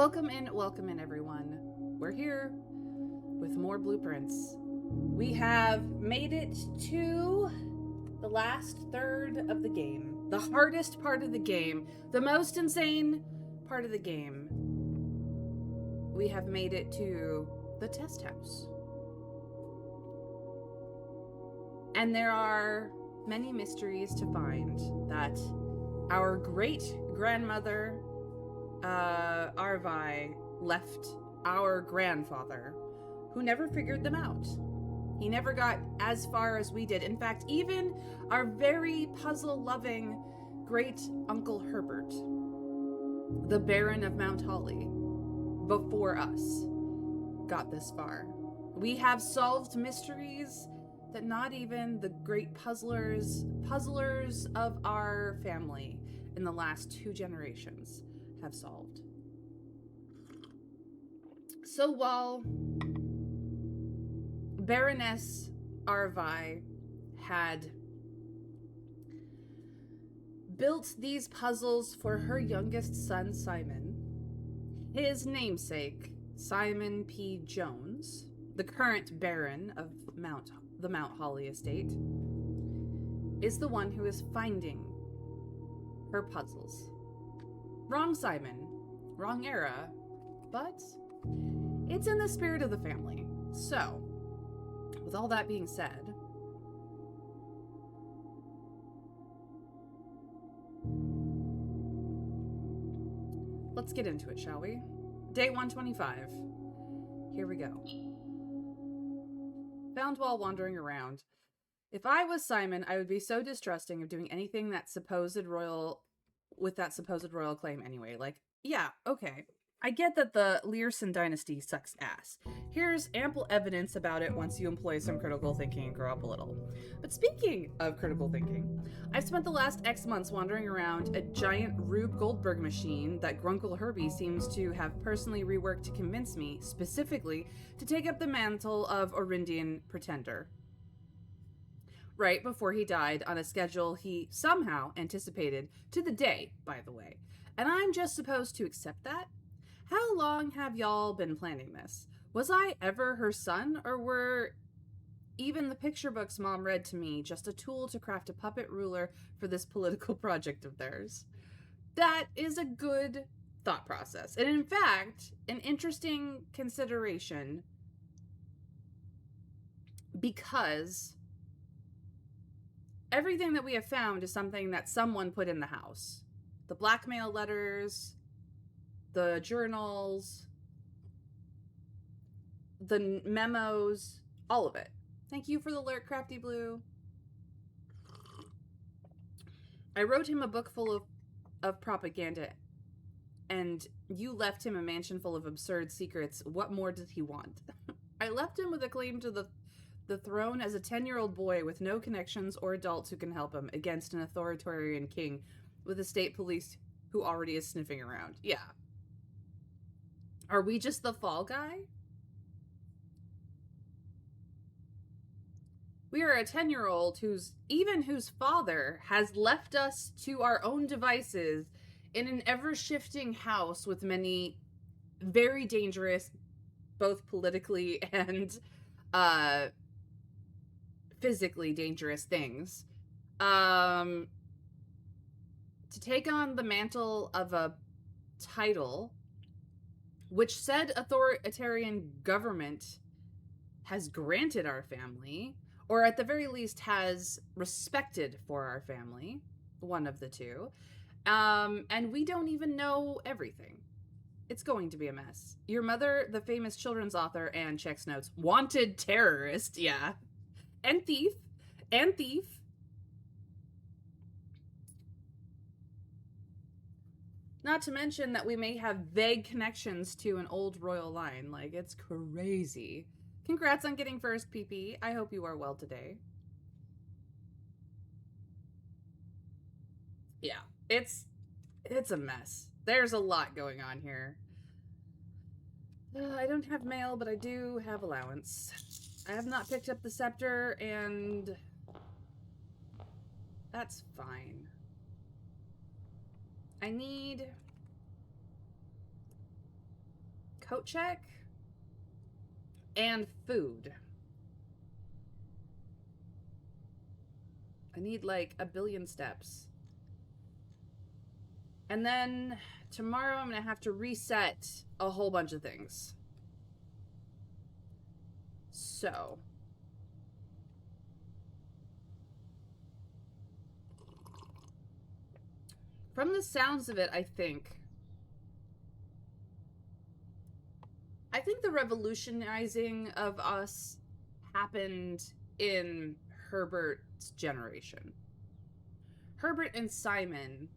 Welcome in, everyone. We're here with more blueprints. We have made it to the last third of the game. The hardest part of the game. The most insane part of the game. We have made it to the test house. And there are many mysteries to find that our great-grandmother Arvi left our grandfather, who never figured them out. He never got as far as we did. In fact, even our very puzzle-loving great-uncle Herbert, the Baron of Mount Holly, before us, got this far. We have solved mysteries that not even the great puzzlers of our family in the last 2 generations have solved. So while Baroness Arvi had built these puzzles for her youngest son, Simon, his namesake, Simon P. Jones, the current Baron of the Mount Holly estate, is the one who is finding her puzzles. Wrong Simon, wrong era, but it's in the spirit of the family. So, with all that being said, let's get into it, shall we? Day 125. Here we go. Found while wandering around. If I was Simon, I would be so distrusting of doing anything with that supposed royal claim anyway. Like, yeah, okay. I get that the Learson dynasty sucks ass. Here's ample evidence about it once you employ some critical thinking and grow up a little. But speaking of critical thinking, I've spent the last X months wandering around a giant Rube Goldberg machine that Grunkle Herbie seems to have personally reworked to convince me, specifically, to take up the mantle of Orindian Pretender. Right before he died, on a schedule he somehow anticipated to the day, by the way. And I'm just supposed to accept that? How long have y'all been planning this? Was I ever her son, or were even the picture books Mom read to me just a tool to craft a puppet ruler for this political project of theirs? That is a good thought process. And in fact, an interesting consideration, because everything that we have found is something that someone put in the house. The blackmail letters, the journals, the memos, all of it. Thank you for the alert, Crafty Blue. I wrote him a book full of propaganda, and you left him a mansion full of absurd secrets. What more did he want? I left him with a claim to the throne as a 10-year-old boy with no connections or adults who can help him against an authoritarian king with a state police who already is sniffing around. Yeah. Are we just the fall guy? We are a 10-year-old whose father has left us to our own devices in an ever-shifting house with many very dangerous, both politically and physically dangerous things, to take on the mantle of a title which said authoritarian government has granted our family, or at the very least has respected for our family, one of the two, and we don't even know everything. It's going to be a mess. Your mother, the famous children's author, and checks notes, wanted terrorist, yeah. And thief. Not to mention that we may have vague connections to an old royal line. Like, it's crazy. Congrats on getting first, PP. I hope you are well today. Yeah, it's a mess. There's a lot going on here. I don't have mail, but I do have allowance. I have not picked up the scepter, and that's fine. I need coat check and food. I need like 1 billion steps. And then tomorrow I'm going to have to reset a whole bunch of things. So. From the sounds of it, I think the revolutionizing of us happened in Herbert's generation. Herbert and Simon,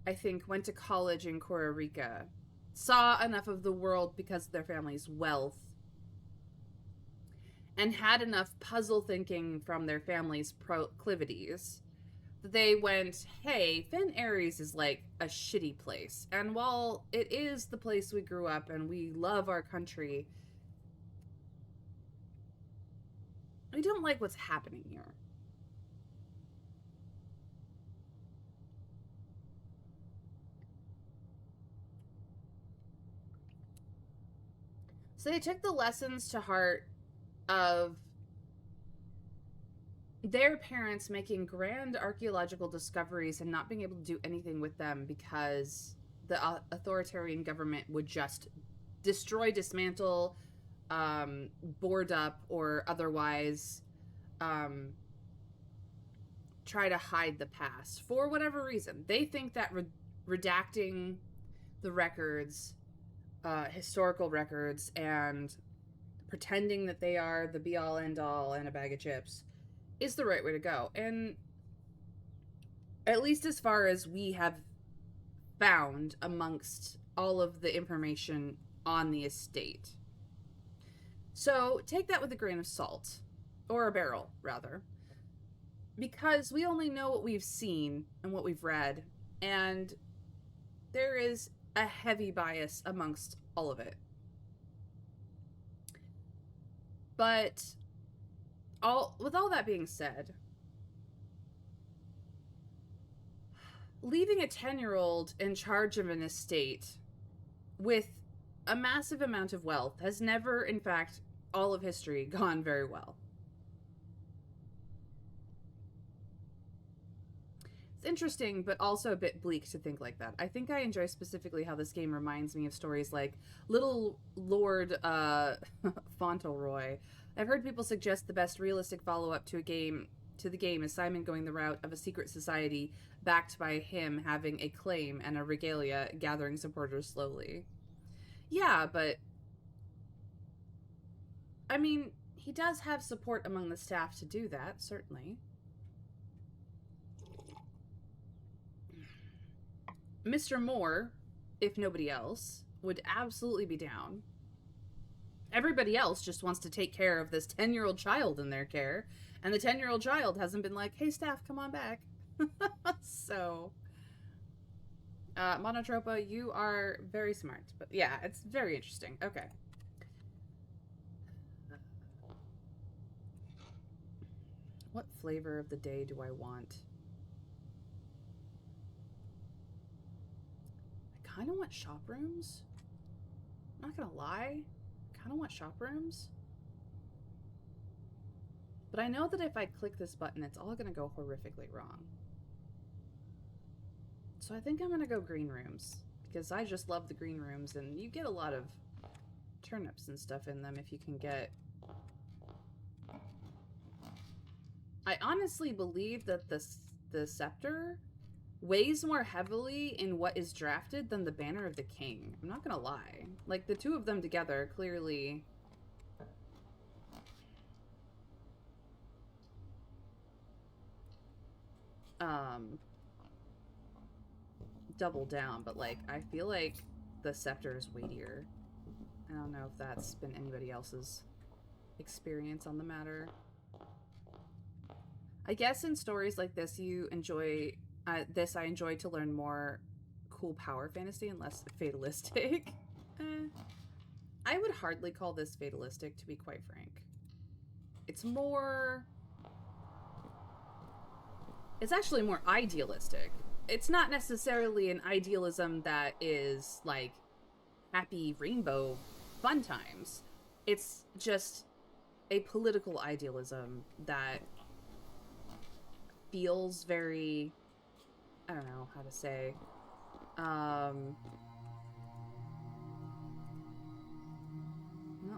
I think, went to college in Costa Rica, saw enough of the world because of their family's wealth, and had enough puzzle thinking from their family's proclivities that they went, hey, Fen Aries is like a shitty place. And while it is the place we grew up and we love our country, we don't like what's happening here. So they took the lessons to heart of their parents making grand archaeological discoveries and not being able to do anything with them because the authoritarian government would just destroy, dismantle, board up, or otherwise try to hide the past for whatever reason. They think that redacting the records, historical records, and pretending that they are the be-all end-all and a bag of chips is the right way to go. And at least as far as we have found amongst all of the information on the estate. So take that with a grain of salt, or a barrel rather, because we only know what we've seen and what we've read, and there is a heavy bias amongst all of it. But with all that being said, leaving a 10-year-old in charge of an estate with a massive amount of wealth has never, in fact, all of history, gone very well. It's interesting, but also a bit bleak to think like that. I think I enjoy specifically how this game reminds me of stories like Little Lord Fauntleroy. I've heard people suggest the best realistic follow-up to the game is Simon going the route of a secret society backed by him having a claim and a regalia gathering supporters slowly. Yeah, but I mean, he does have support among the staff to do that, certainly. Mr. Moore, if nobody else, would absolutely be down. Everybody else just wants to take care of this 10-year-old child in their care, and the 10-year-old child hasn't been like, hey, staff, come on back. So, Monotropa, you are very smart. But yeah, it's very interesting. Okay. What flavor of the day do I want? I kind of want shop rooms. I'm not gonna lie. I kind of want shop rooms. But I know that if I click this button, it's all gonna go horrifically wrong. So I think I'm gonna go green rooms, because I just love the green rooms, and you get a lot of turnips and stuff in them if you can get... I honestly believe that the scepter weighs more heavily in what is drafted than the Banner of the King. I'm not gonna lie. Like, the two of them together clearly... double down, but like, I feel like the scepter is weightier. I don't know if that's been anybody else's experience on the matter. I guess in stories like this, you enjoy I enjoy to learn more cool power fantasy and less fatalistic. I would hardly call this fatalistic, to be quite frank. It's actually more idealistic. It's not necessarily an idealism that is, like, happy rainbow fun times. It's just a political idealism that feels very, I don't know how to say, no,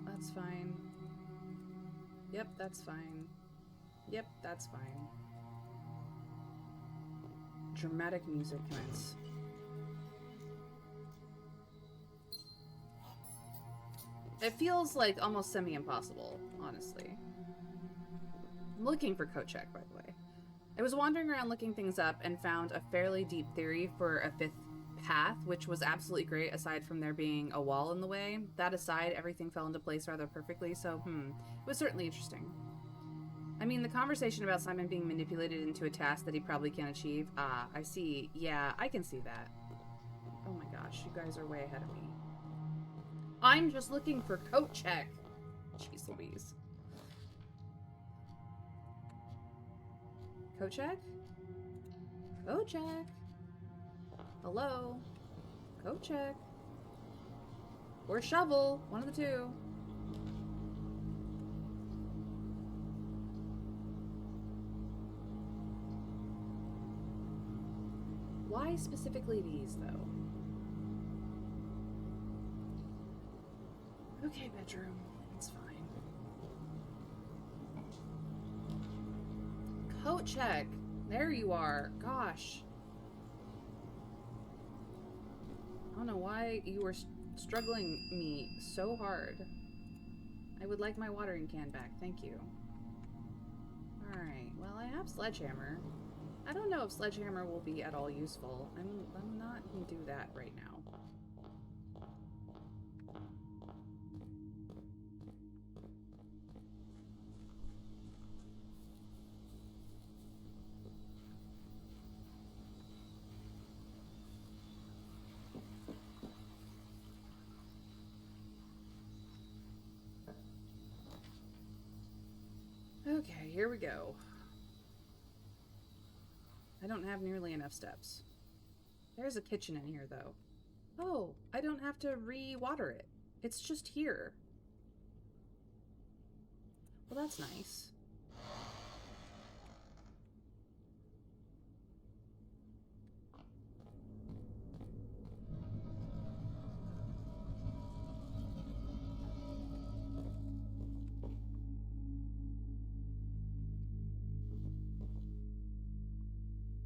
that's fine. Yep, that's fine. Yep, that's fine. Dramatic music commence. It feels like almost semi-impossible, honestly. I'm looking for code check, by the way. I was wandering around looking things up and found a fairly deep theory for a fifth path, which was absolutely great aside from there being a wall in the way. That aside, everything fell into place rather perfectly, so it was certainly interesting. I mean, the conversation about Simon being manipulated into a task that he probably can't achieve. Ah, I see. Yeah, I can see that. Oh my gosh, you guys are way ahead of me. I'm just looking for coat check. Jeez Louise. Coat check? Coat check. Hello? Coat check. Or shovel. One of the two. Why specifically these, though? Okay, bedroom. It's fine. Coat check. There you are. Gosh. I don't know why you were struggling me so hard. I would like my watering can back. Thank you. Alright. Well, I have Sledgehammer. I don't know if Sledgehammer will be at all useful. I'm not going to do that right now. Okay, here we go. I don't have nearly enough steps. There's a kitchen in here, though. Oh, I don't have to re-water it. It's just here. Well, that's nice.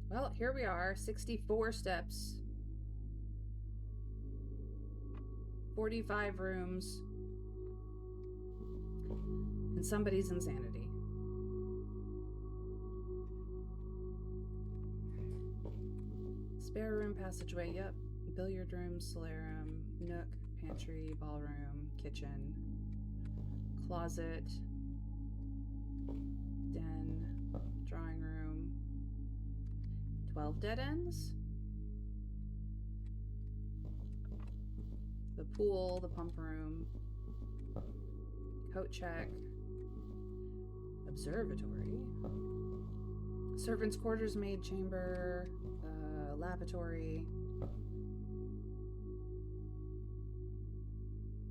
Well, here we are, 64 steps. 45 rooms. And somebody's insanity. Spare room, passageway, yep. Billiard room, solarium, nook, pantry, ballroom, kitchen, closet, den, drawing room. 12 dead ends? The pool, the pump room, coat check, observatory, servant's quarters, maid chamber, lavatory,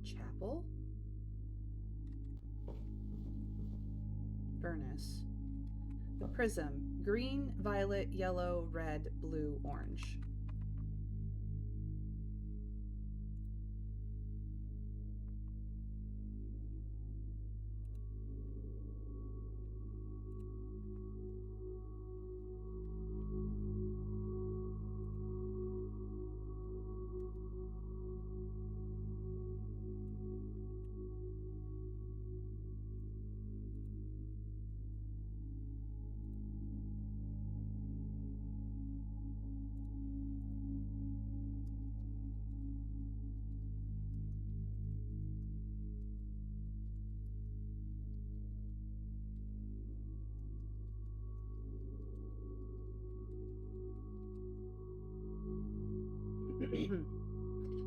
chapel, furnace, the prism, green, violet, yellow, red, blue, orange.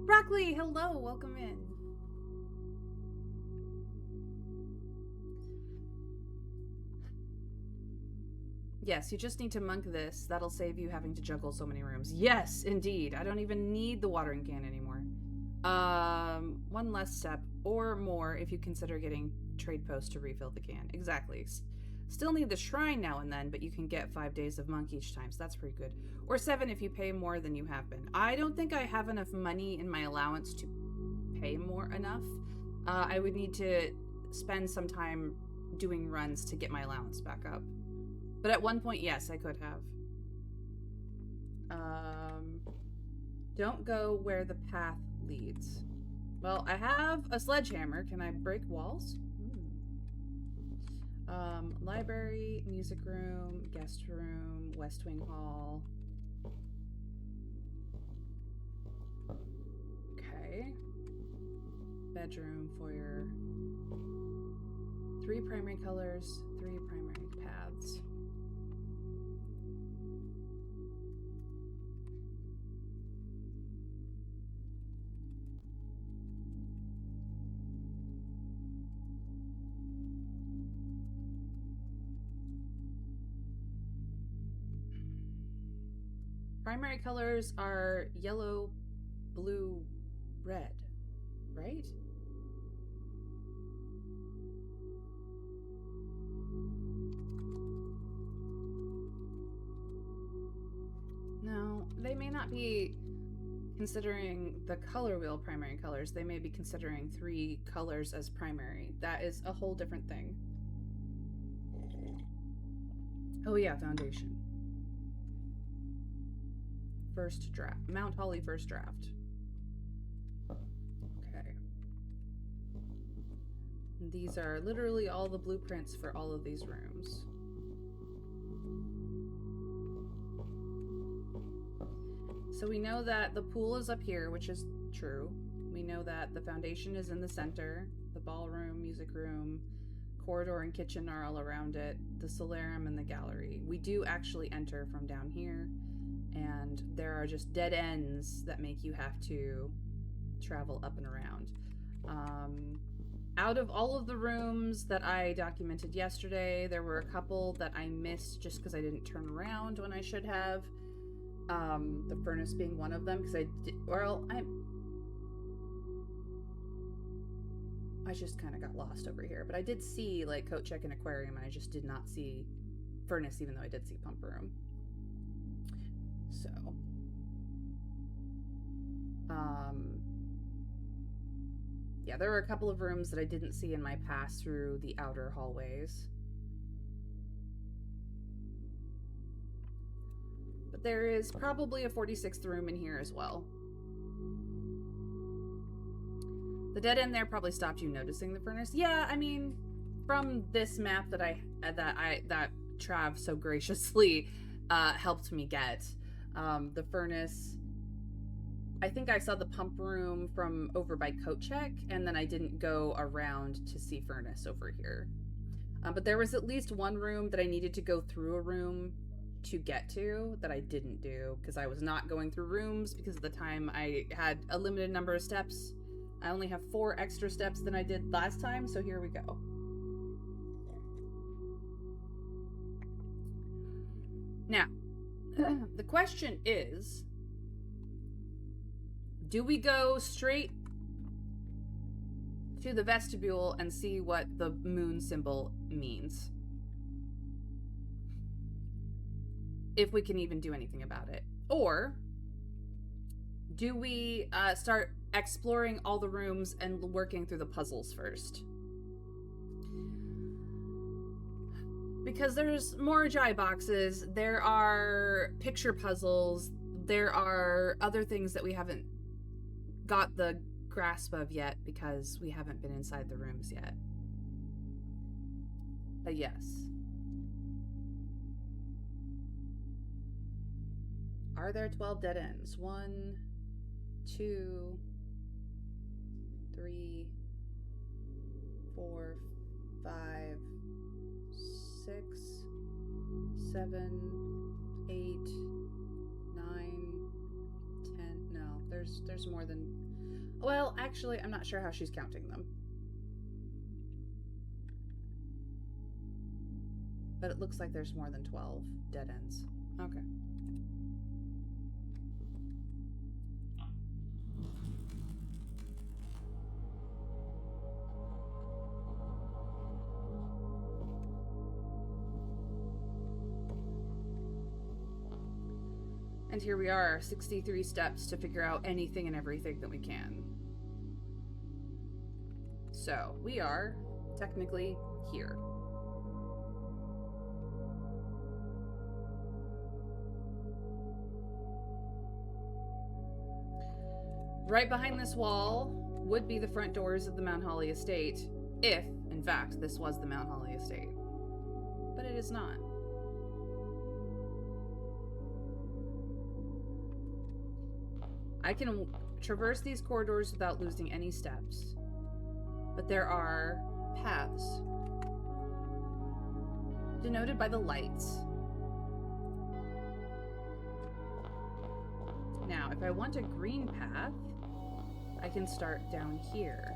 Broccoli, hello, welcome in. Yes, you just need to monk this. That'll save you having to juggle so many rooms. Yes, indeed. I don't even need the watering can anymore. One less step or more if you consider getting trade posts to refill the can. Exactly. Still need the shrine now and then, but you can get 5 days of monk each time, so that's pretty good. Or 7 if you pay more than you have been. I don't think I have enough money in my allowance to pay more enough. I would need to spend some time doing runs to get my allowance back up. But at one point, yes, I could have. Don't go where the path leads. Well, I have a sledgehammer. Can I break walls? Library, music room, guest room, West Wing Hall. Okay. Bedroom, foyer. 3 primary colors, 3 primary paths. Primary colors are yellow, blue, red, right? No, they may not be considering the color wheel primary colors. They may be considering 3 colors as primary. That is a whole different thing. Oh yeah, foundation. First draft. Mount Holly first draft. Okay. And these are literally all the blueprints for all of these rooms. So we know that the pool is up here, which is true. We know that the foundation is in the center. The ballroom, music room, corridor and kitchen are all around it. The solarium and the gallery. We do actually enter from down here. And there are just dead ends that make you have to travel up and around. Out of all of the rooms that I documented yesterday, there were a couple that I missed just because I didn't turn around when I should have. The furnace being one of them, because I just kind of got lost over here. But I did see, like, coat check and aquarium, and I just did not see furnace, even though I did see pump room. So, yeah, there were a couple of rooms that I didn't see in my pass through the outer hallways. But there is probably a 46th room in here as well. The dead end there probably stopped you noticing the furnace. Yeah, I mean, from this map that Trav so graciously helped me get. The furnace, I think I saw the pump room from over by coat check, and then I didn't go around to see furnace over here. But there was at least one room that I needed to go through a room to get to that I didn't do because I was not going through rooms because at the time I had a limited number of steps. I only have 4 extra steps than I did last time, so here we go. Now, the question is, do we go straight to the vestibule and see what the moon symbol means? If we can even do anything about it. Or do we start exploring all the rooms and working through the puzzles first? Because there's more Jai boxes, there are picture puzzles, there are other things that we haven't got the grasp of yet because we haven't been inside the rooms yet. But yes. Are there 12 dead ends? 1, 2, 3, 4, 5, 6, 7, 8, 9, 10. No, there's more than... Well, actually, I'm not sure how she's counting them. But it looks like there's more than 12 dead ends. Okay. And here we are, 63 steps to figure out anything and everything that we can. So, we are technically here. Right behind this wall would be the front doors of the Mount Holly estate, if, in fact, this was the Mount Holly estate. But it is not. I can traverse these corridors without losing any steps, but there are paths denoted by the lights. Now, if I want a green path, I can start down here.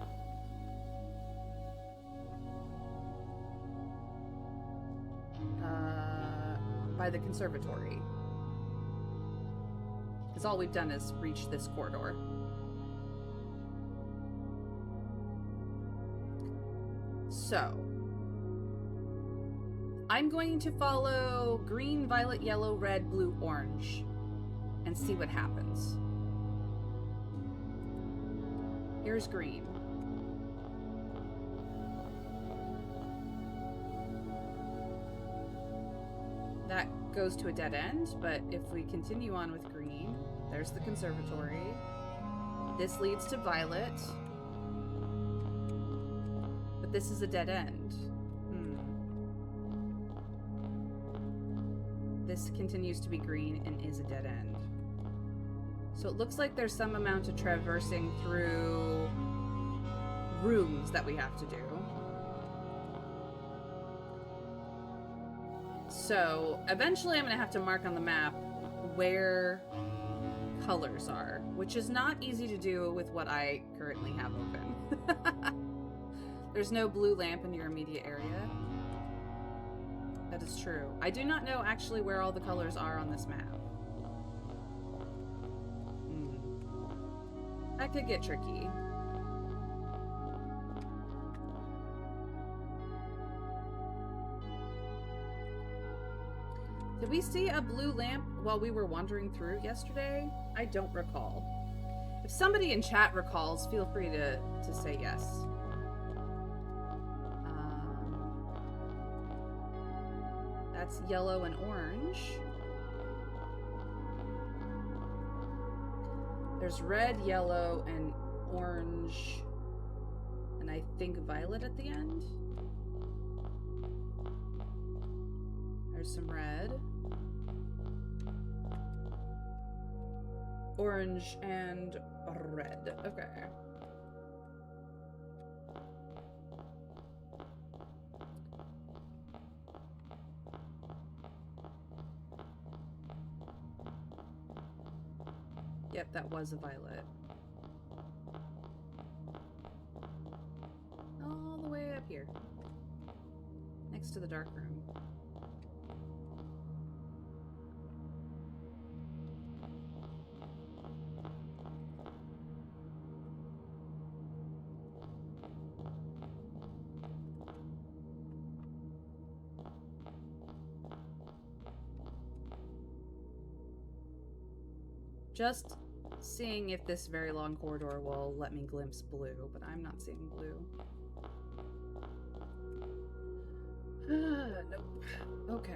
By the conservatory. Because all we've done is reach this corridor. So, I'm going to follow green, violet, yellow, red, blue, orange, and see what happens. Here's green. That goes to a dead end, but if we continue on with green, there's the conservatory. This leads to violet. But this is a dead end. This continues to be green and is a dead end. So it looks like there's some amount of traversing through rooms that we have to do. So eventually I'm going to have to mark on the map where colors are, which is not easy to do with what I currently have open. There's no blue lamp in your immediate area. That is true. I do not know actually where all the colors are on this map. That could get tricky. Did we see a blue lamp while we were wandering through yesterday? I don't recall. If somebody in chat recalls, feel free to say yes. That's yellow and orange. There's red, yellow, and orange, and I think violet at the end. There's some red. Orange and red. Okay. Yep, that was a violet. All the way up here. Next to the dark room. Just seeing if this very long corridor will let me glimpse blue, but I'm not seeing blue. Nope. Okay.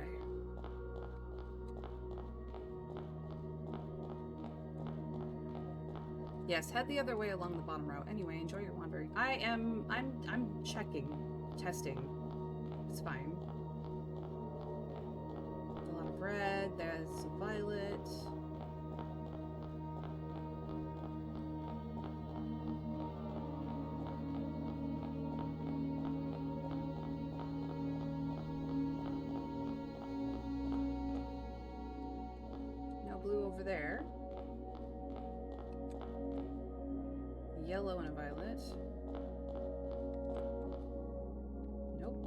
Yes, head the other way along the bottom row. Anyway, enjoy your wandering. I'm checking, testing. It's fine. A lot of red, there's violet. There. Yellow and a violet. Nope.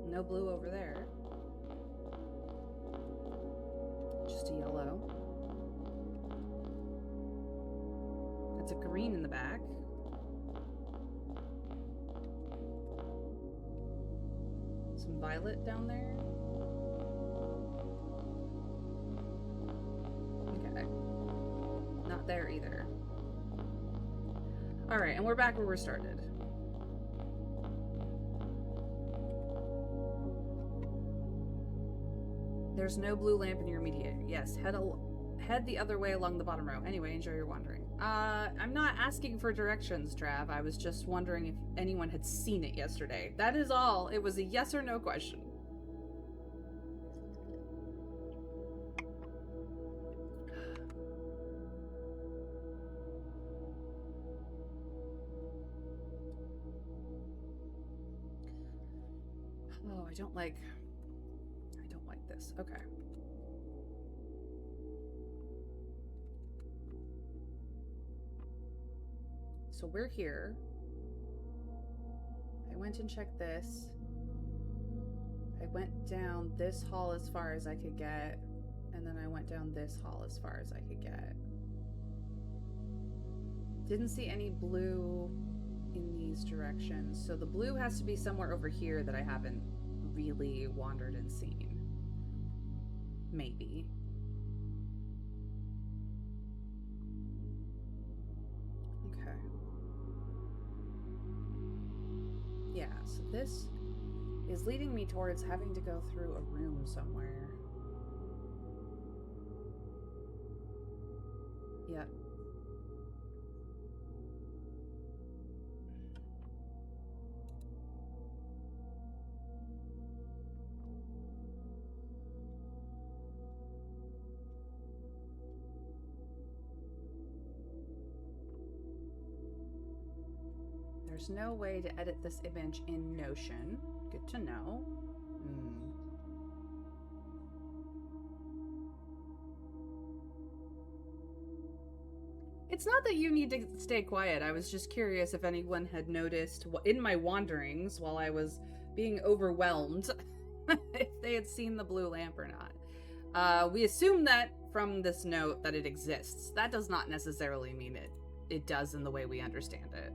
No blue over there. Just a yellow. That's a green in the back. Some violet down there. Okay. Not there either. Alright, and we're back where we started. There's no blue lamp in your immediate. Yes, head the other way along the bottom row. Anyway, enjoy your wandering. I'm not asking for directions, Trav. I was just wondering if anyone had seen it yesterday. That is all. It was a yes or no question. Oh, I don't like this. Okay. So we're here. I went and checked this. I went down this hall as far as I could get, and then I went down this hall as far as I could get. Didn't see any blue in these directions, so the blue has to be somewhere over here that I haven't really wandered and seen. Maybe. Okay. Yeah, so this is leading me towards having to go through a room somewhere. Yep. There's no way to edit this image in Notion. Good to know. It's not that you need to stay quiet. I was just curious if anyone had noticed in my wanderings while I was being overwhelmed if they had seen the blue lamp or not. We assume that from this note that it exists. That does not necessarily mean it does in the way we understand it.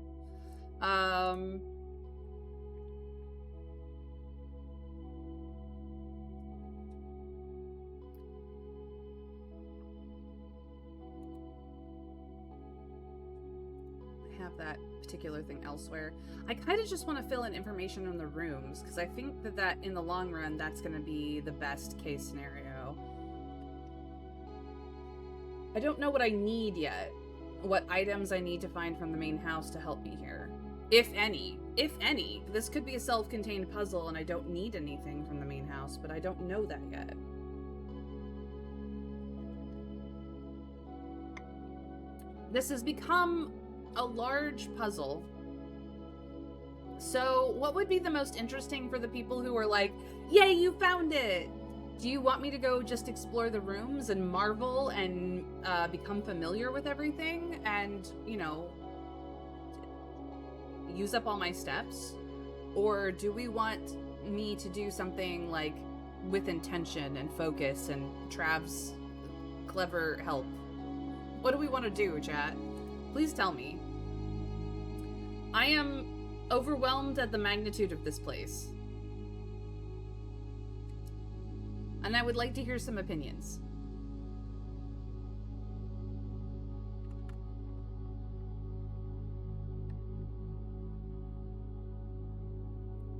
Have that particular thing elsewhere. I kind of just want to fill in information on the rooms because I think that in the long run that's going to be the best case scenario. I don't know what I need yet. What items I need to find from the main house to help me here. If any. If any. This could be a self-contained puzzle and I don't need anything from the main house, but I don't know that yet. This has become a large puzzle. So what would be the most interesting for the people who are like, yay, you found it? Do you want me to go just explore the rooms and marvel and become familiar with everything and, you know, use up all my steps? Or do we want me to do something like with intention and focus and Trav's clever help? What do we want to do, chat? Please tell me. I am overwhelmed at the magnitude of this place. And I would like to hear some opinions.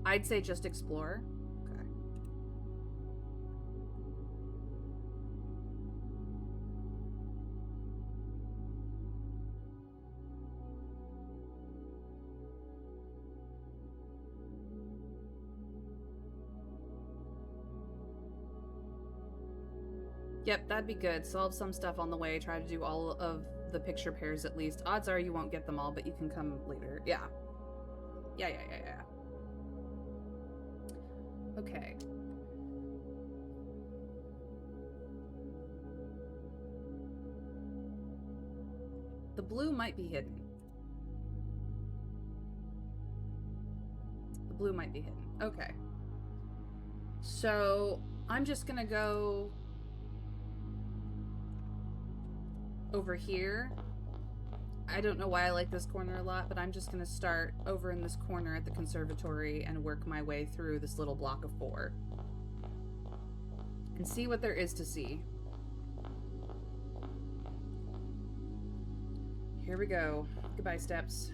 I'd say just explore. Okay. Yep, that'd be good. Solve some stuff on the way. Try to do all of the picture pairs at least. Odds are you won't get them all, but you can come later. Yeah. Yeah. Okay. The blue might be hidden. The blue might be hidden. Okay. So, I'm just gonna go over here I don't know why I like this corner a lot, but I'm just going to start over in this corner at the conservatory and work my way through this little block of 4. And see what there is to see. Here we go. Goodbye, steps.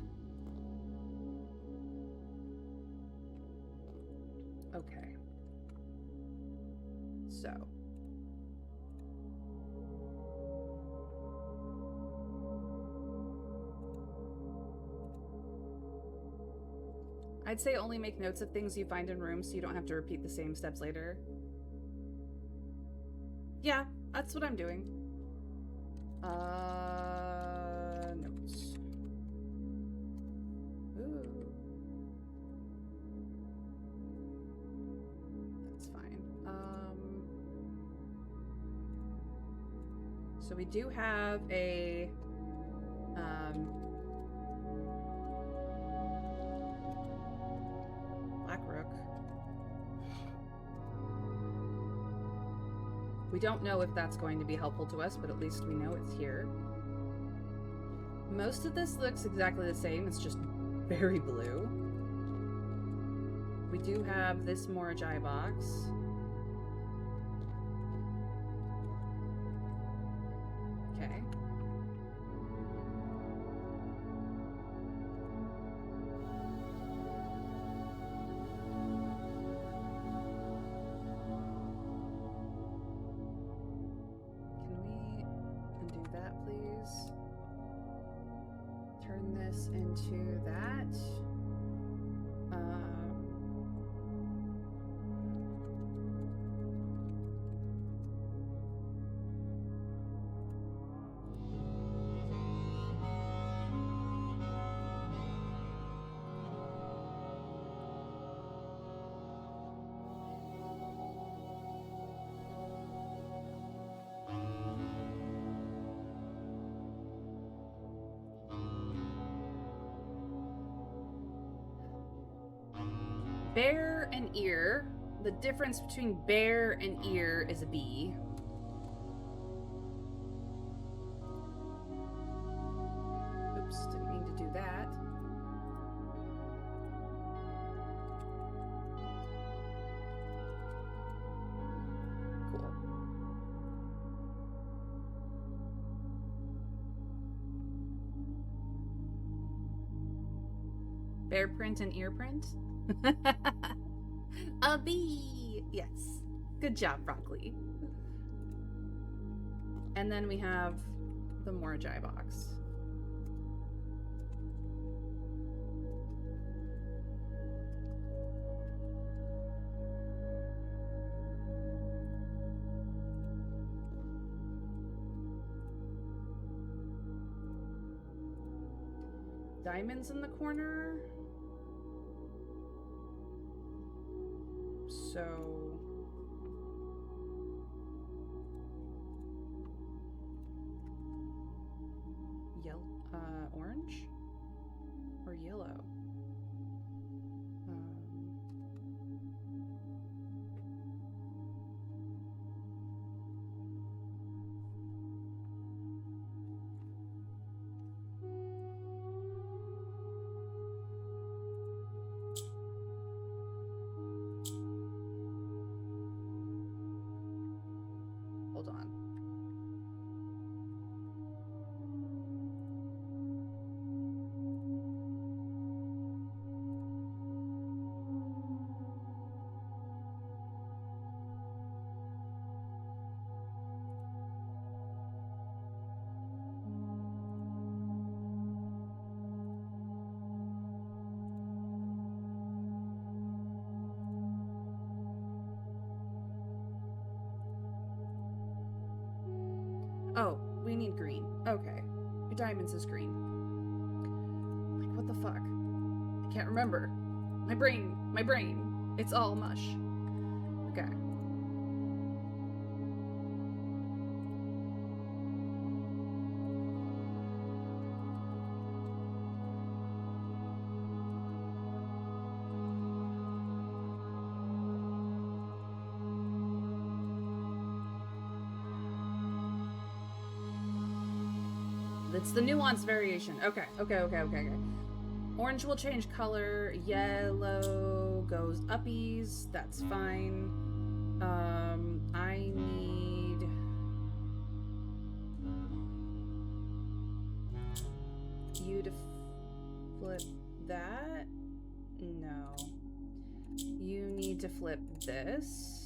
Okay. So. I'd say only make notes of things you find in rooms so you don't have to repeat the same steps later. Yeah, that's what I'm doing. Notes. Ooh. That's fine. So we do have a, Black Rook. We don't know if that's going to be helpful to us, but at least we know it's here. Most of this looks exactly the same, it's just very blue. We do have this Morajai box. Okay. Turn this into that. Bear and ear. The difference between bear and ear is a B. Oops, didn't mean to do that. Cool. Bear print and ear print? A bee! Yes. Good job, Broccoli. And then we have the Morajai box. Diamonds in the corner. So yellow, orange or yellow. Hold on. Oh, we need green. Okay. Diamonds is green. Like, what the fuck? I can't remember. My brain. It's all mush. Okay. The It's the nuanced variation. Okay. Orange will change color. Yellow goes uppies. That's fine. I need... you to flip that? No. You need to flip this.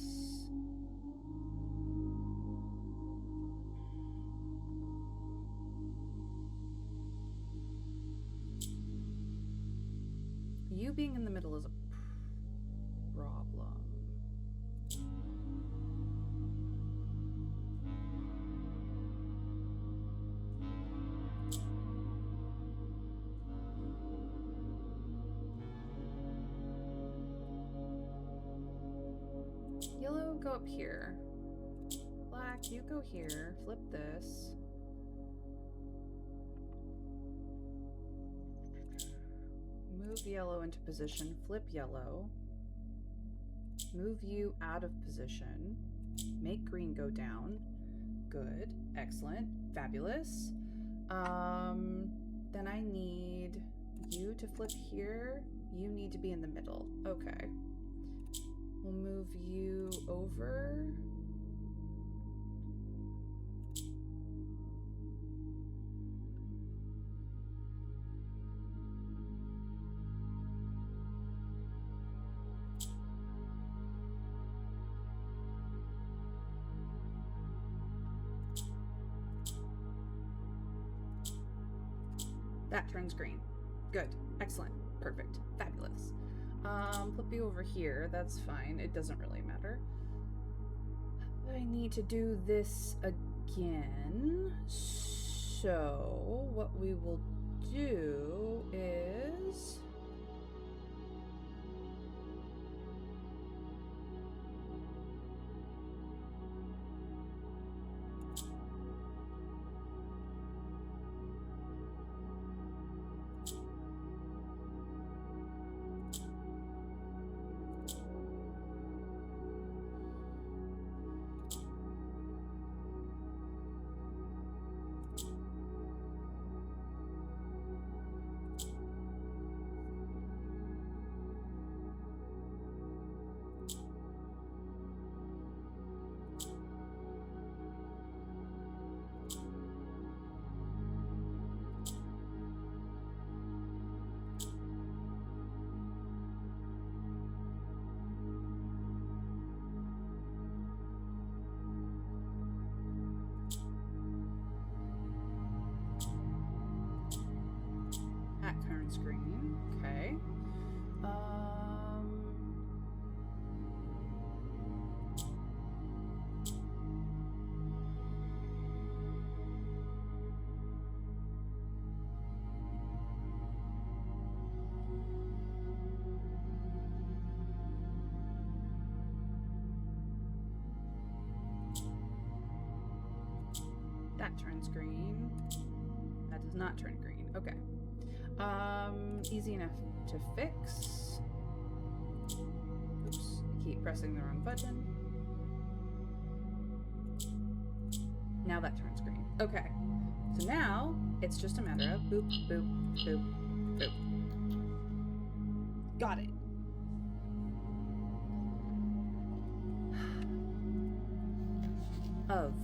You being in the middle is a problem. Yellow, go up here. Black, you go here. Flip this. Move yellow into position. Flip yellow. Move you out of position. Make green go down. Good. Excellent. Fabulous. Then I need you to flip here. You need to be in the middle. Okay. We'll move you over. That turns green. Good. Excellent. Perfect. Fabulous. Flip you over here. That's fine. It doesn't really matter. I need to do this again. So, what we will do is... Screen. Okay. That turns green. That does not turn green. Okay. Easy enough to fix. Oops, I keep pressing the wrong button. Now that turns green. Okay. So now, it's just a matter of boop, boop, boop, boop. Got it. Of.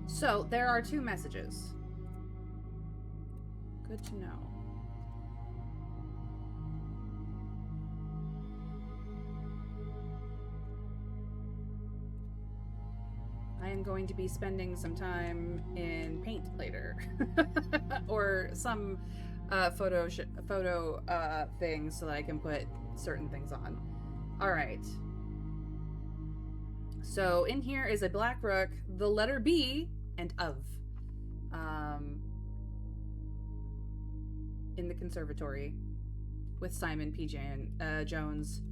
So, there are two messages. Good to know. I am going to be spending some time in Paint later. Or some photo thing so that I can put certain things on. Alright. So, in here is a black rook, the letter B, and of. In the conservatory with Simon P. Jones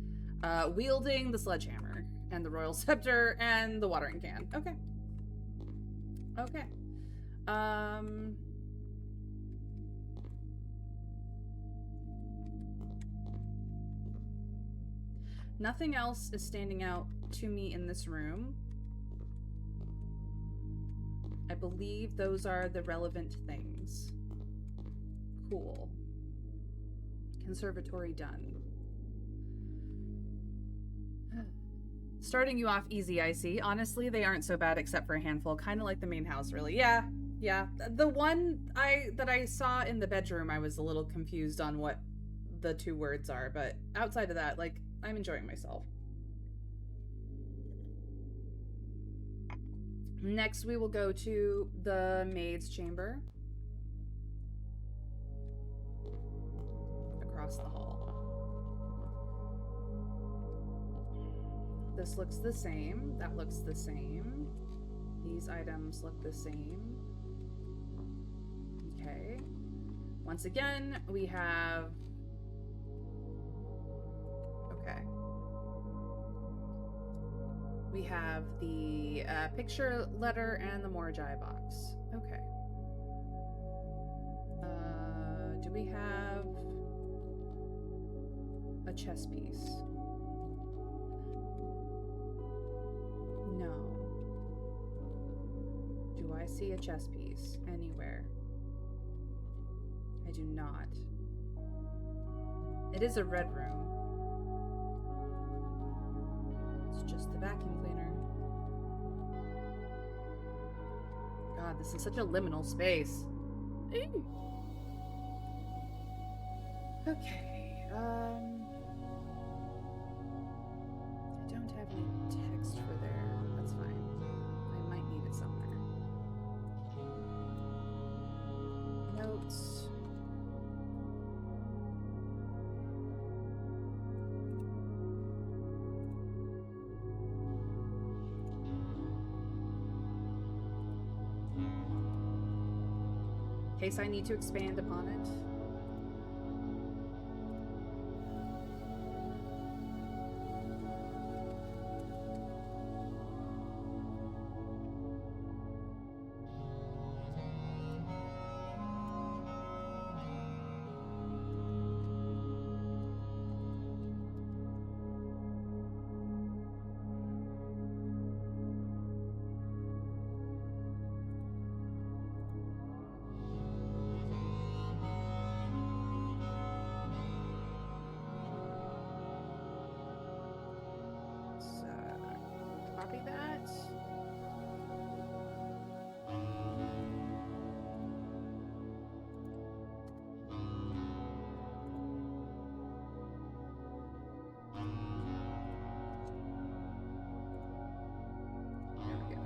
wielding the sledgehammer and the royal scepter and the watering can. Okay. Okay. Nothing else is standing out to me in this room. I believe those are the relevant things. Cool. Conservatory done. Starting you off easy, I see. Honestly, they aren't so bad except for a handful. Kind of like the main house, really. Yeah, yeah. The one that I saw in the bedroom, I was a little confused on what the two words are. But outside of that, like, I'm enjoying myself. Next, we will go to the maid's chamber. Across the hall. This looks the same. That looks the same. These items look the same. Okay. Once again, we have... Okay. We have the picture letter and the Morjai box. Okay. Do we have a chess piece? No. Do I see a chess piece anywhere? I do not. It is a red room. It's just the vacuum cleaner. God, this is such a liminal space. Ooh. Okay, I don't have any text for there. That's fine. I might need it somewhere. Notes. In case I need to expand upon it. Copy that. There we go.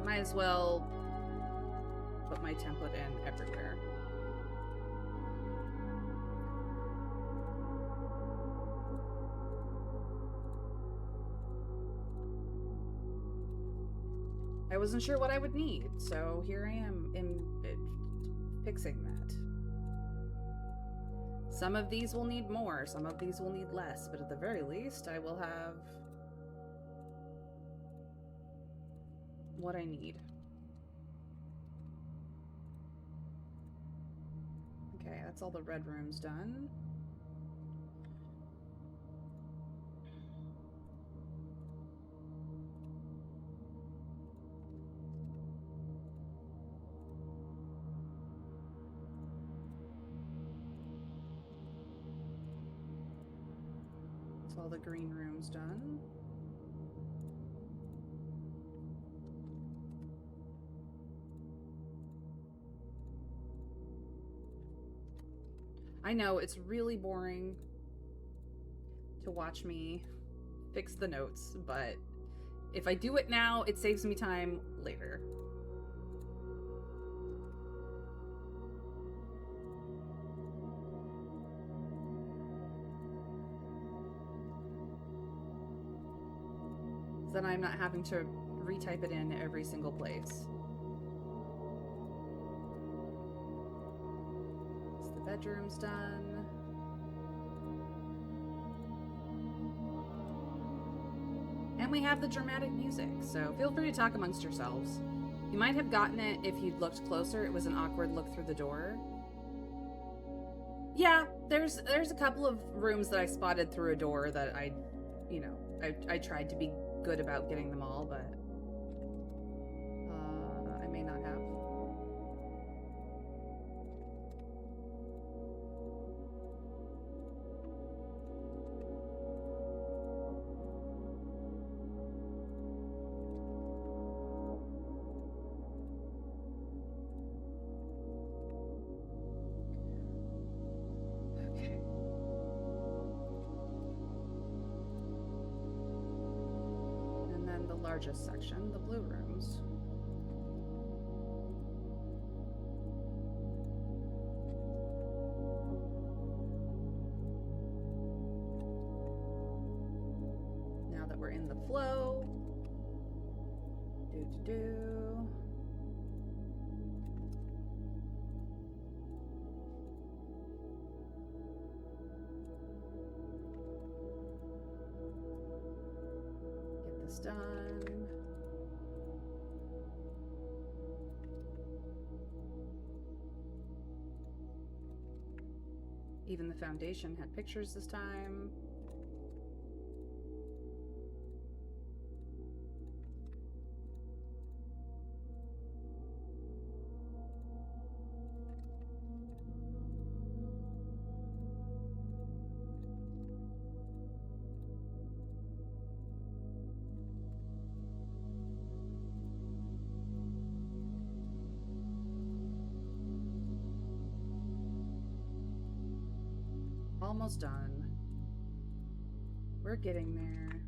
Might as well put my template in everywhere. I wasn't sure what I would need, so here I am in fixing that. Some of these will need more, some of these will need less, but at the very least, I will have what I need. Okay, that's all the red rooms done. That's all the green rooms done. I know, it's really boring to watch me fix the notes, but if I do it now, it saves me time later. then I'm not having to retype it in every single place. So the bedroom's done. And we have the dramatic music, so feel free to talk amongst yourselves. You might have gotten it if you'd looked closer. It was an awkward look through the door. Yeah, there's a couple of rooms that I spotted through a door that I tried to be good about getting them all, but I may not have. Largest section, the blue rooms. Now that we're in the flow, get this done. Even the foundation had pictures this time. Almost done. We're getting there.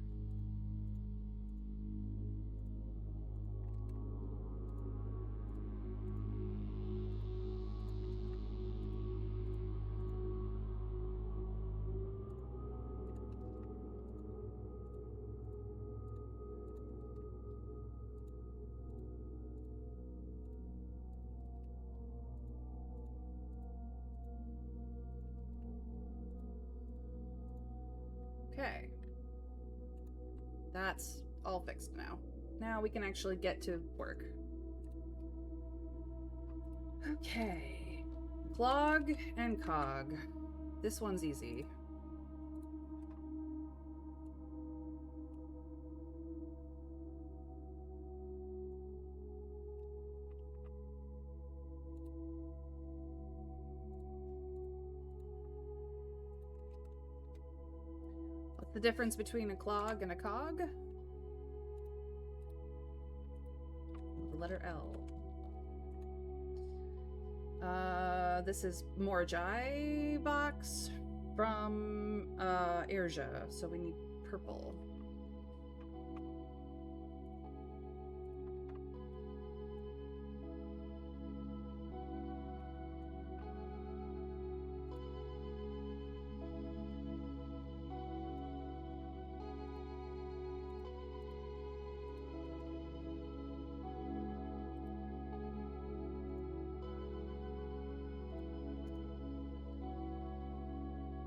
Okay. That's all fixed now. Now we can actually get to work. Okay. Clog and cog. This one's easy. The difference between a clog and a cog? The letter L. This is Morjai box from Airja, so we need purple.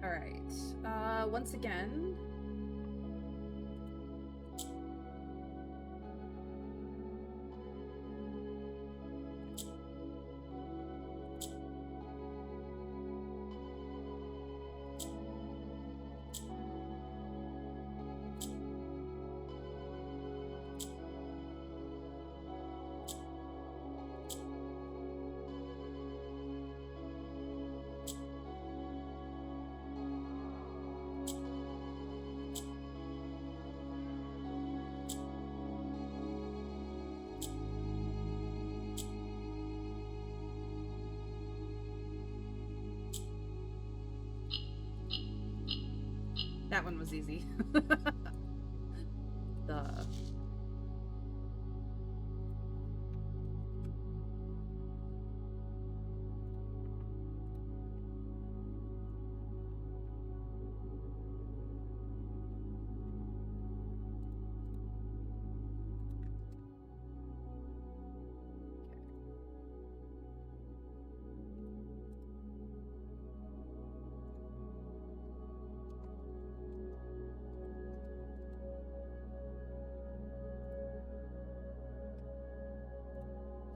All right. Once again, that one was easy.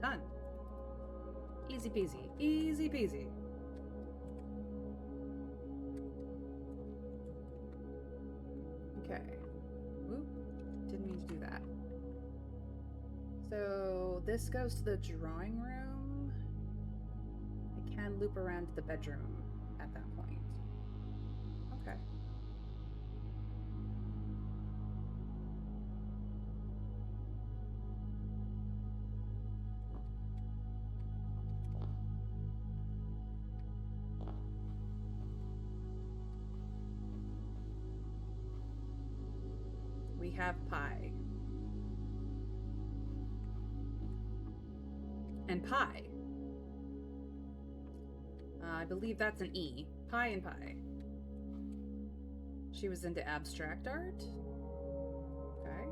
Done. Easy peasy. Easy peasy. Okay. Oop. Didn't mean to do that. So this goes to the drawing room. I can loop around to the bedroom at that point. Okay. We have pie. And pie. I believe that's an E. Pie and pie. She was into abstract art. Okay.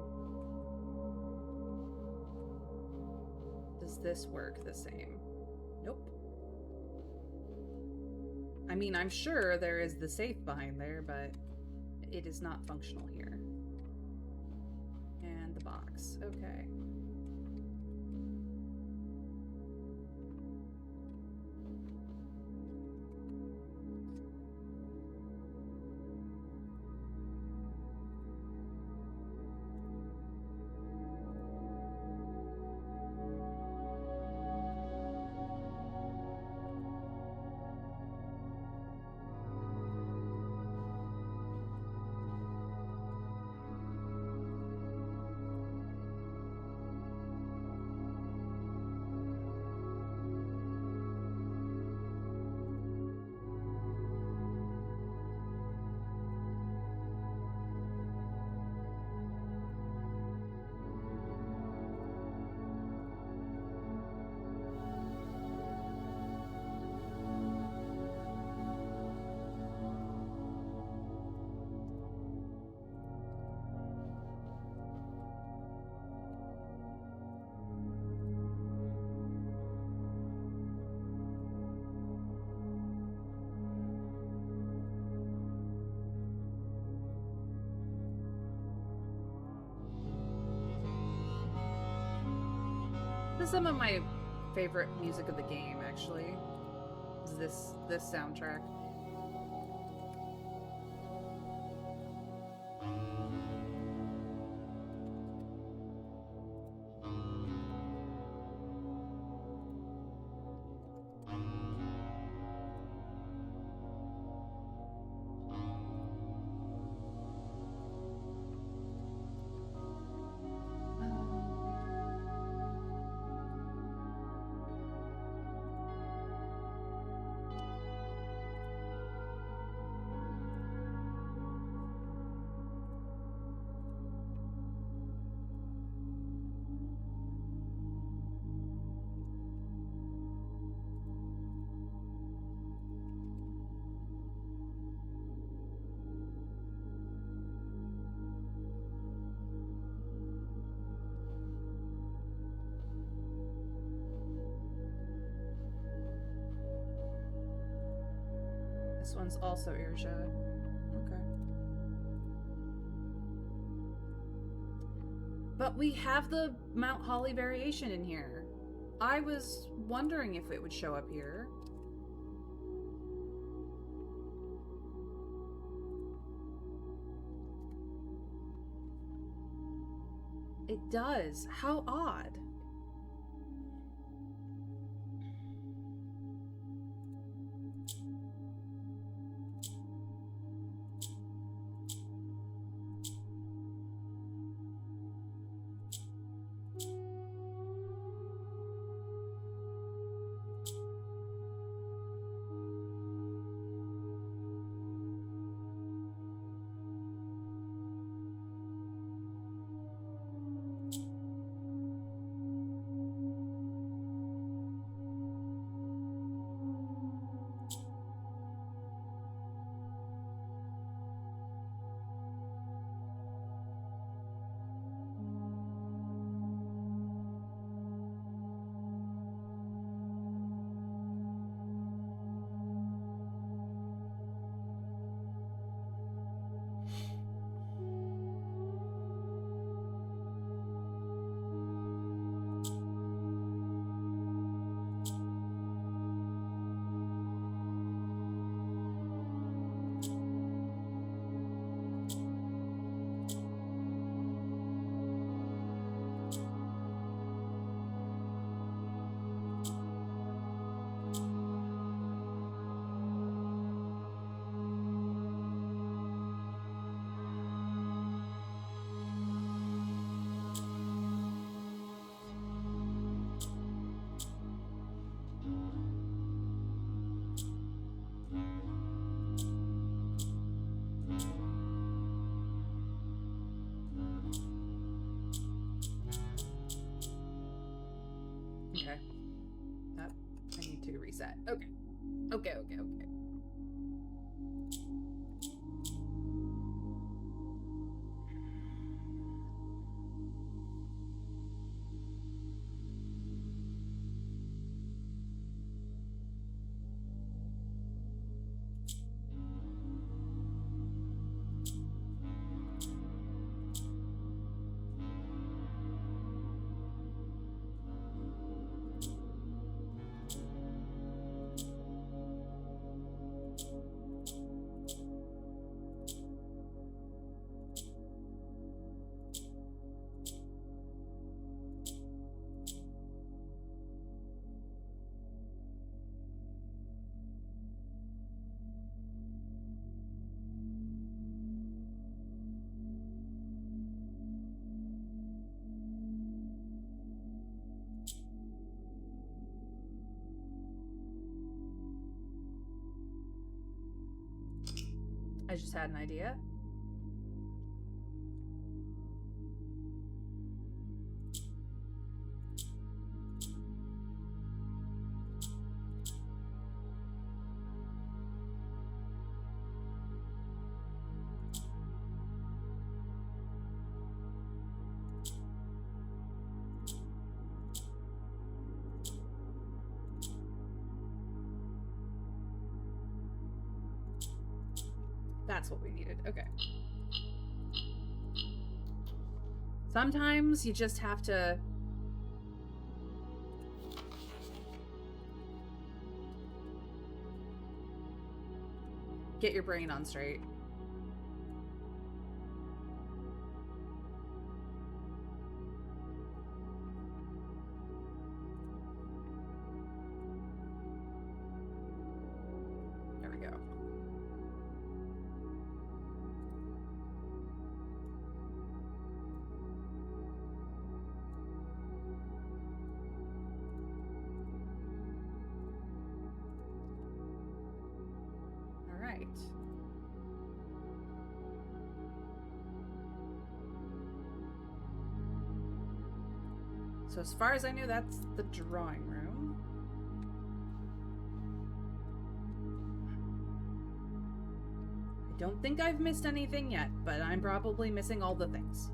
Does this work the same? Nope. I mean, I'm sure there is the safe behind there, but it is not functional here. And the box. Okay. This is some of my favorite music of the game, actually. Is this soundtrack. This one's also Irja. Okay. But we have the Mount Holly variation in here. I was wondering if it would show up here. It does. How odd. set. Okay. Okay. I just had an idea. That's what we needed. Okay. Sometimes you just have to get your brain on straight. There we go. So as far as I knew, that's the drawing room. I don't think I've missed anything yet, but I'm probably missing all the things.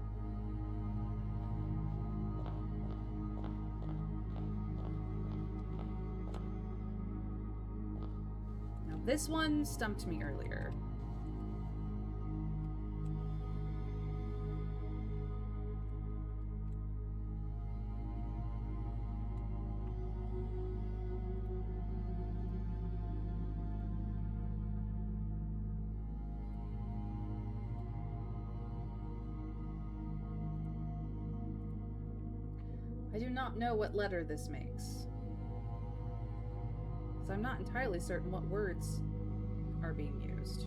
Now this one stumped me earlier. I do not know what letter this makes, so I'm not entirely certain what words are being used.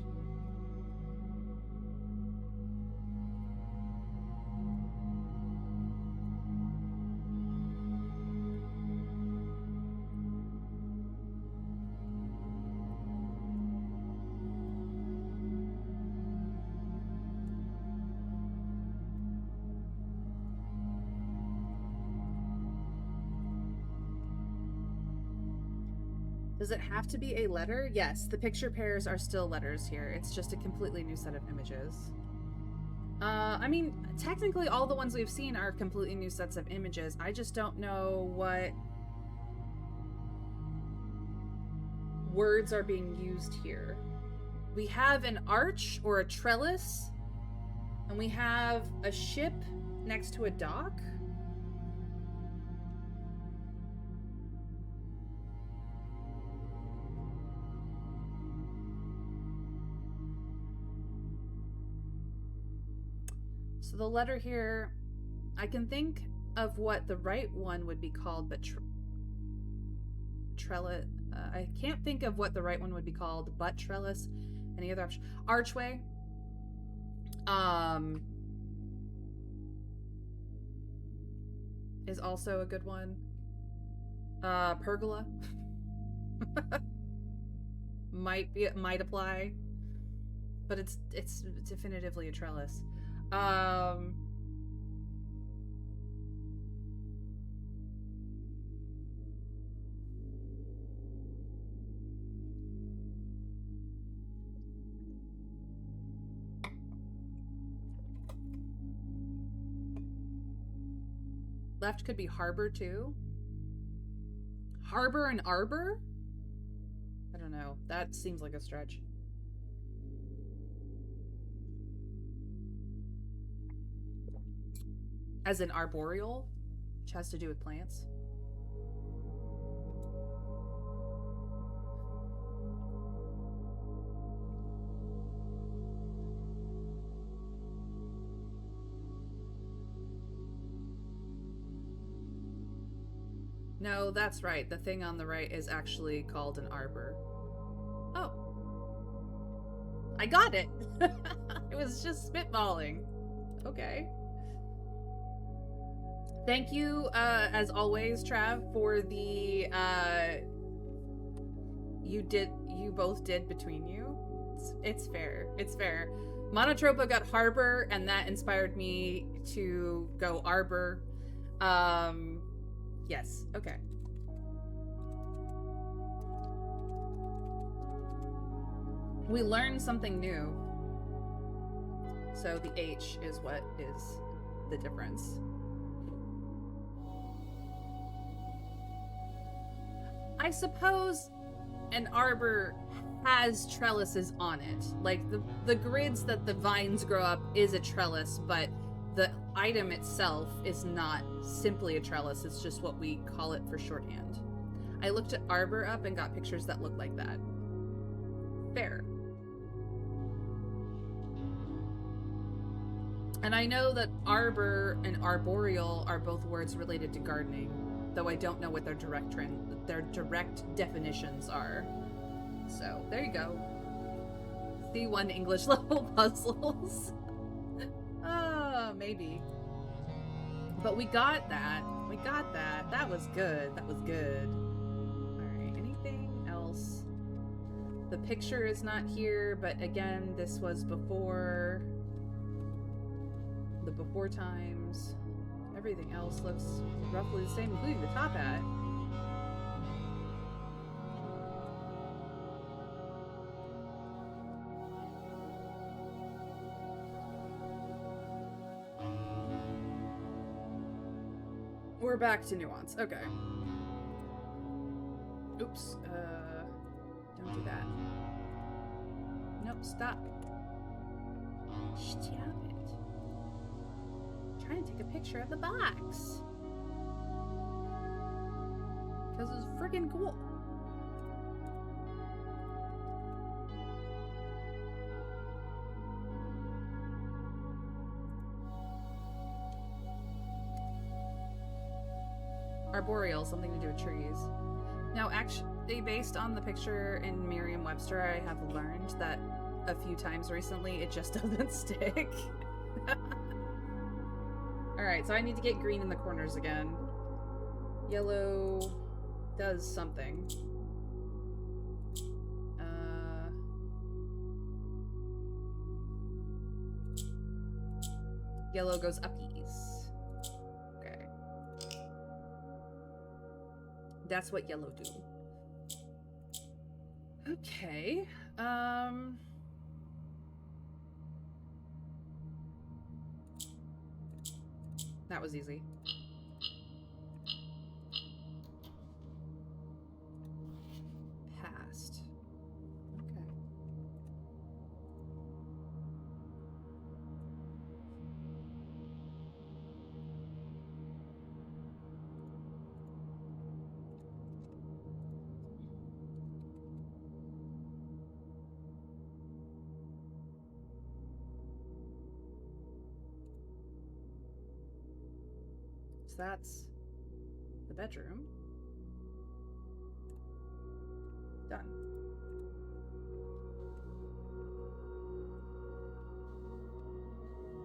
Does it have to be a letter? Yes, the picture pairs are still letters here. It's just a completely new set of images. I mean, technically all the ones we've seen are completely new sets of images. I just don't know what words are being used here. We have an arch or a trellis, and we have a ship next to a dock. So the letter here, I can think of what the right one would be called, but trellis. I can't think of what the right one would be called, but trellis. Any other option? Archway. Is also a good one. Pergola. might apply, but it's definitively a trellis. Left could be harbor too. Harbor and arbor? I don't know. That seems like a stretch. As in arboreal, which has to do with plants. No, that's right. The thing on the right is actually called an arbor. Oh. I got it! It was just spitballing. Okay. Thank you, as always, Trav, for the, you both did between you. It's fair. It's fair. Monotropa got harbor, and that inspired me to go arbor. Yes, okay. We learned something new. So the H is what is the difference. I suppose an arbor has trellises on it. Like, the grids that the vines grow up is a trellis, but the item itself is not simply a trellis. It's just what we call it for shorthand. I looked at arbor up and got pictures that look like that. Fair. And I know that arbor and arboreal are both words related to gardening, though I don't know what their direct definitions are. So, there you go. C1 English level puzzles. Maybe. But we got that. We got that. That was good. That was good. Alright, anything else? The picture is not here, but again, this was before the before times. Everything else looks roughly the same, including the top hat. We're back to nuance. Okay. Oops. Don't do that. Nope, stop. Stop it. I'm trying to take a picture of the box. Because it's freaking cool. Arboreal, something to do with trees. Now, actually, based on the picture in Merriam-Webster, I have learned that a few times recently it just doesn't stick. Alright, so I need to get green in the corners again. Yellow does something. Yellow goes uppies. That's what yellow do. Okay. That was easy. Passed. Okay. So that's the bedroom. Done.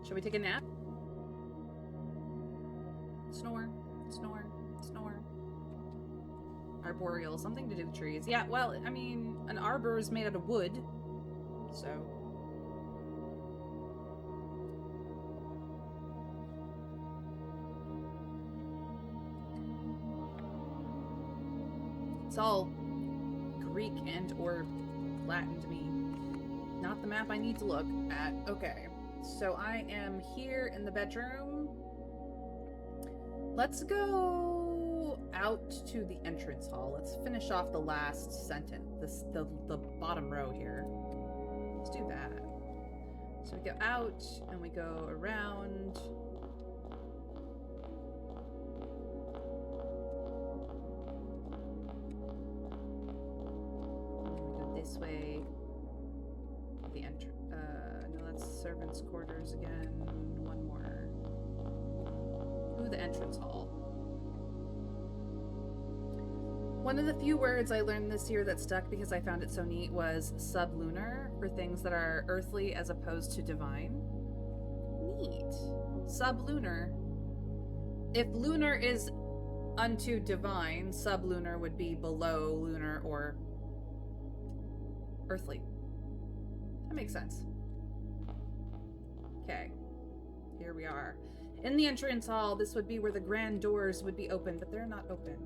Shall we take a nap? Snore, snore, snore. Arboreal, something to do with trees. Yeah, well, I mean, an arbor is made out of wood, so... It's all Greek and or Latin to me. Not the map I need to look at. Okay, so I am here in the bedroom. Let's go out to the entrance hall. Let's finish off the last sentence, the bottom row here. Let's do that. So we go out and we go around. This way. The no, that's servants' quarters again. One more. Ooh, the entrance hall. One of the few words I learned this year that stuck because I found it so neat was sublunar for things that are earthly as opposed to divine. Neat. Sublunar. If lunar is unto divine, sublunar would be below lunar or earthly. That makes sense. Okay. Here we are. In the entrance hall, this would be where the grand doors would be open, but they're not open.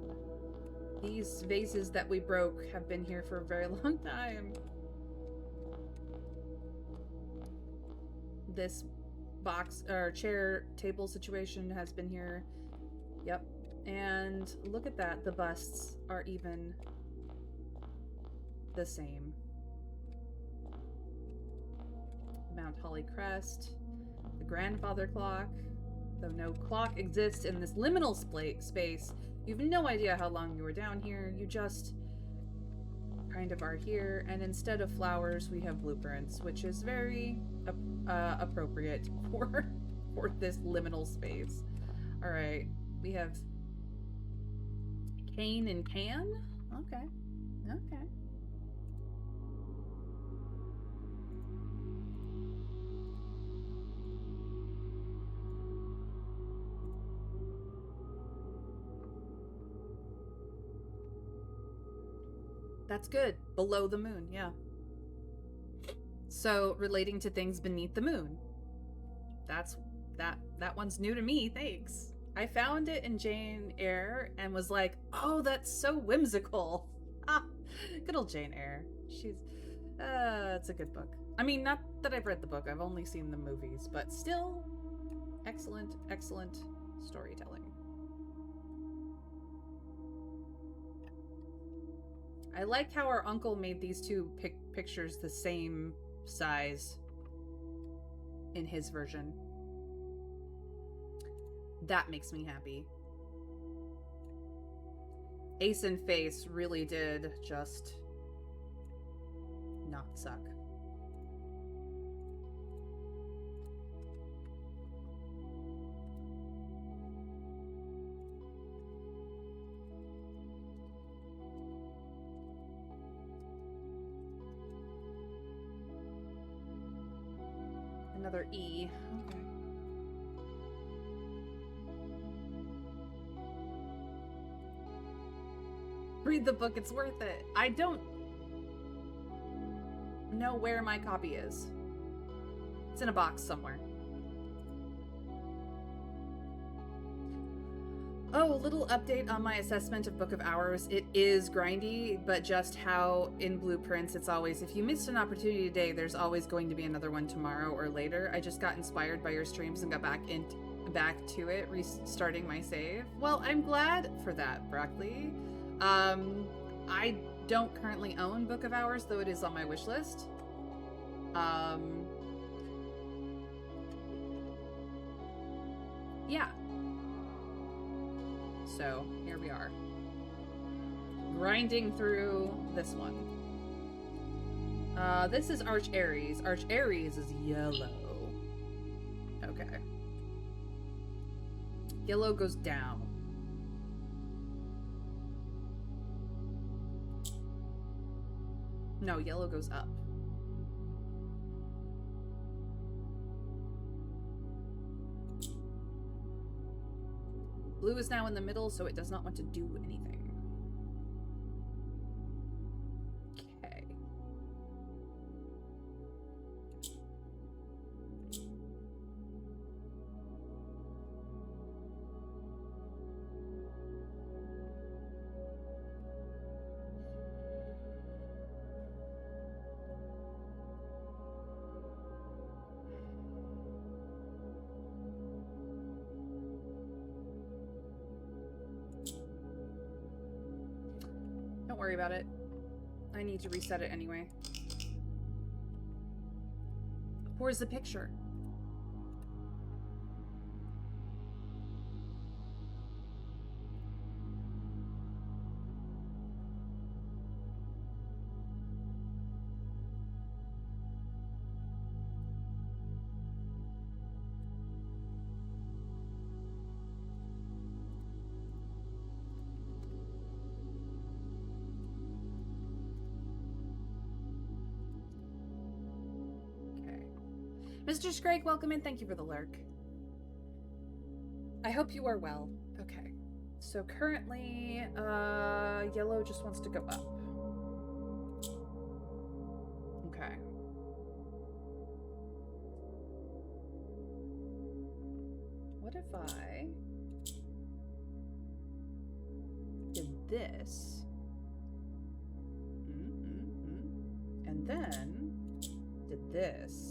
These vases that we broke have been here for a very long time. This box or chair table situation has been here. Yep. And look at that. The busts are even the same. Mount Holly Crest. The grandfather clock. Though no clock exists in this liminal space, you have no idea how long you were down here. You just kind of are here. And instead of flowers, we have blueprints, which is very appropriate for this liminal space. All right, we have cane and can. Okay, okay. That's good. Below the moon, yeah. So, relating to things beneath the moon. That one's new to me, thanks. I found it in Jane Eyre and was like, oh, that's so whimsical. Ah, good old Jane Eyre. It's a good book. I mean, not that I've read the book, I've only seen the movies, but still, excellent, excellent storytelling. I like how our uncle made these two pictures the same size in his version. That makes me happy. Ace and Face really did just not suck. Another E. Okay. Read the book, it's worth it. I don't know where my copy is. It's in a box somewhere. Oh, a little update on my assessment of Book of Hours. It is grindy, but just how in Blueprints it's always, if you missed an opportunity today, there's always going to be another one tomorrow or later. I just got inspired by your streams and got back to it, restarting my save. Well, I'm glad for that, Broccoli. I don't currently own Book of Hours, though it is on my wish list. Yeah. So, here we are. Grinding through this one. This is Arch Aries. Arch Aries is yellow. Okay. Yellow goes down. No, yellow goes up. Blue is now in the middle, so it does not want to do anything. Okay. worry about it. I need to reset it anyway. Where's the picture? Mr. Scrake, welcome in. Thank you for the lurk. I hope you are well. Okay. So currently, yellow just wants to go up. Okay. What if I did this? And then did this.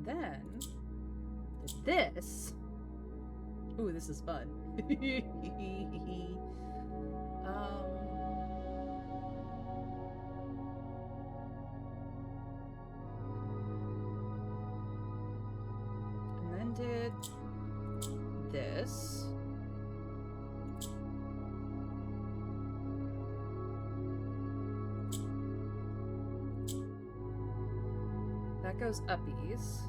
Then did this. Ooh, this is fun. And then did this. That goes uppies.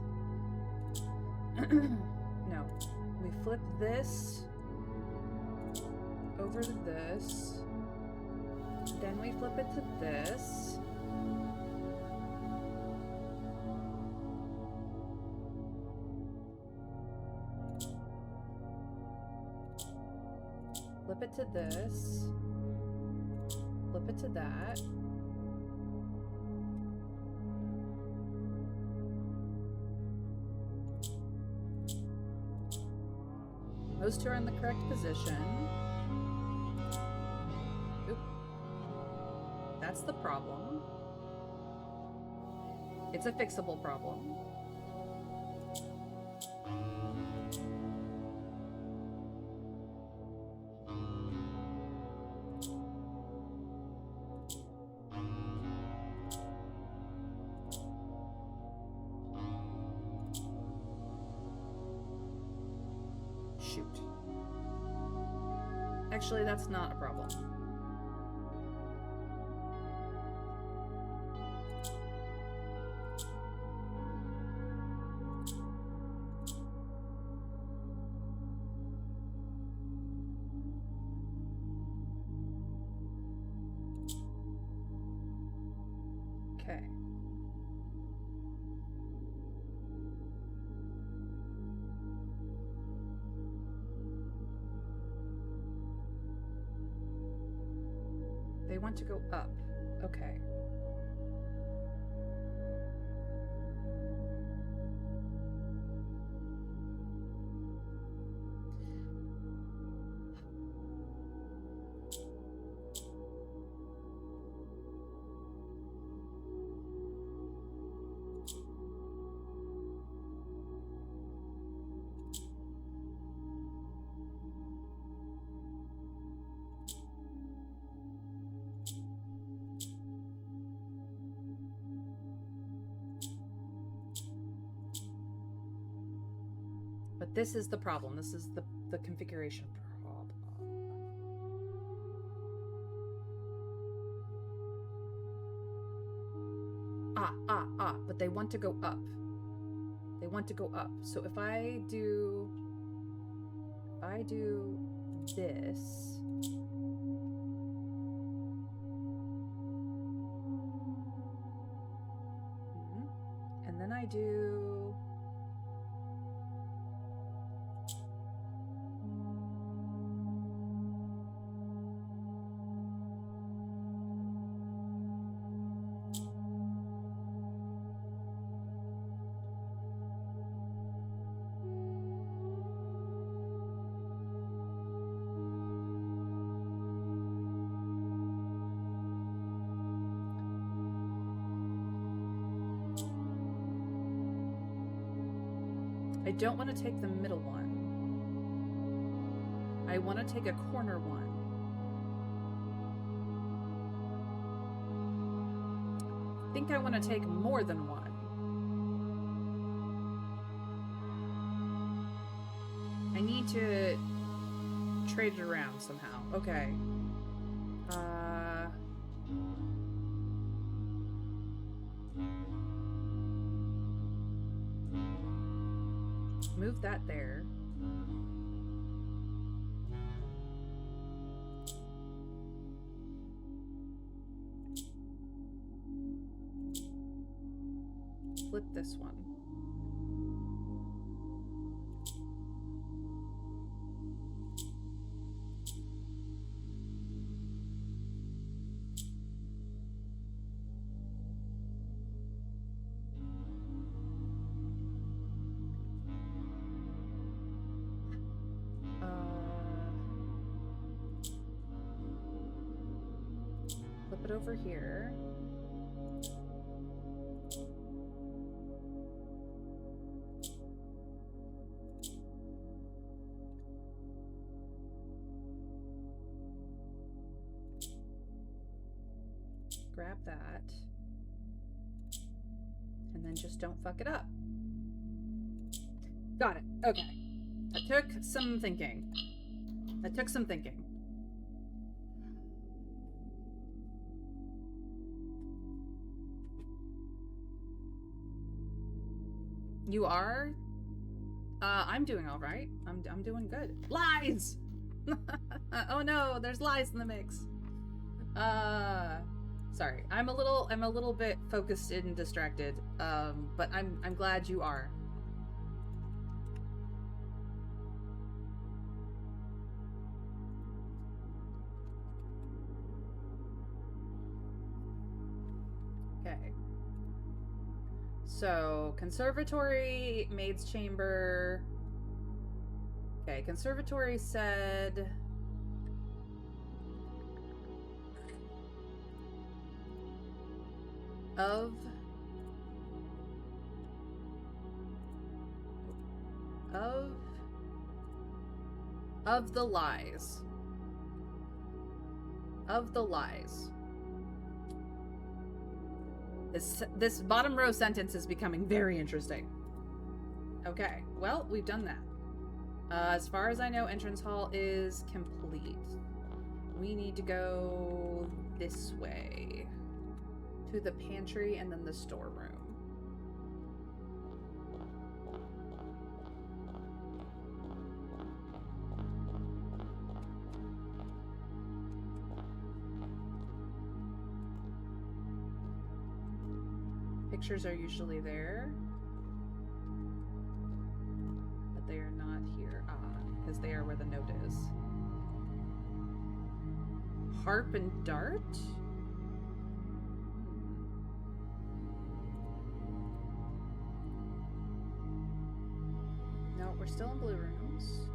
No. We flip this over to this. Then we flip it to this. Flip it to this. Flip it to that. Those two are in the correct position. Oop. That's the problem. It's a fixable problem. Actually, that's not a problem. Okay. They want to go up. Okay. But this is the problem. This is the configuration problem. But they want to go up. They want to go up. So if I do this, and then I do I don't want to take the middle one. I want to take a corner one. I think I want to take more than one. I need to trade it around somehow. Okay. Move that there. Flip this one. Flip it over here. Grab that. And then just don't fuck it up. Got it. Okay. That took some thinking. That took some thinking. You are? I'm doing all right. I'm doing good. Lies! Oh no, there's lies in the mix. Sorry. I'm a little bit focused and distracted. But I'm glad you are. Okay. So, conservatory, maid's chamber. Okay, conservatory said... Of the lies. Of the lies. This bottom row sentence is becoming very interesting. Okay, well, we've done that. As far as I know, entrance hall is complete. We need to go this way. To the pantry and then the storeroom. Pictures are usually there. But they are not here. Because they are where the note is. Harp and dart? No, we're still in blue rooms.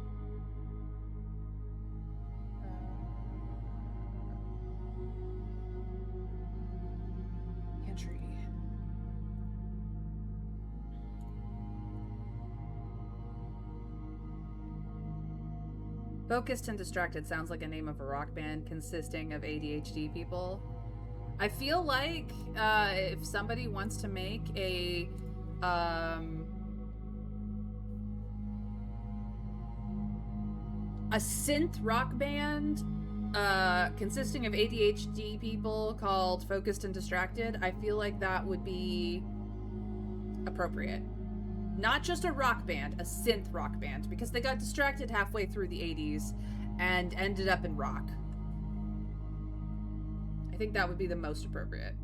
Pantry. Focused and Distracted sounds like a name of a rock band consisting of ADHD people. I feel like if somebody wants to make a synth rock band consisting of ADHD people called Focused and Distracted, I feel like that would be appropriate. Not just a rock band, a synth rock band, because they got distracted halfway through the 80s and ended up in rock. I think that would be the most appropriate.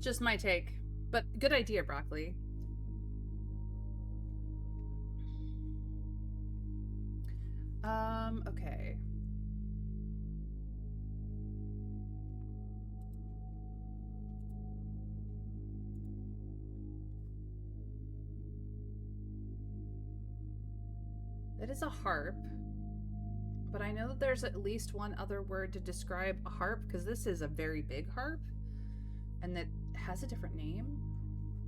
Just my take, but good idea, Broccoli. Okay. That is a harp. But I know that there's at least one other word to describe a harp, because this is a very big harp. And that has a different name.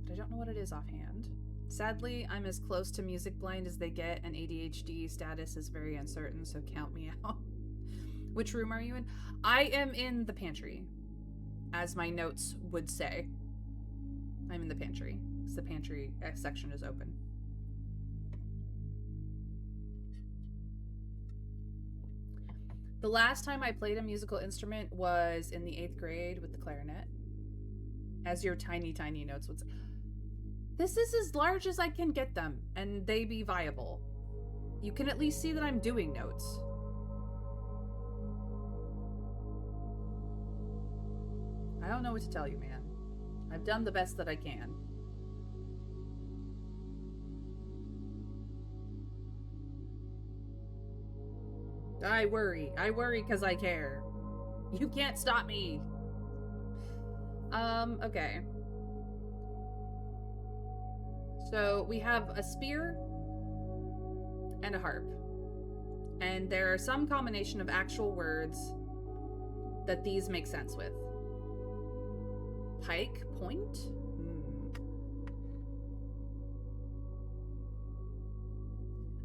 But I don't know what it is offhand. Sadly, I'm as close to music blind as they get, and ADHD status is very uncertain, so count me out. Which room are you in? I am in the pantry, as my notes would say. I'm in the pantry, because the pantry section is open. The last time I played a musical instrument was in the 8th grade with the clarinet. As your tiny, tiny notes would say. This is as large as I can get them, and they be viable. You can at least see that I'm doing notes. I don't know what to tell you, man. I've done the best that I can. I worry because I care. You can't stop me. Okay. So we have a spear and a harp. And there are some combination of actual words that these make sense with. Pike, point?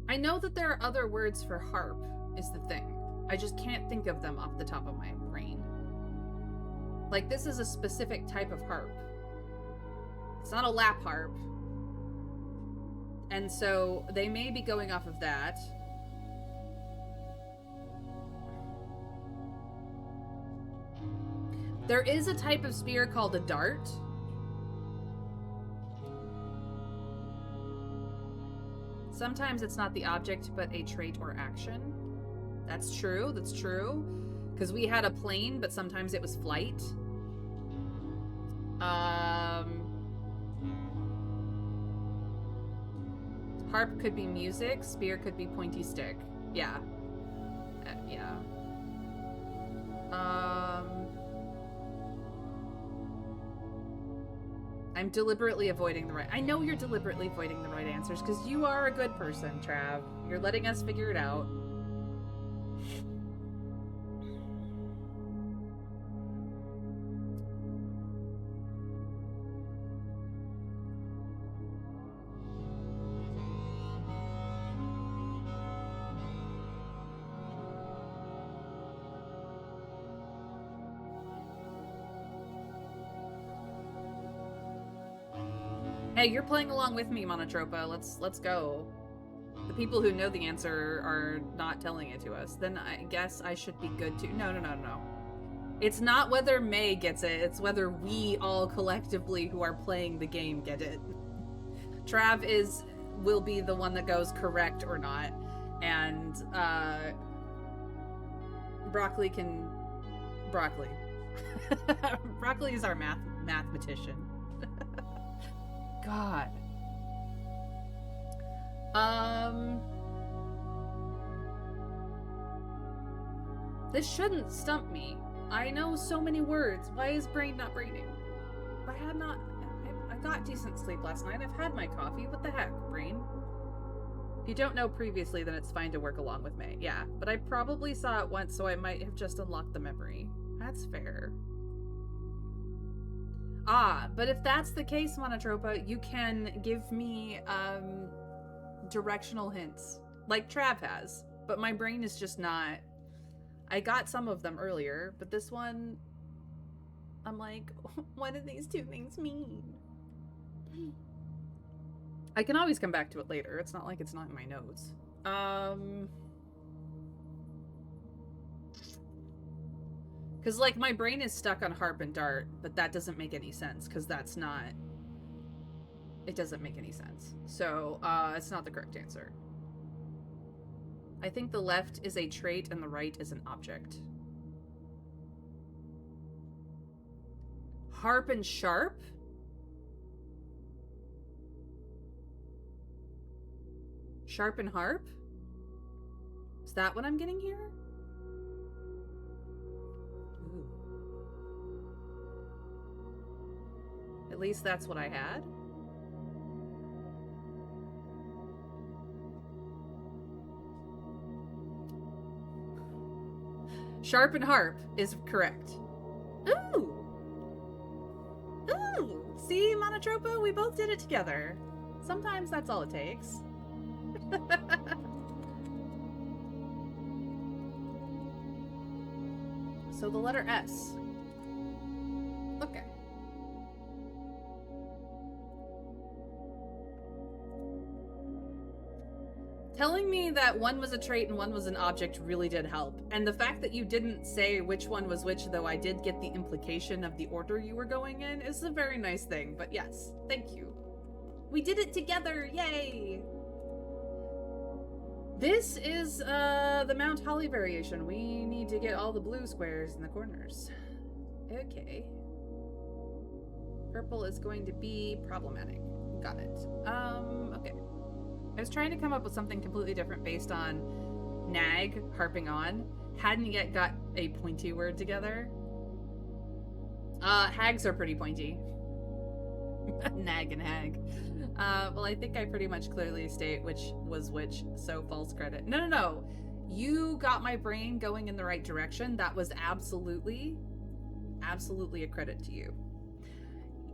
I know that there are other words for harp, is the thing. I just can't think of them off the top of my brain. Like, this is a specific type of harp. It's not a lap harp. And so they may be going off of that. There is a type of spear called a dart. Sometimes it's not the object, but a trait or action. That's true, that's true. Because we had a plane, but sometimes it was flight. Harp could be music, spear could be pointy stick. Yeah. Yeah. I'm deliberately avoiding the right... I know you're deliberately avoiding the right answers, because you are a good person, Trav. You're letting us figure it out. Hey, you're playing along with me, Monotropa. Let's go. The people who know the answer are not telling it to us. Then I guess I should be good too. No. It's not whether May gets it. It's whether we all collectively who are playing the game get it. Trav will be the one that goes correct or not. And Broccoli can... Broccoli. Broccoli is our mathematician. God. This shouldn't stump me. I know so many words. Why is brain not braining? I got decent sleep last night. I've had my coffee. What the heck, brain? If you don't know previously, then it's fine to work along with me. Yeah, but I probably saw it once, so I might have just unlocked the memory. That's fair. Ah, but if that's the case, Monotropa, you can give me, directional hints. Like Trav has. But my brain is just not... I got some of them earlier, but this one... I'm like, what do these two things mean? I can always come back to it later. It's not like it's not in my notes. Because, like, my brain is stuck on harp and dart, but that doesn't make any sense, because that's not... It doesn't make any sense. So, it's not the correct answer. I think the left is a trait and the right is an object. Harp and sharp? Sharp and harp? Is that what I'm getting here? Ooh. At least that's what I had. Sharp and harp is correct. Ooh! Ooh! See, Monotropo? We both did it together. Sometimes that's all it takes. So the letter S. Okay. Telling me that one was a trait and one was an object really did help. And the fact that you didn't say which one was which, though I did get the implication of the order you were going in, is a very nice thing. But yes, thank you. We did it together! Yay! This is the Mount Holly variation. We need to get all the blue squares in the corners. Okay. Purple is going to be problematic. Got it. Okay. I was trying to come up with something completely different based on nag, harping on. Hadn't yet got a pointy word together. Hags are pretty pointy. Nag and hag. Well, I think I pretty much clearly state which was which, so false credit. No. You got my brain going in the right direction. That was absolutely a credit to you.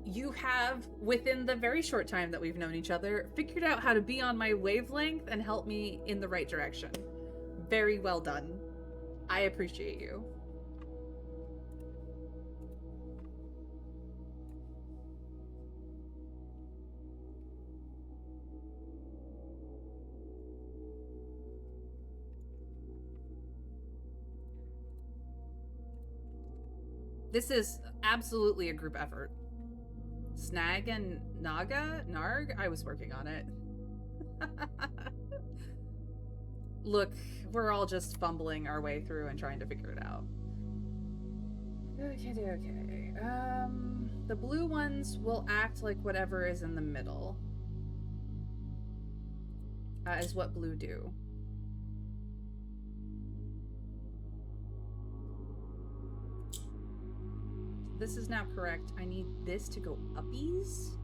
You have, within the very short time that we've known each other, figured out how to be on my wavelength and help me in the right direction. Very well done. I appreciate you. This is absolutely a group effort. Snag and Narg? I was working on it. Look, we're all just fumbling our way through and trying to figure it out. Okay. The blue ones will act like whatever is in the middle. Is what blue do. This is now correct. I need this to go uppies.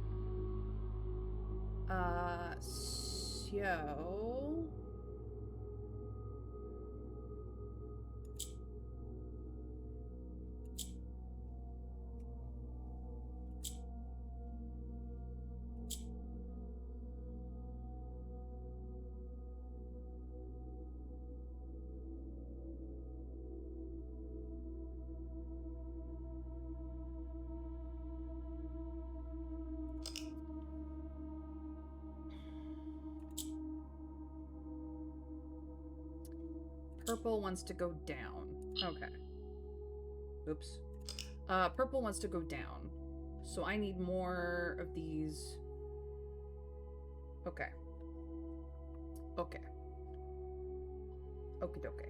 So... Purple wants to go down. Okay. Oops. Purple wants to go down. So I need more of these. Okay. Okay. Okie dokie.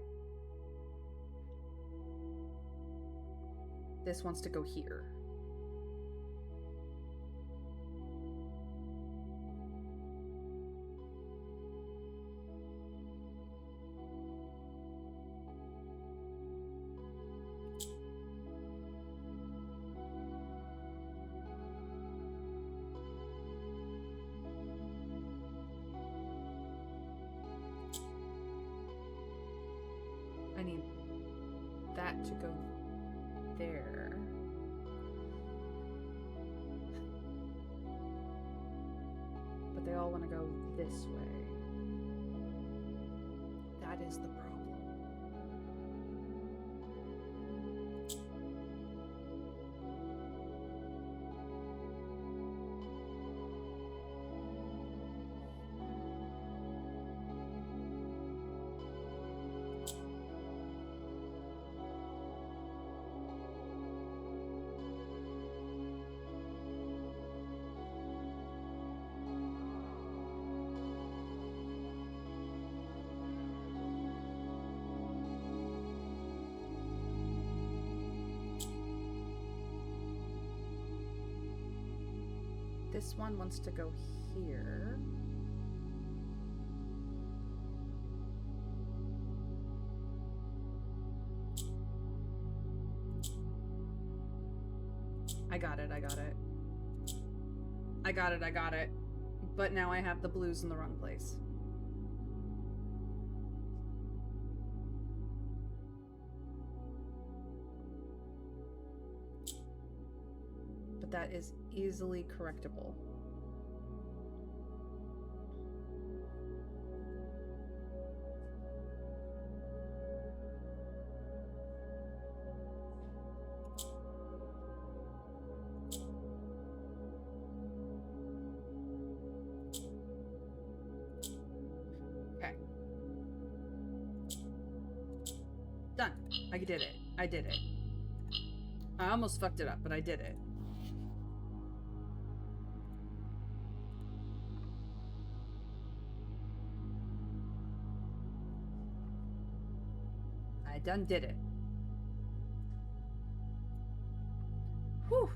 This wants to go here. I need that to go there. But they all want to go this way. That is the problem. This one wants to go here. I got it, I got it. I got it, I got it. But now I have the blues in the wrong place. But that is easily correctable. Done. I did it. I did it. I almost fucked it up, but I did it. I done did it. Whew.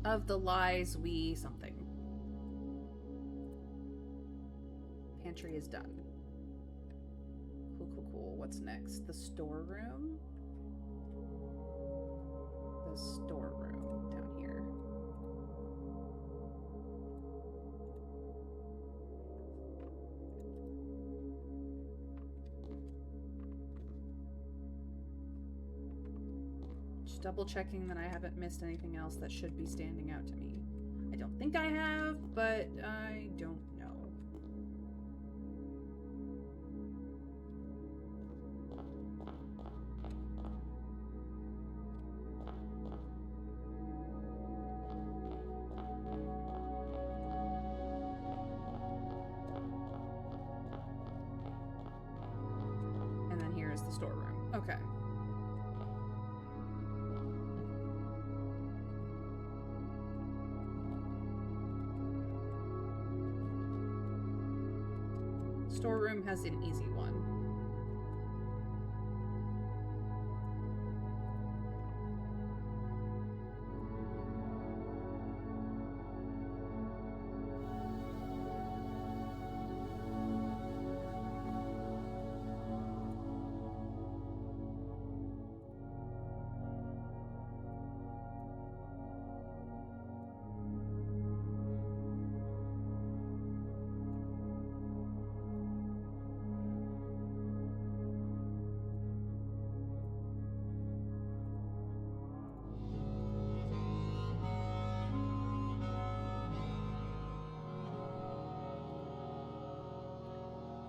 Of the lies we something. Pantry is done. Cool, cool, cool. What's next? The storeroom? The storeroom down here. Just double checking that I haven't missed anything else that should be standing out to me. I don't think I have, but I don't know. And then here is the storeroom. Okay. Storeroom has an easy one.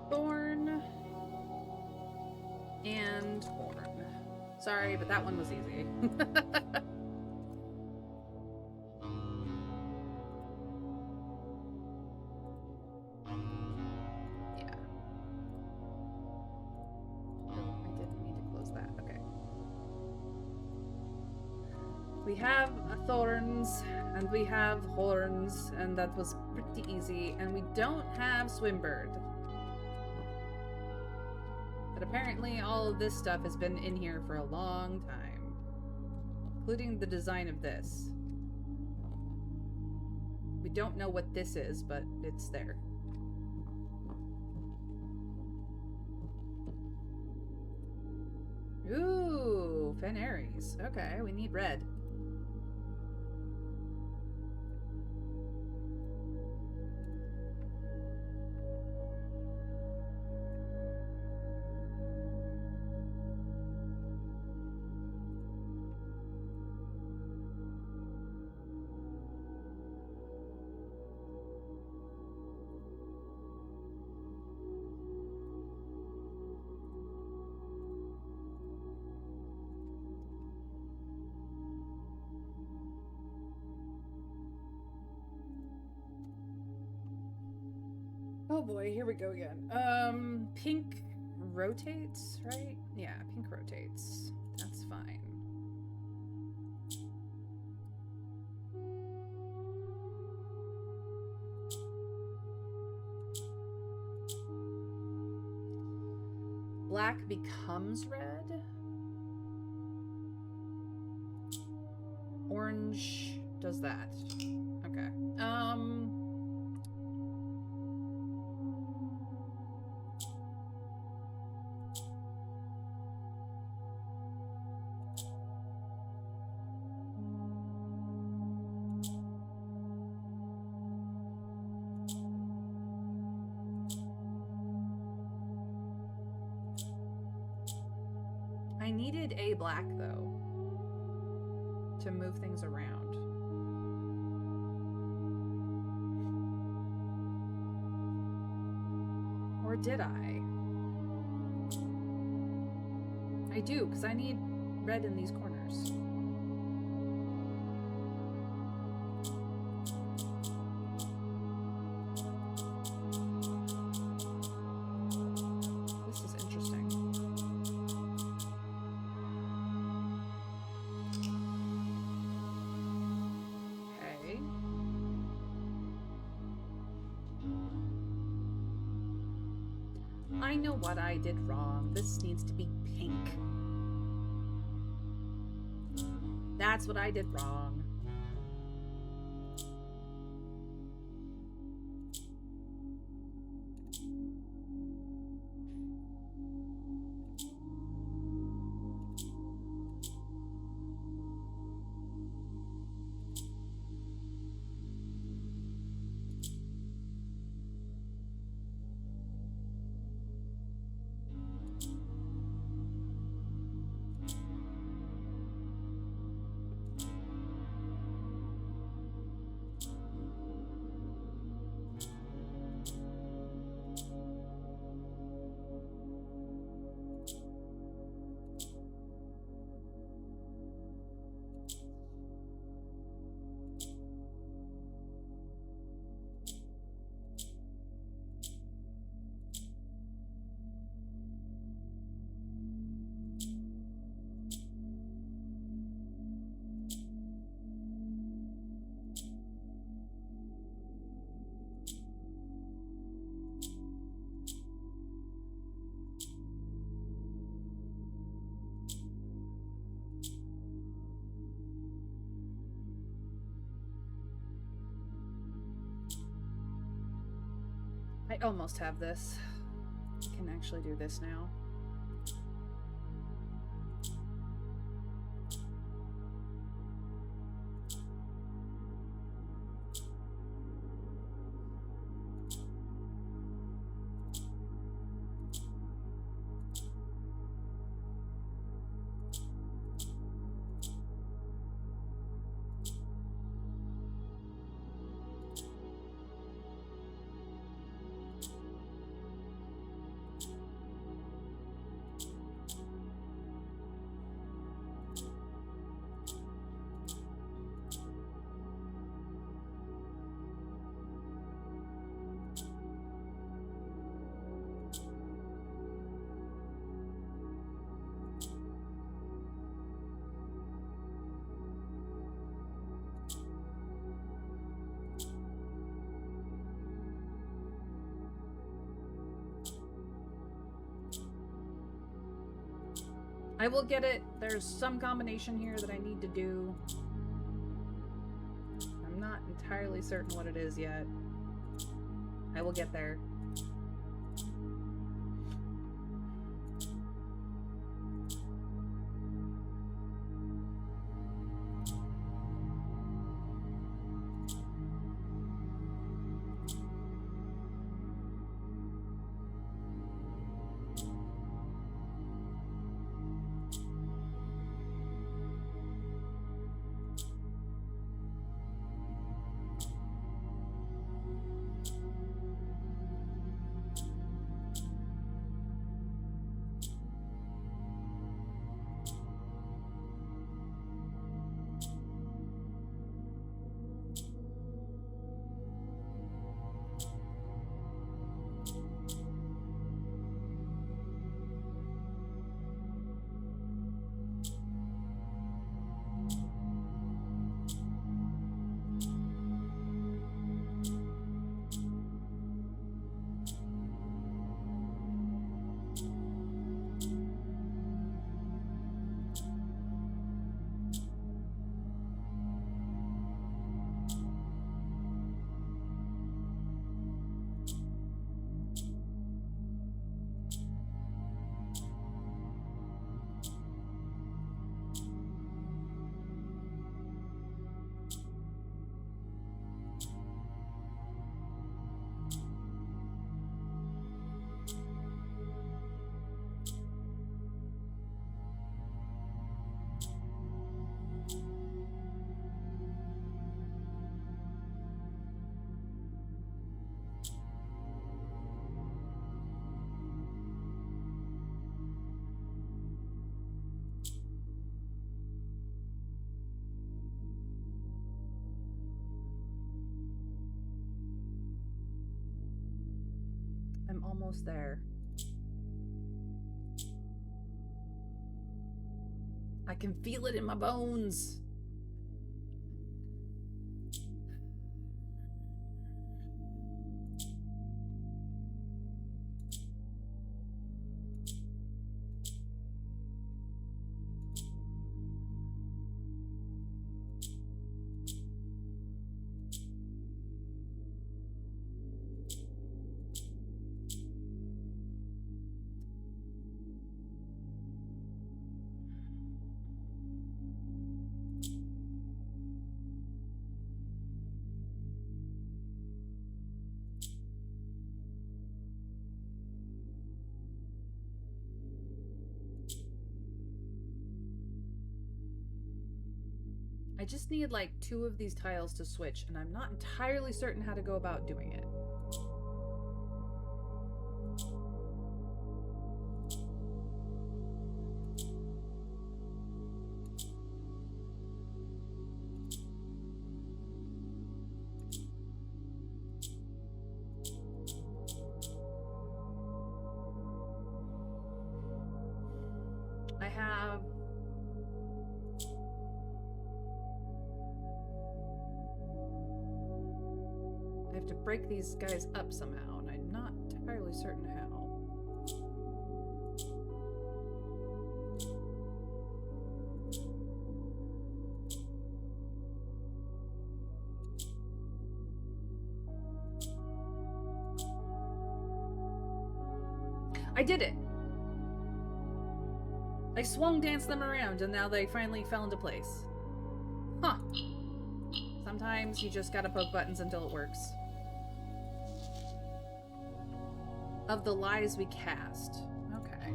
Thorn and horn. Sorry, but that one was easy. Yeah. Oh, I didn't mean to close that. Okay. We have thorns and we have horns, and that was pretty easy. And we don't have Swimbird. But apparently all of this stuff has been in here for a long time. Including the design of this. We don't know what this is, but it's there. Ooh, Fenaries. Okay, we need red. Oh boy, here we go again. Pink rotates, right? Yeah, pink rotates. That's fine. Black becomes red. Orange does that. Okay. I needed a black, though, to move things around. Or did I? I do, because I need red in these corners. This is interesting. Okay. I know what I did wrong. This needs to be pink. That's what I did wrong. I almost have this. I can actually do this now. I will get it. There's some combination here that I need to do. I'm not entirely certain what it is yet. I will get there. I'm almost there. I can feel it in my bones. I just need like 2 of these tiles to switch, and I'm not entirely certain how to go about doing it. I have to break these guys up somehow, and I'm not entirely certain how. I did it! I swung danced them around, and now they finally fell into place. Huh. Sometimes you just gotta poke buttons until it works. Of the lies we cast. Okay.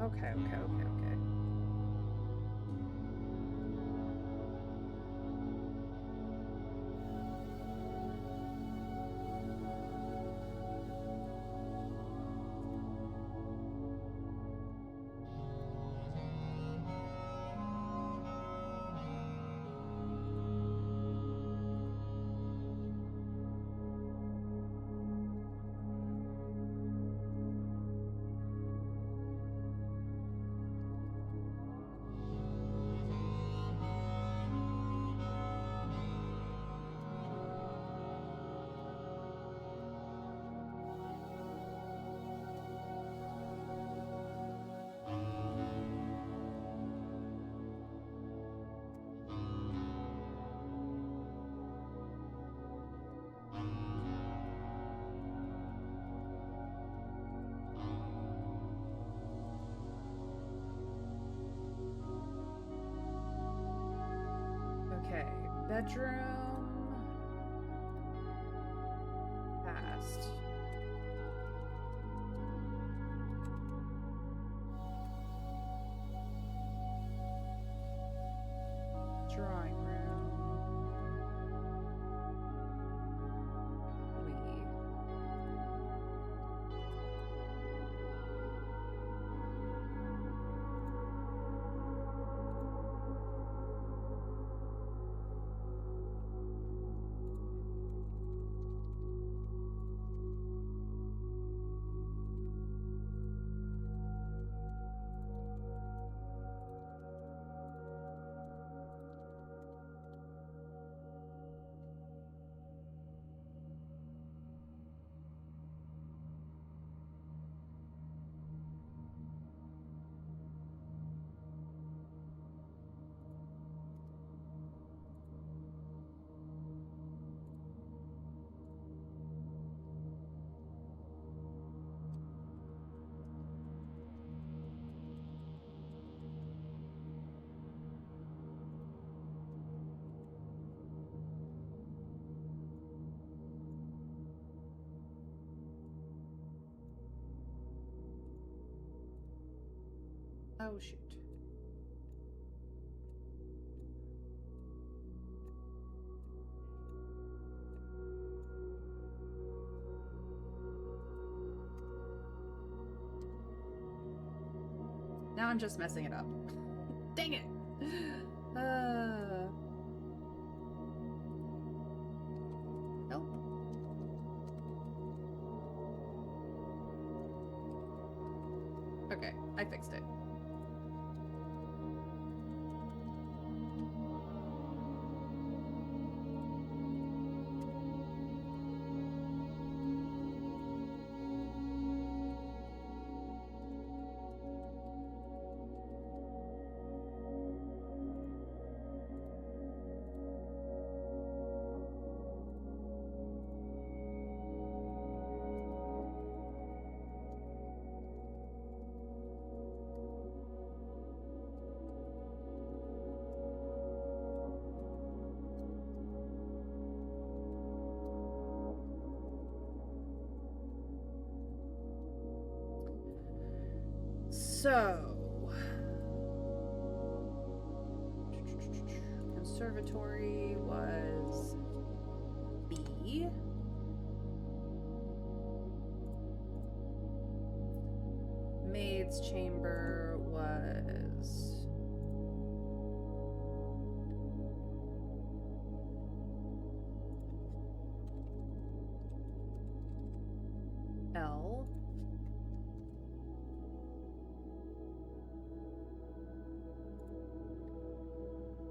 Okay. Okay. Bedroom. Past. Drawing room. Oh, shoot. Now I'm just messing it up. Dang it! Nope. Okay, I fixed it. So, conservatory was B. Maid's chamber was L.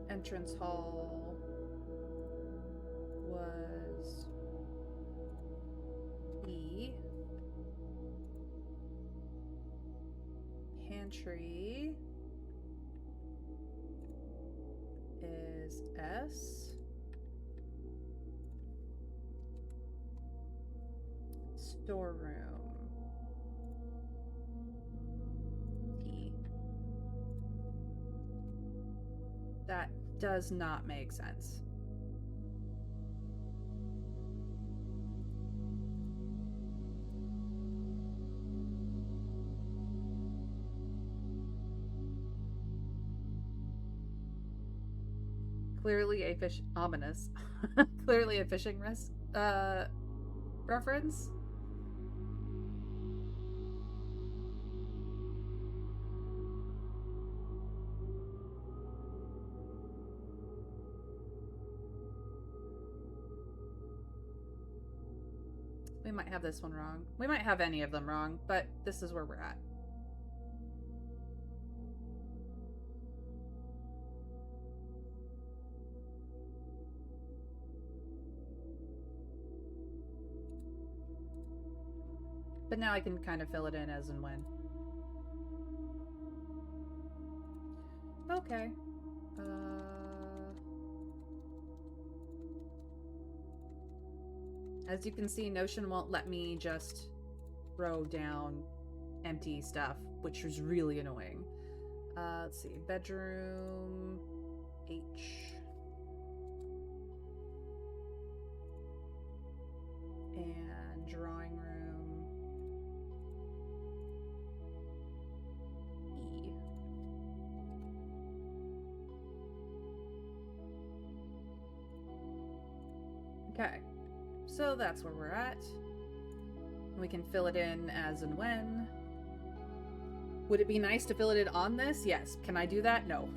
Entrance hall was E. Pantry is S. Storeroom T. That does not make sense. Clearly a fish ominous. Clearly a fishing reference. We might have this one wrong. We might have any of them wrong, but this is where we're at. But now I can kind of fill it in as and when. Okay. As you can see, Notion won't let me just throw down empty stuff, which is really annoying. Let's see. Bedroom H. And drawing room E. Okay. So that's where we're at. We can fill it in as and when. Would it be nice to fill it in on this? Yes. Can I do that? No.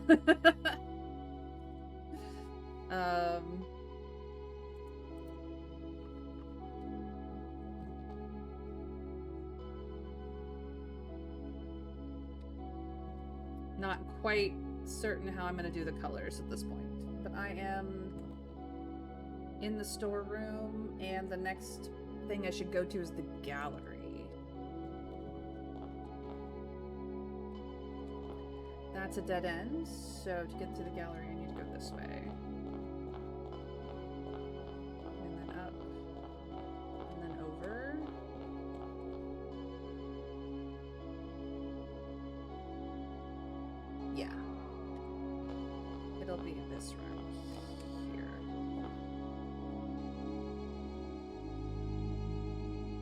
Not quite certain how I'm going to do the colors at this point. But I am in the storeroom, and the next thing I should go to is the gallery. That's a dead end, so to get to the gallery I need to go this way. And then up. And then over. Yeah. It'll be this room.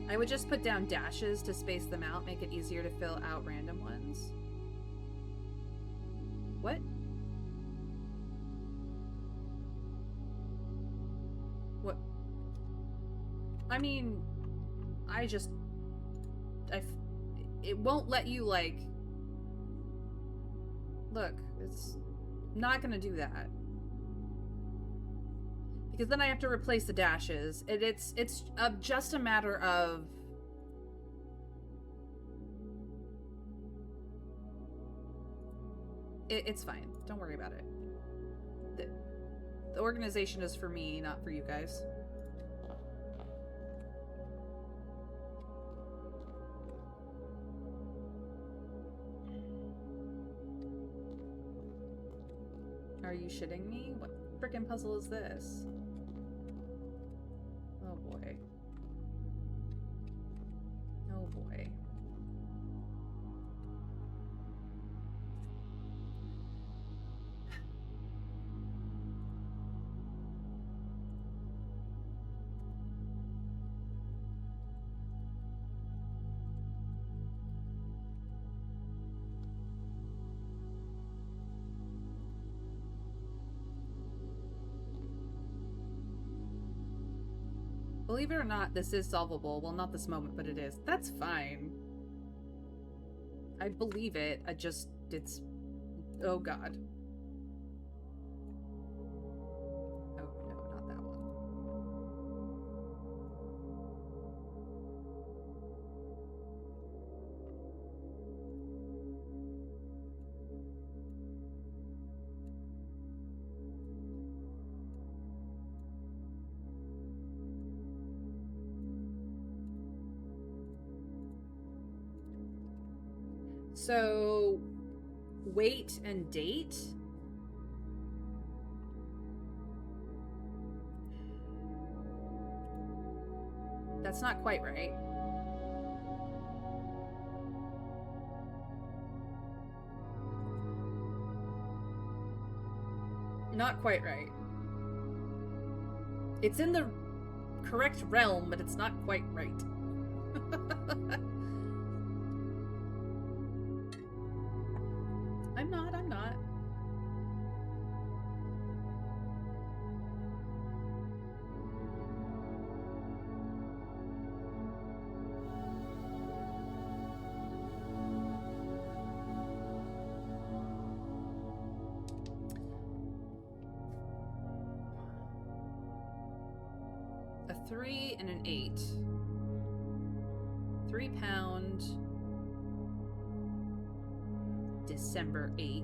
I would just put down dashes to space them out, make it easier to fill out random ones. What? What? I mean, it won't let you, like, Look, it's not gonna do that. Because then I have to replace the dashes. It's just a matter of... It's fine. Don't worry about it. The organization is for me, not for you guys. Are you shitting me? What frickin' puzzle is this? Oh boy. Oh boy. Believe it or not, this is solvable. Well, not this moment, but it is. That's fine. I believe it. It's... Oh, God. Oh, no, not that one. So, weight and date? That's not quite right. Not quite right. It's in the correct realm, but it's not quite right. I'm not. A 3 and an 8. 3 pound. December 8.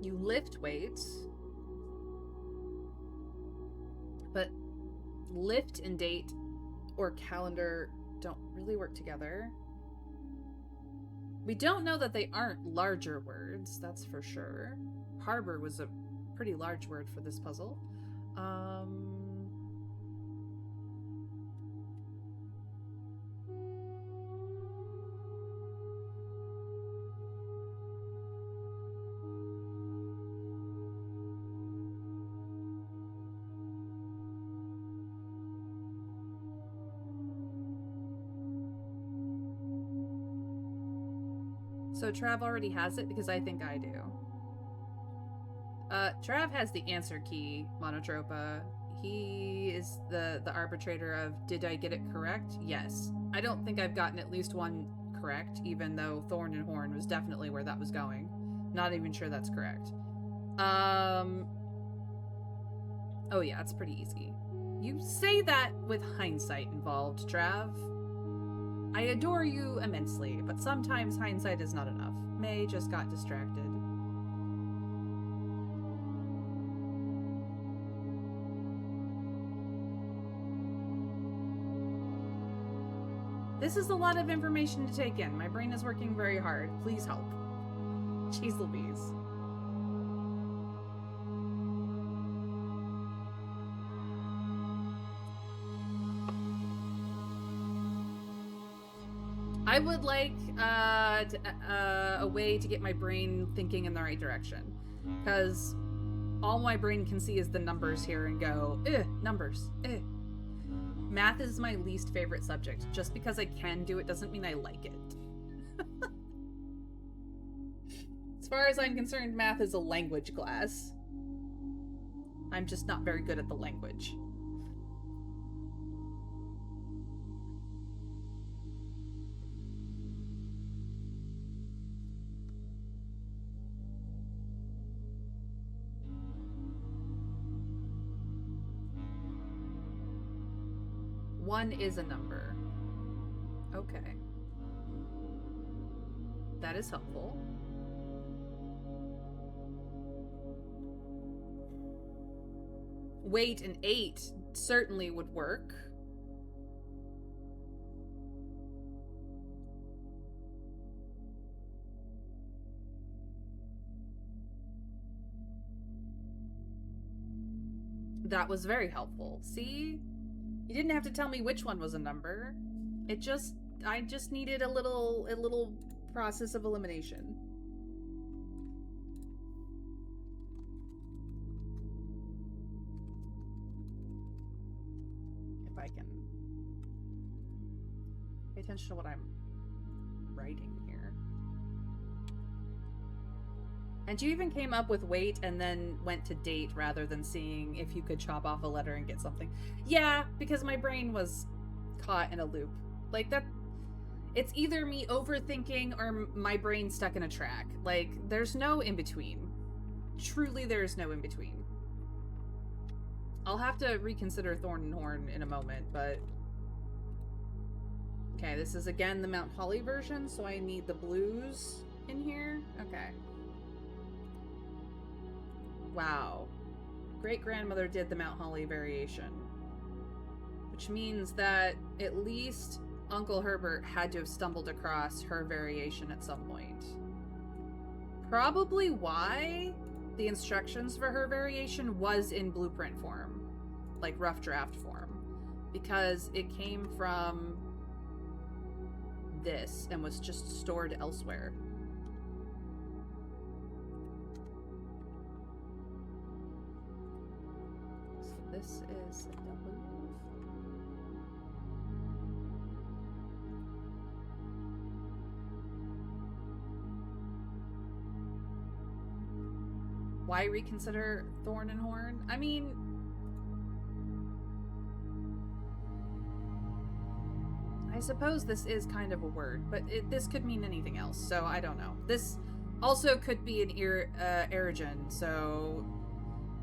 You lift weights, but lift and date or calendar don't really work together. We don't know that they aren't larger words, that's for sure. Harbor was a pretty large word for this puzzle. So Trav already has it because I think I do. Trav has the answer key, Monotropa. He is the arbitrator of, did I get it correct? Yes. I don't think I've gotten at least one correct, even though Thorn and Horn was definitely where that was going. Not even sure that's correct. Oh yeah, it's pretty easy. You say that with hindsight involved, Trav. I adore you immensely, but sometimes hindsight is not enough. May just got distracted. This is a lot of information to take in. My brain is working very hard. Please help. Jeez Louise. I would like a way to get my brain thinking in the right direction. Because all my brain can see is the numbers here and go, numbers, Math is my least favorite subject. Just because I can do it doesn't mean I like it. As far as I'm concerned, math is a language class. I'm just not very good at the language. One is a number. Okay. That is helpful. Weight and 8 certainly would work. That was very helpful. See? You didn't have to tell me which one was a number. I just needed a little process of elimination. If I can pay attention to what I'm writing here. And you even came up with weight and then went to date rather than seeing if you could chop off a letter and get something. Yeah, because my brain was caught in a loop. Like that, it's either me overthinking or my brain stuck in a track. Like, there's no in between. Truly, there's no in between. I'll have to reconsider Thorn and Horn in a moment, but... Okay, this is again the Mount Holly version, so I need the blues in here. Okay. Wow. Great-grandmother did the Mount Holly variation. Which means that at least Uncle Herbert had to have stumbled across her variation at some point. Probably why the instructions for her variation was in blueprint form. Like rough draft form. Because it came from this and was just stored elsewhere. This is a W. Why reconsider Thorn and Horn? I mean, I suppose this is kind of a word, but this could mean anything else, so I don't know. This also could be an Erigen, so...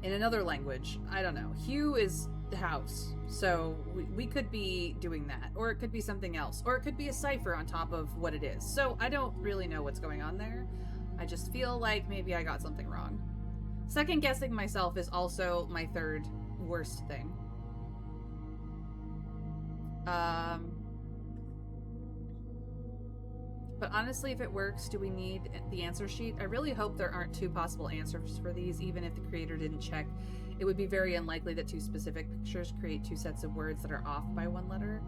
in another language, I don't know. Hue is the house, so we could be doing that. Or it could be something else. Or it could be a cipher on top of what it is. So I don't really know what's going on there. I just feel like maybe I got something wrong. Second guessing myself is also my third worst thing. But honestly, if it works, do we need the answer sheet? I really hope there aren't two possible answers for these, even if the creator didn't check. It would be very unlikely that two specific pictures create two sets of words that are off by one letter.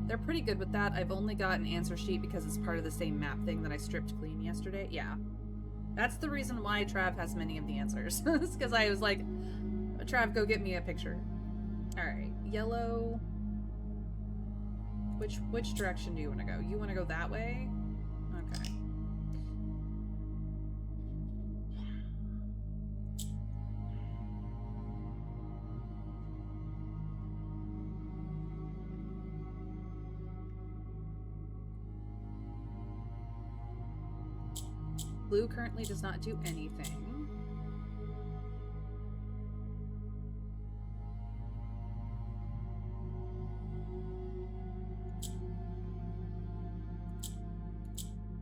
They're pretty good with that. I've only got an answer sheet because it's part of the same map thing that I stripped clean yesterday. Yeah. That's the reason why Trav has many of the answers. It's because I was like, Trav, go get me a picture. Alright, yellow. Which direction do you want to go? You want to go that way? Okay. Blue currently does not do anything.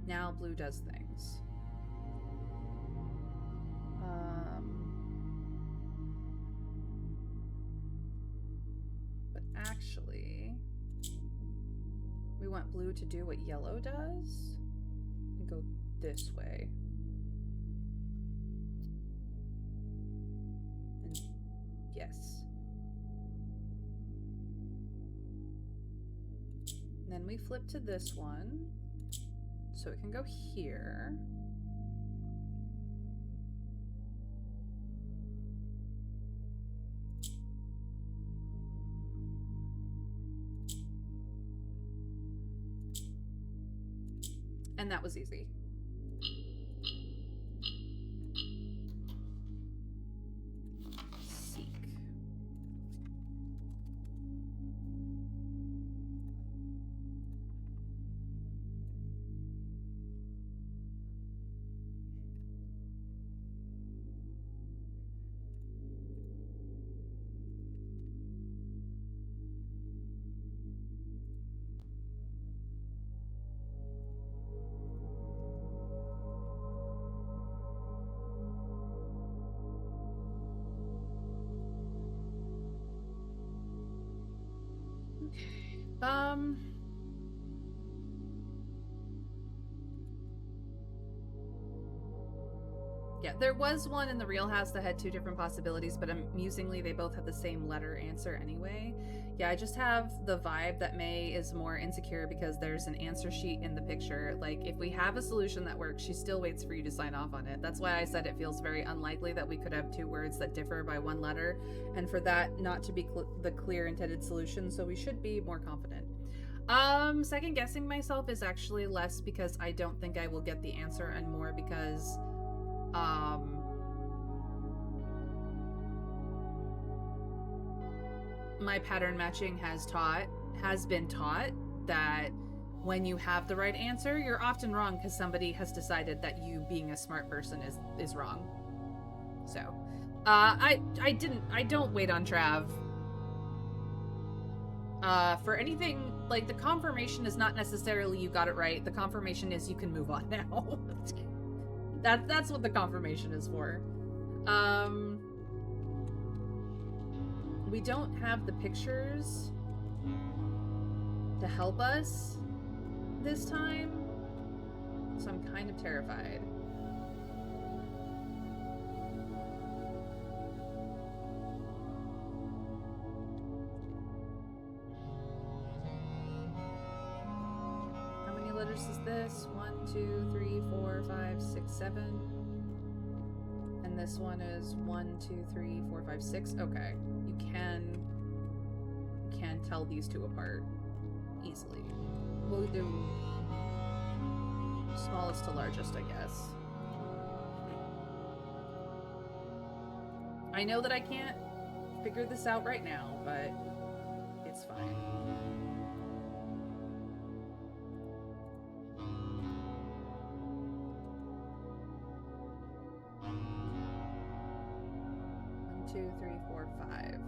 Now blue does things. But actually, we want blue to do what yellow does and go this way. And yes. And then we flip to this one. So it can go here. And that was easy. Seek. Yeah, there was one in the real house that had two different possibilities, but amusingly, they both have the same letter answer anyway. Yeah, I just have the vibe that May is more insecure because there's an answer sheet in the picture. Like, if we have a solution that works, she still waits for you to sign off on it. That's why I said it feels very unlikely that we could have two words that differ by one letter, and for that not to be the clear intended solution, so we should be more confident. Second guessing myself is actually less because I don't think I will get the answer, and more because my pattern matching has been taught that when you have the right answer, you're often wrong because somebody has decided that you being a smart person is wrong. So, I don't wait on Trav. For anything, like, the confirmation is not necessarily you got it right. The confirmation is you can move on now. That's what the confirmation is for. We don't have the pictures to help us this time, so I'm kind of terrified. How many letters is this? 1, 2, 3, 4, 5, 6, 7. And this one is 1, 2, 3, 4, 5, 6. Okay. You can tell these two apart easily. We'll do smallest to largest, I guess. I know that I can't figure this out right now, but it's fine. One, two, three, four, five.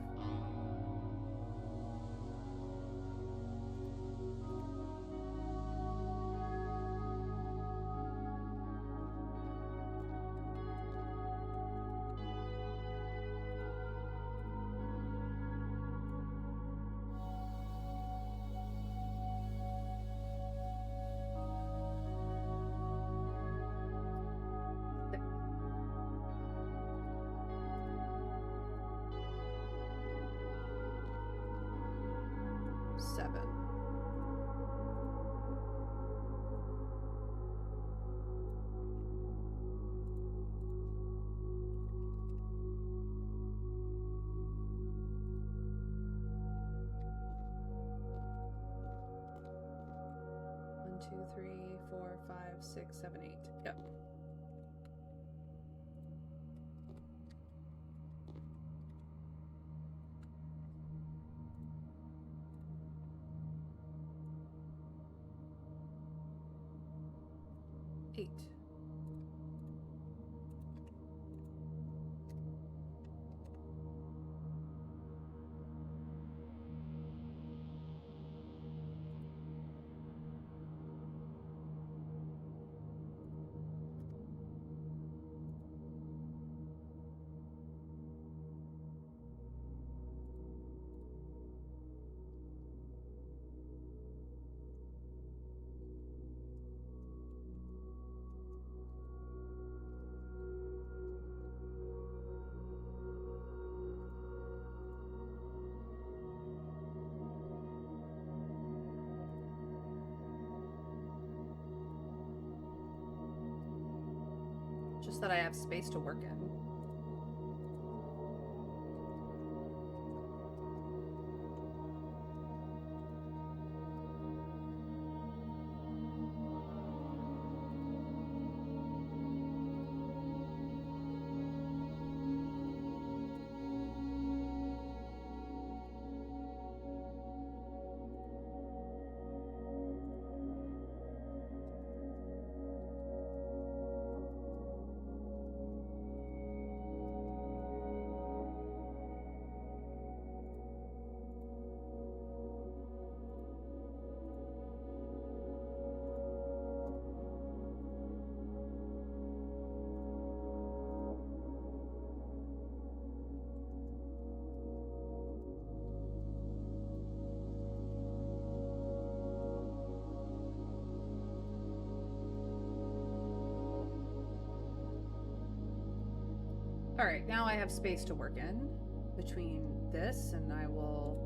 Seven. One, two, three, four, five, six, seven, eight. Yep. Eight. Just that I have space to work in. All right, now I have space to work in between this, and I will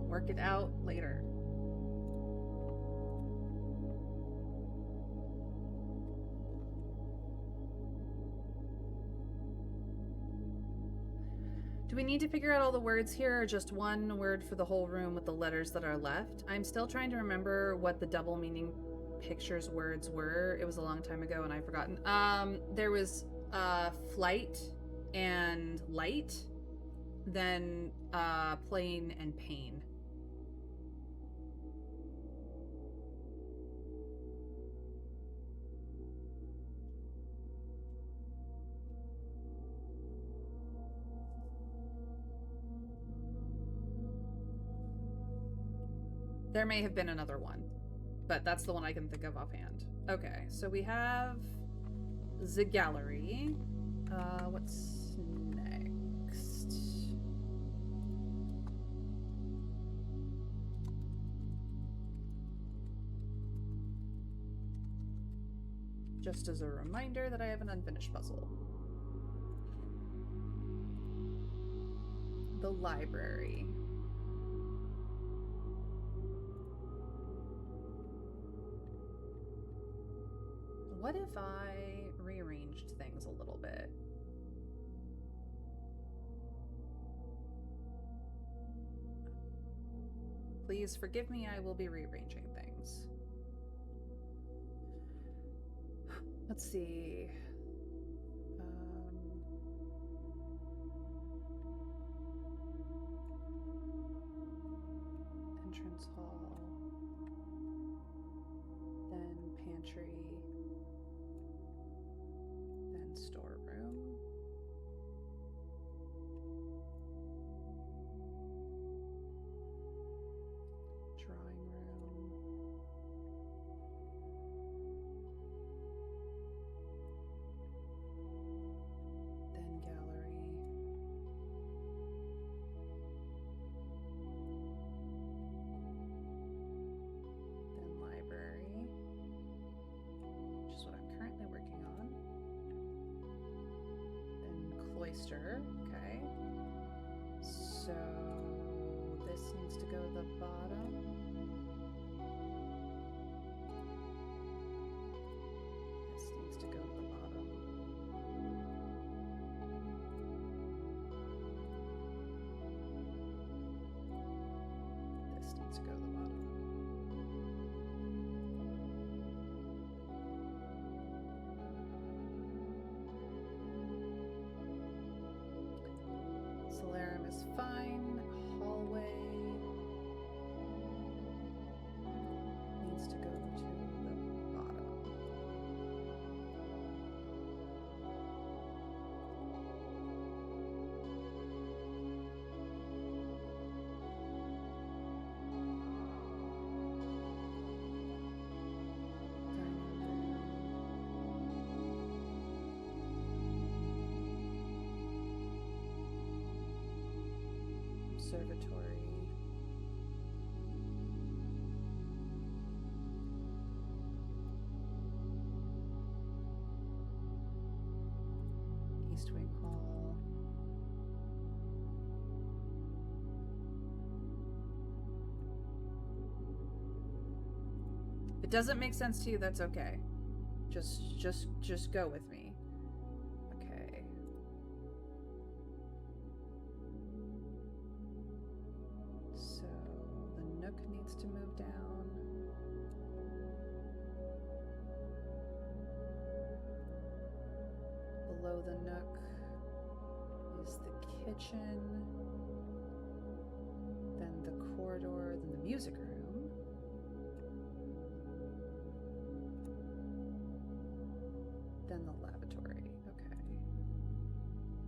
work it out later. Do we need to figure out all the words here, or just one word for the whole room with the letters that are left? I'm still trying to remember what the double meaning pictures words were. It was a long time ago and I've forgotten. There was flight and light, then plane and pain. There may have been another one, but that's the one I can think of offhand. Okay, so we have the gallery. What's next? Just as a reminder that I have an unfinished puzzle. The library. What if I rearranged things a little bit? Please forgive me, I will be rearranging things. Let's see. Entrance hall. Then pantry. Then storeroom. Drawing room. Then gallery. Then library, which is what I'm currently working on. Then cloister, okay. So this needs to go to the bottom. This needs to go to the bottom. This needs to go to the bottom. Solarium is fine. Hallway needs to go to the bottom. Observatory. East Wing Hall. If it doesn't make sense to you, that's okay. Just go with me. Okay. So the Nook needs to move down. Below the Nook is the kitchen, then the corridor, then the music room. Then the lavatory. Okay.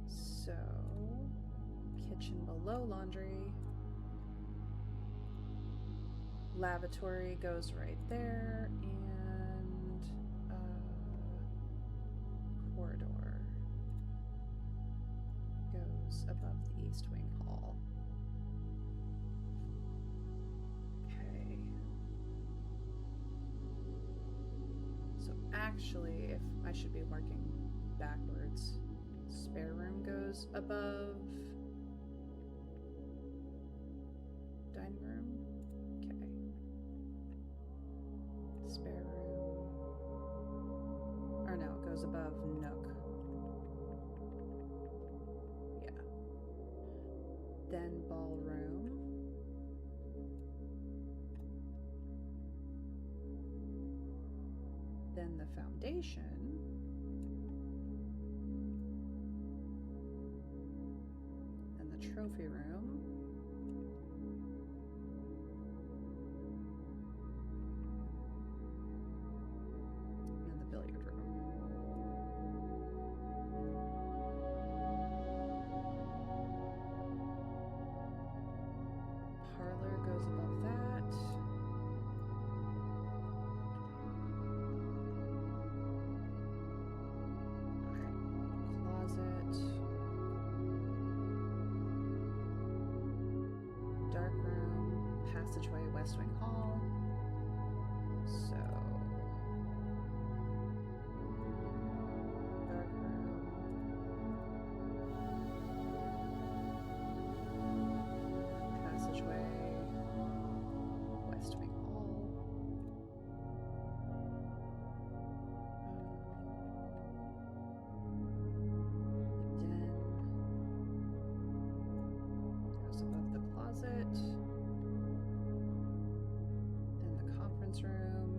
So, kitchen below laundry. Lavatory goes right there, and corridor goes above the East Wing Hall. Okay. So actually, if I should be working backwards, spare room goes above dining room. Okay. Spare room. Or no, it goes above Nook. Yeah. Then ballroom. Then the foundation. Then the trophy room. And the billiard room. Parlor goes above that. Dark room, passageway, West Wing Hall. So, dark room, passageway, West Wing Hall. Den goes above the closet. Then the conference room.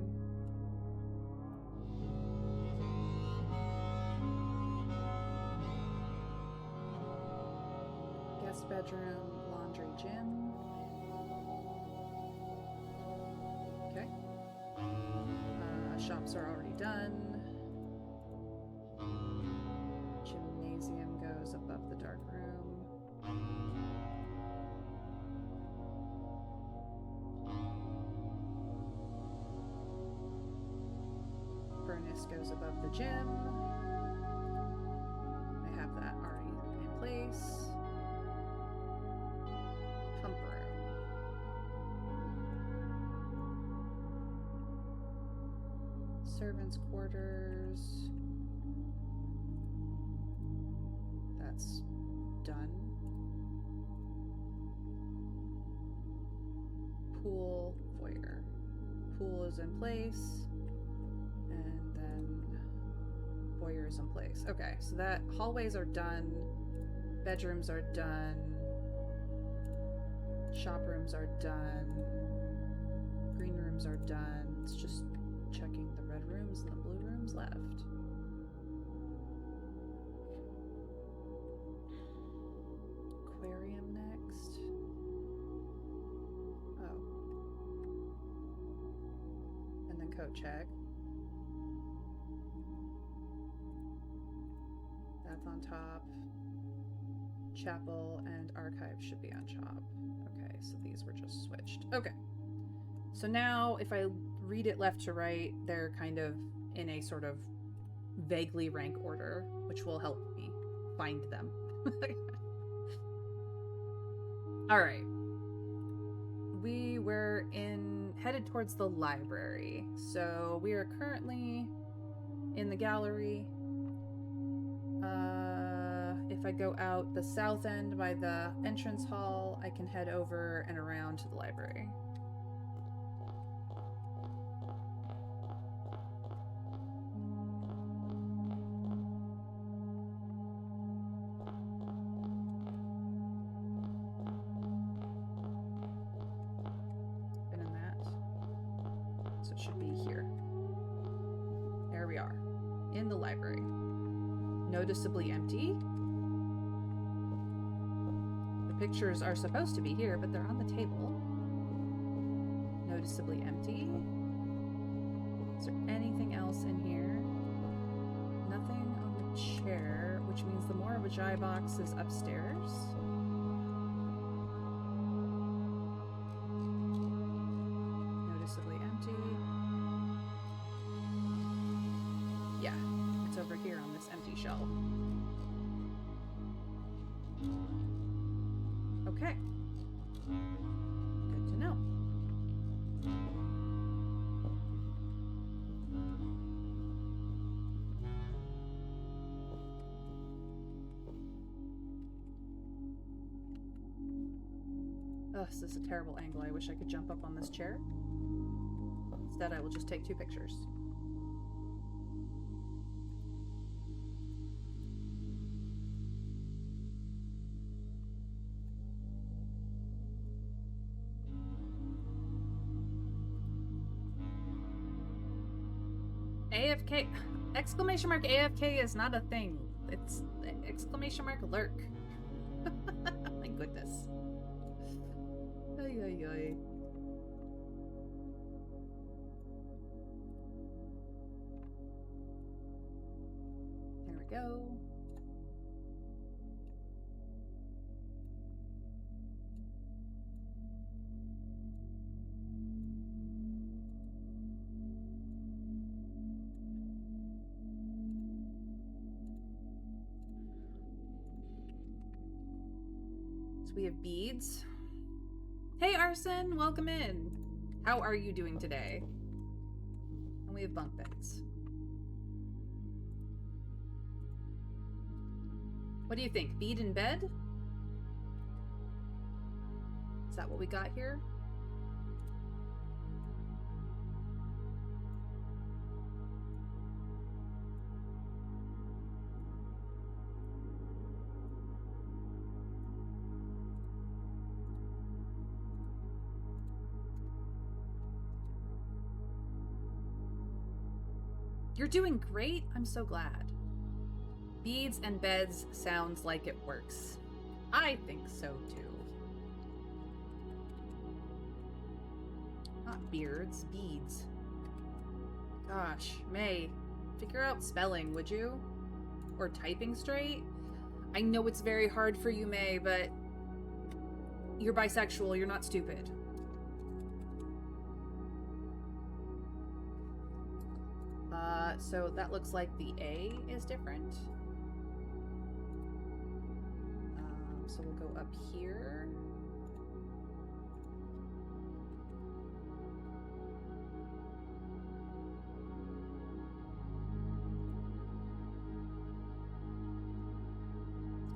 Guest bedroom, laundry, gym. Okay. Shops are already done. Gymnasium goes above the dark room. Furnace goes above the gym. I have that already in place. Pump room. Servants' quarters. That's done. Pool, foyer. Pool is in place. And then foyer is in place. Okay, so that hallways are done. Bedrooms are done. Shop rooms are done. Green rooms are done. It's just checking the red rooms and the blue rooms left. Aquarium next. Oh. And then coat check. That's on top. Chapel and archive should be on top. Okay, so these were just switched. Okay. So now if I read it left to right, they're kind of in a sort of vaguely rank order, which will help me find them. All right. We were headed towards the library. So we are currently in the gallery. If I go out the south end by the entrance hall, I can head over and around to the library. should be here. There we are. In the library. Noticeably empty. The pictures are supposed to be here, but they're on the table. Noticeably empty. Is there anything else in here? Nothing on the chair, which means the Moravajai box is upstairs. Noticeably empty. Yeah, it's over here on this empty shelf. Okay. Good to know. Ugh, this is a terrible angle. I wish I could jump up on this chair. Instead, I will just take 2 pictures. AFK, exclamation mark AFK is not a thing. It's exclamation mark lurk. My goodness. Ay, ay, ay. There we go. So we have beads. Hey Arson, welcome in. How are you doing today? And we have bunk beds. What do you think? Bead in bed? Is that what we got here? You're doing great. I'm so glad. Beads and beds sounds like it works. I think so too. Not beards, beads. Gosh, May, figure out spelling, would you? Or typing straight? I know it's very hard for you, May, but you're bisexual, you're not stupid. So that looks like the A is different. So we'll go up here.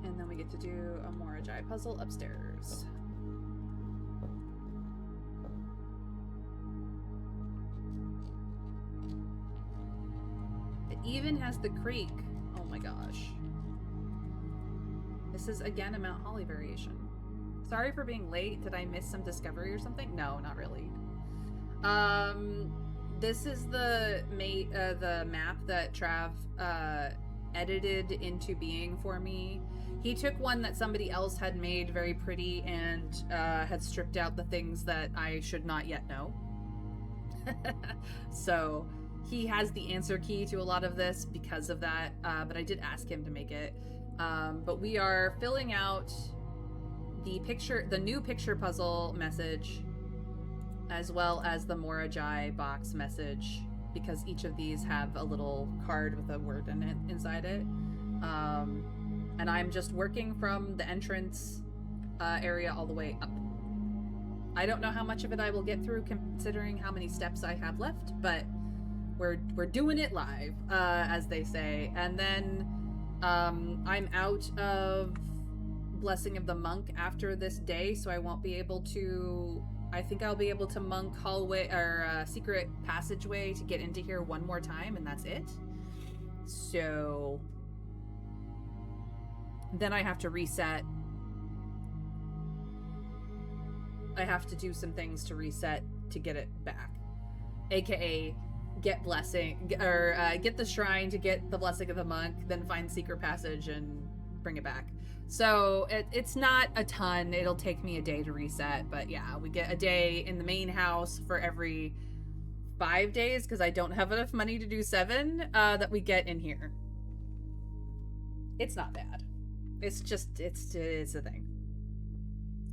And then we get to do a Morajai puzzle upstairs. It even has the creek. Oh my gosh. This is again a Mount Holly variation. Sorry for being late. Did I miss some discovery or something? No, not really. This is the map that Trav edited into being for me. He took one that somebody else had made very pretty and had stripped out the things that I should not yet know. So he has the answer key to a lot of this because of that, but I did ask him to make it. But we are filling out the new picture puzzle message, as well as the Morajai box message, because each of these have a little card with a word in it inside it. And I'm just working from the entrance area all the way up. I don't know how much of it I will get through considering how many steps I have left, but we're doing it live, as they say. And then I'm out of Blessing of the Monk after this day, so I won't be able to... I think I'll be able to monk hallway or secret passageway to get into here one more time, and that's it. So then I have to reset. I have to do some things to reset to get it back. aka get blessing, or get the shrine to get the blessing of the monk, then find secret passage and bring it back. So it's not a ton. It'll take me a day to reset, but yeah, we get a day in the main house for every 5 days because I don't have enough money to do 7 that we get in here. It's not bad. It's just, it's a thing.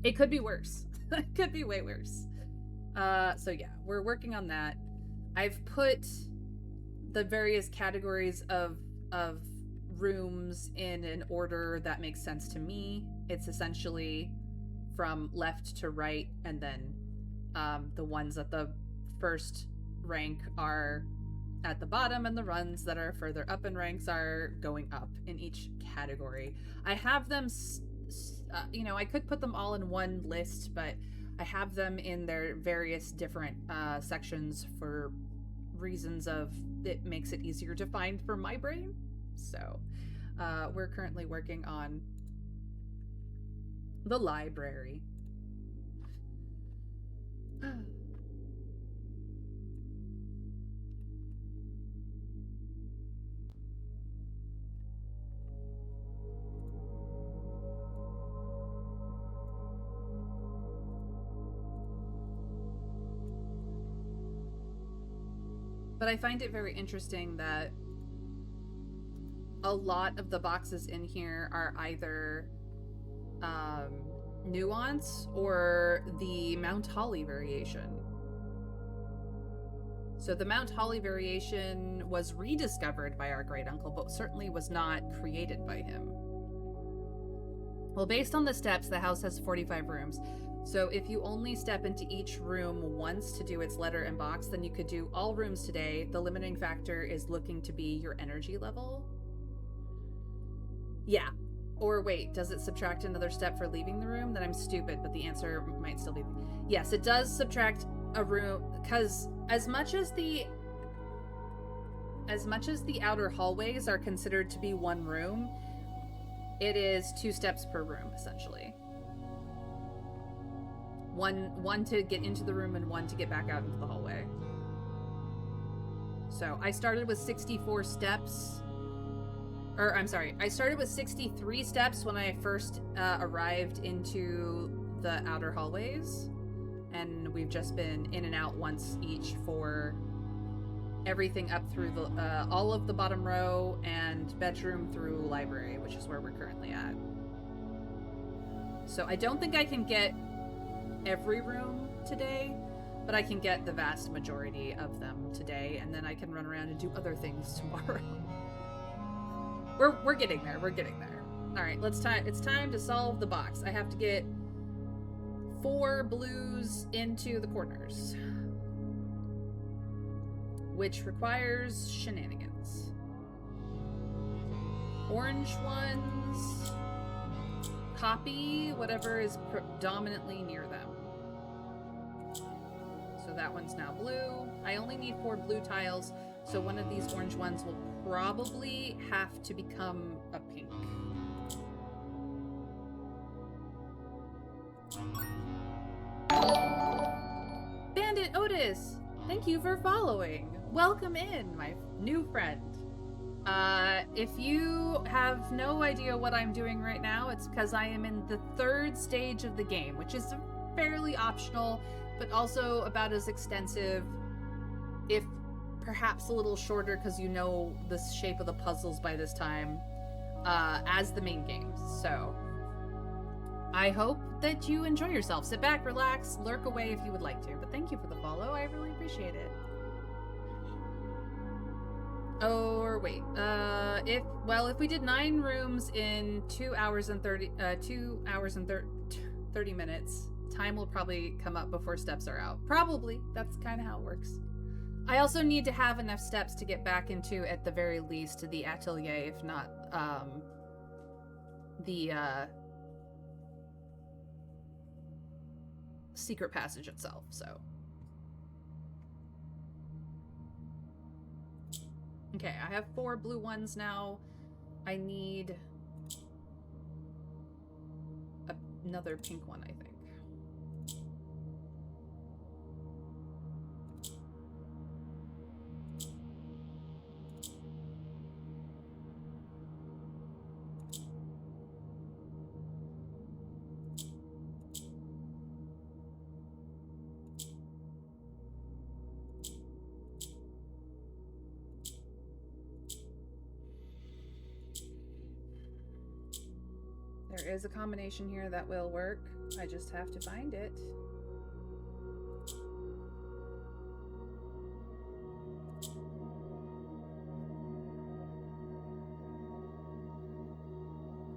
It could be worse. It could be way worse. So yeah, we're working on that. I've put the various categories of rooms in an order that makes sense to me. It's essentially from left to right, and then the ones at the first rank are at the bottom, and the ones that are further up in ranks are going up in each category. I have them, you know, I could put them all in one list, but I have them in their various different sections for reasons of it makes it easier to find for my brain. So we're currently working on the library. But I find it very interesting that a lot of the boxes in here are either nuance or the Mount Holly variation. So the Mount Holly variation was rediscovered by our great uncle, but certainly was not created by him. Well, based on the steps, the house has 45 rooms. So if you only step into each room once to do its letter and box, then you could do all rooms today. The limiting factor is looking to be your energy level. Yeah. Or wait, does it subtract another step for leaving the room? Then I'm stupid, but the answer might still be yes, it does subtract a room, because as much as the outer hallways are considered to be one room, it is 2 steps per room, essentially. One to get into the room and 1 to get back out into the hallway. So I started with 64 steps. Or, I'm sorry, I started with 63 steps when I first arrived into the outer hallways. And we've just been in and out once each for everything up through the all of the bottom row and bedroom through library, which is where we're currently at. So I don't think I can get every room today, but I can get the vast majority of them today, and then I can run around and do other things tomorrow. We're getting there. We're getting there. All right, it's time to solve the box. I have to get 4 blues into the corners, which requires shenanigans. Orange ones copy whatever is predominantly near them. So that one's now blue. I only need 4 blue tiles, so one of these orange ones will probably have to become a pink. Bandit Otis, thank you for following. Welcome in, my new friend. If you have no idea what I'm doing right now, it's because I am in the 3rd stage of the game, which is fairly optional, but also about as extensive, if perhaps a little shorter because you know the shape of the puzzles by this time, as the main games. So I hope that you enjoy yourself. Sit back, relax, lurk away if you would like to. But thank you for the follow. I really appreciate it. Or wait, if we did 9 rooms in 2 hours and 30 minutes, time will probably come up before steps are out. Probably. That's kind of how it works. I also need to have enough steps to get back into, at the very least, the atelier, if not, the, secret passage itself, so. Okay, I have 4 blue ones now. I need another pink one, I think. There is a combination here that will work. I just have to find it.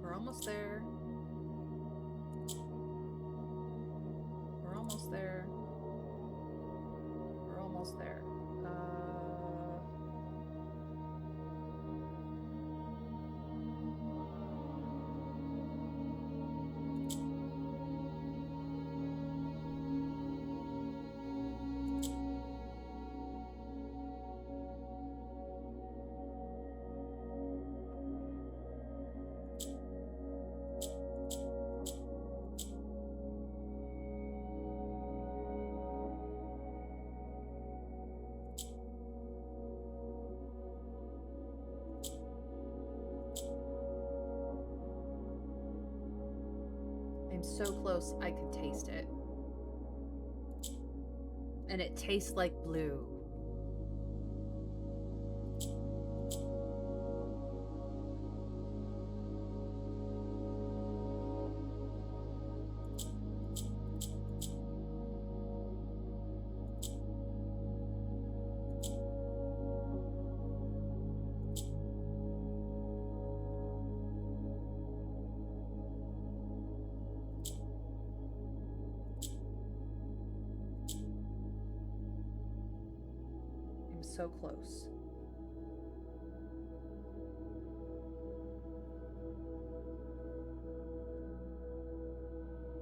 We're almost there. We're almost there. We're almost there. I'm so close, I could taste it. And it tastes like blue. So close.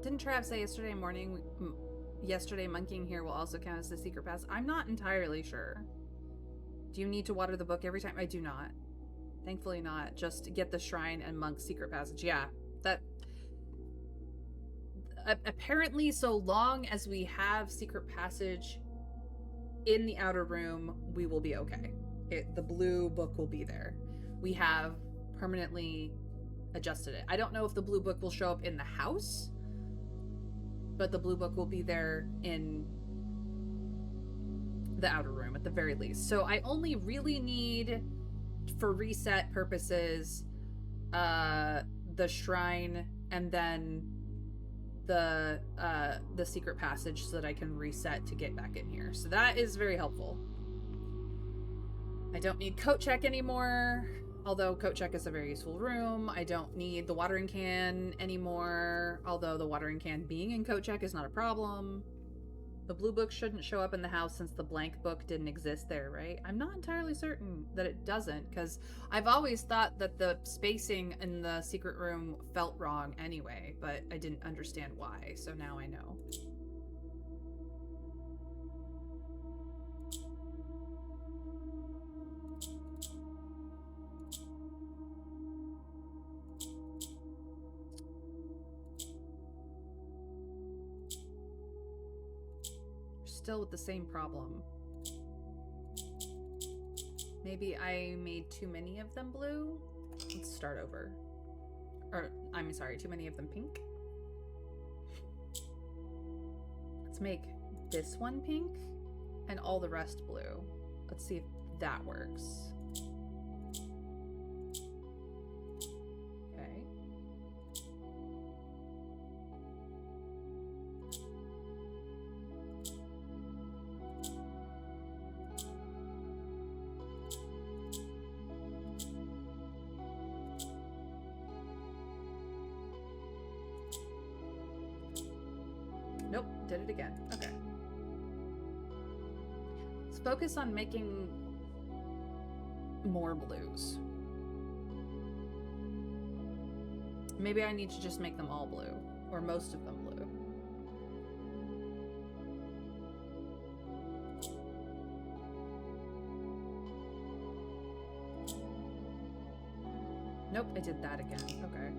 Didn't Trav say yesterday monkeying here will also count as the secret pass? I'm not entirely sure. Do you need to water the book every time? I do not. Thankfully not. Just get the shrine and monk secret passage. Yeah, that... apparently, so long as we have secret passage in the outer room, we will be okay. The blue book will be there. We have permanently adjusted it. I don't know if the blue book will show up in the house, but the blue book will be there in the outer room at the very least. So I only really need, for reset purposes, the shrine and then the secret passage so that I can reset to get back in here. So that is very helpful. I don't need coat check anymore, although coat check is a very useful room. I don't need the watering can anymore, although the watering can being in coat check is not a problem. The blue book shouldn't show up in the house since the blank book didn't exist there, right? I'm not entirely certain that it doesn't, because I've always thought that the spacing in the secret room felt wrong anyway, but I didn't understand why, so now I know. Still with the same problem. Maybe I made too many of them blue? Let's start over. Or, I'm sorry, too many of them pink? Let's make this one pink and all the rest blue. Let's see if that works. Okay. Nope, did it again. Okay. Let's focus on making more blues. Maybe I need to just make them all blue, or most of them blue. Nope, I did that again. Okay.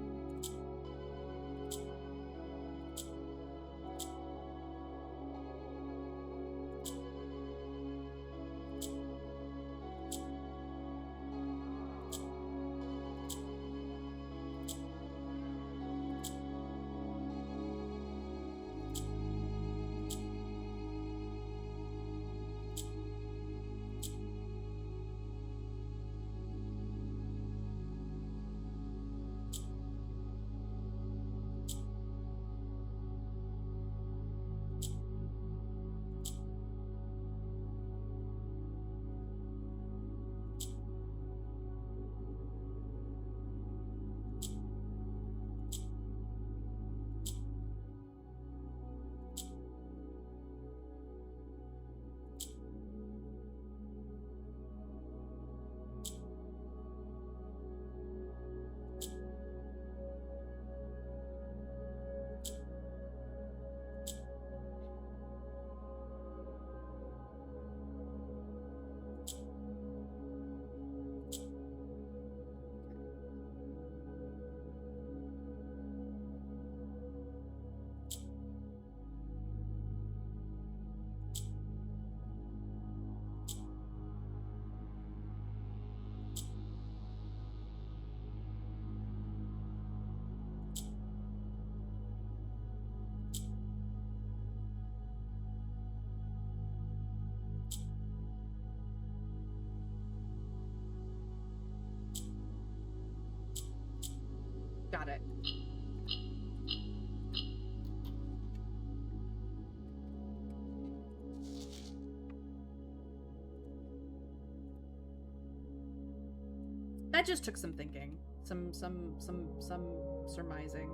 That just took some thinking, some surmising,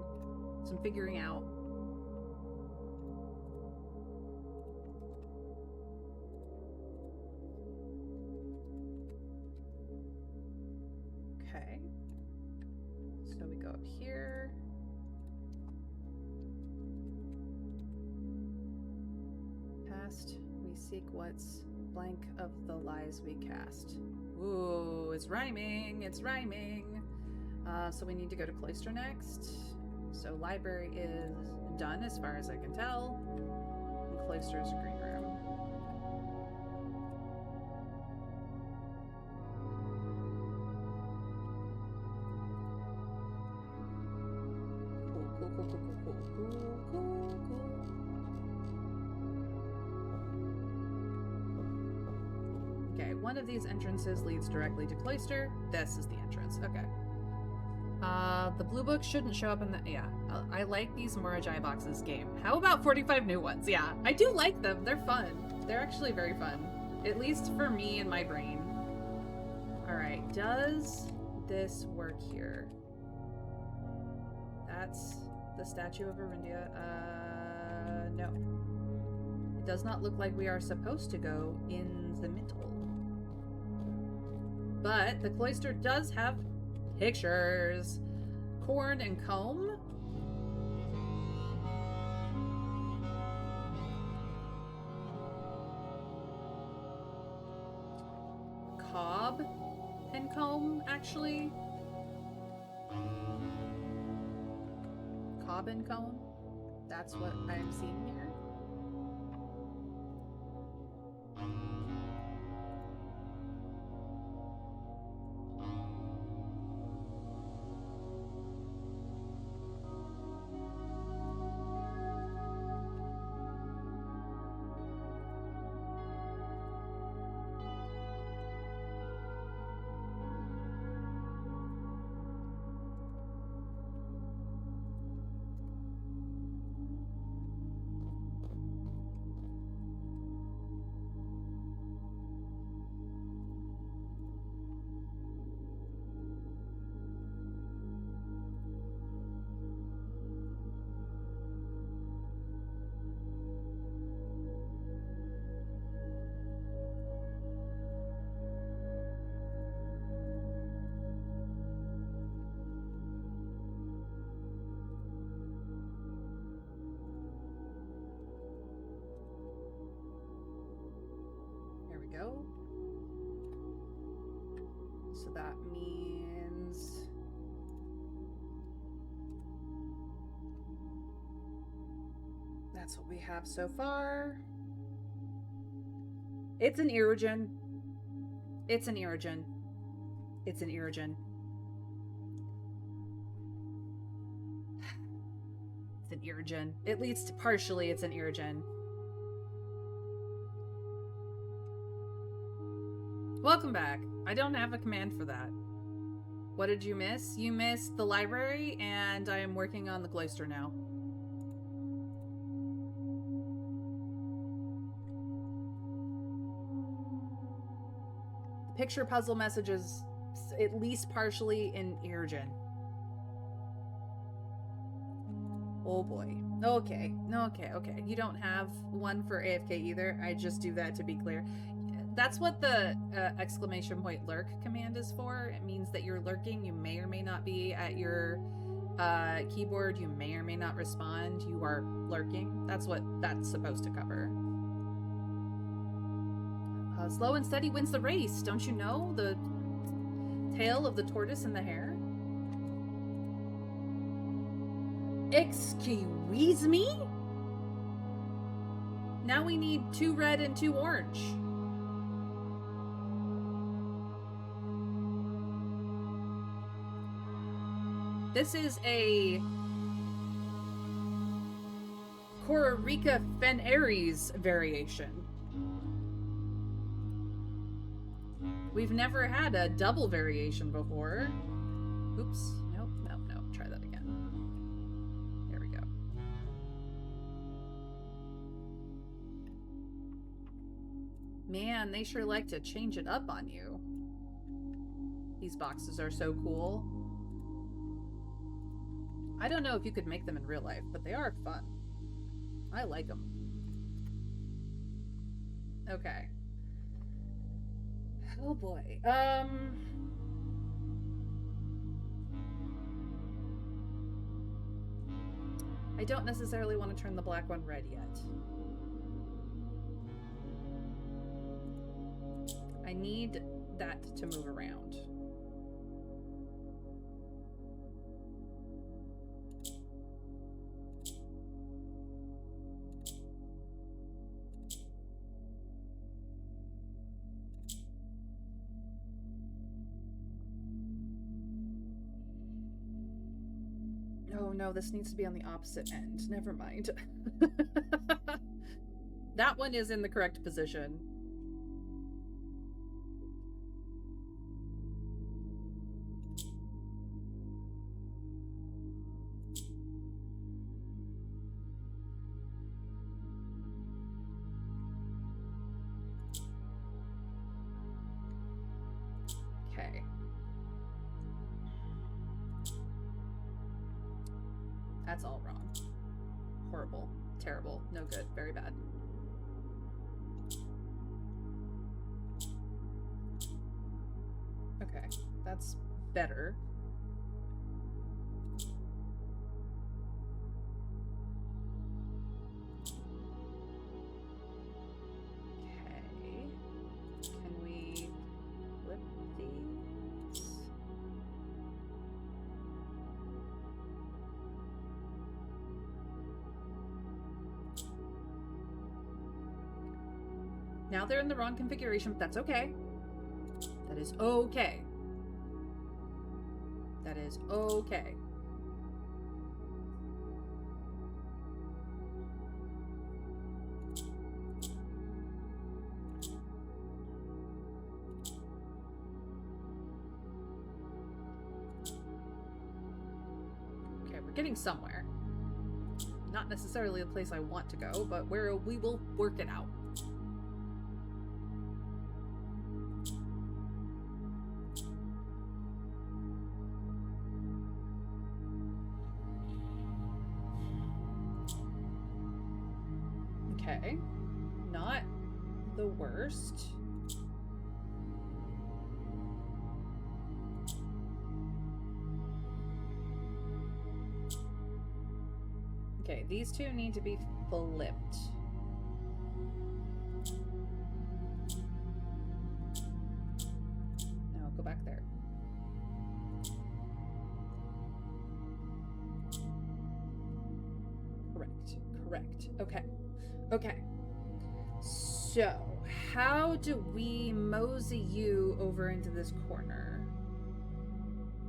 some figuring out. Okay. So we go up here. Past, we seek what's blank of the lies we cast. Ooh, it's rhyming, it's rhyming. So we need to go to Cloister next. So library is done as far as I can tell. And Cloister is a green room. Okay, one of these entrances leads directly to Cloister. This is the entrance. Okay. The blue book shouldn't show up in the... Yeah, I like these Morajai boxes game. How about 45 new ones? Yeah, I do like them. They're fun. They're actually very fun. At least for me and my brain. Alright, does this work here? That's the statue of Arindia. No. It does not look like we are supposed to go in the middle. But the Cloister does have pictures. Corn and comb. Cob and comb, actually. Cob and comb. That's what I'm seeing here. Go. So that means that's what we have so far. It's an Irigen. It's an Irigen. It's an Irigen. It's an Irigen. At least partially it's an Irigen. Welcome back. I don't have a command for that. What did you miss? You missed the library, and I am working on the Cloister now. The picture puzzle message is at least partially in Irigen. Oh boy. Okay. Okay. You don't have one for AFK either. I just do that to be clear. That's what the exclamation point lurk command is for. It means that you're lurking. You may or may not be at your keyboard. You may or may not respond. You are lurking. That's what that's supposed to cover. Slow and steady wins the race. Don't you know? The tale of the tortoise and the hare. Excuse me? Now we need 2 red and 2 orange. This is a Corarica Fenaries variation. We've never had a double variation before. Oops. Nope. Try that again. There we go. Man, they sure like to change it up on you. These boxes are so cool. I don't know if you could make them in real life, but they are fun. I like them. Okay. Oh boy. I don't necessarily want to turn the black one red yet. I need that to move around. Oh no, this needs to be on the opposite end. Never mind. That one is in the correct position. Okay. That's all wrong. Horrible. Terrible. No good. Very bad. Okay. That's better. Okay. Can we flip these? Now they're in the wrong configuration, but that's okay. That is okay. That is okay. Okay, we're getting somewhere. Not necessarily the place I want to go, but where we will work it out. Okay, not the worst. Okay, these two need to be flipped. Now go back there. Correct, correct. Okay. Okay, so how do we mosey you over into this corner?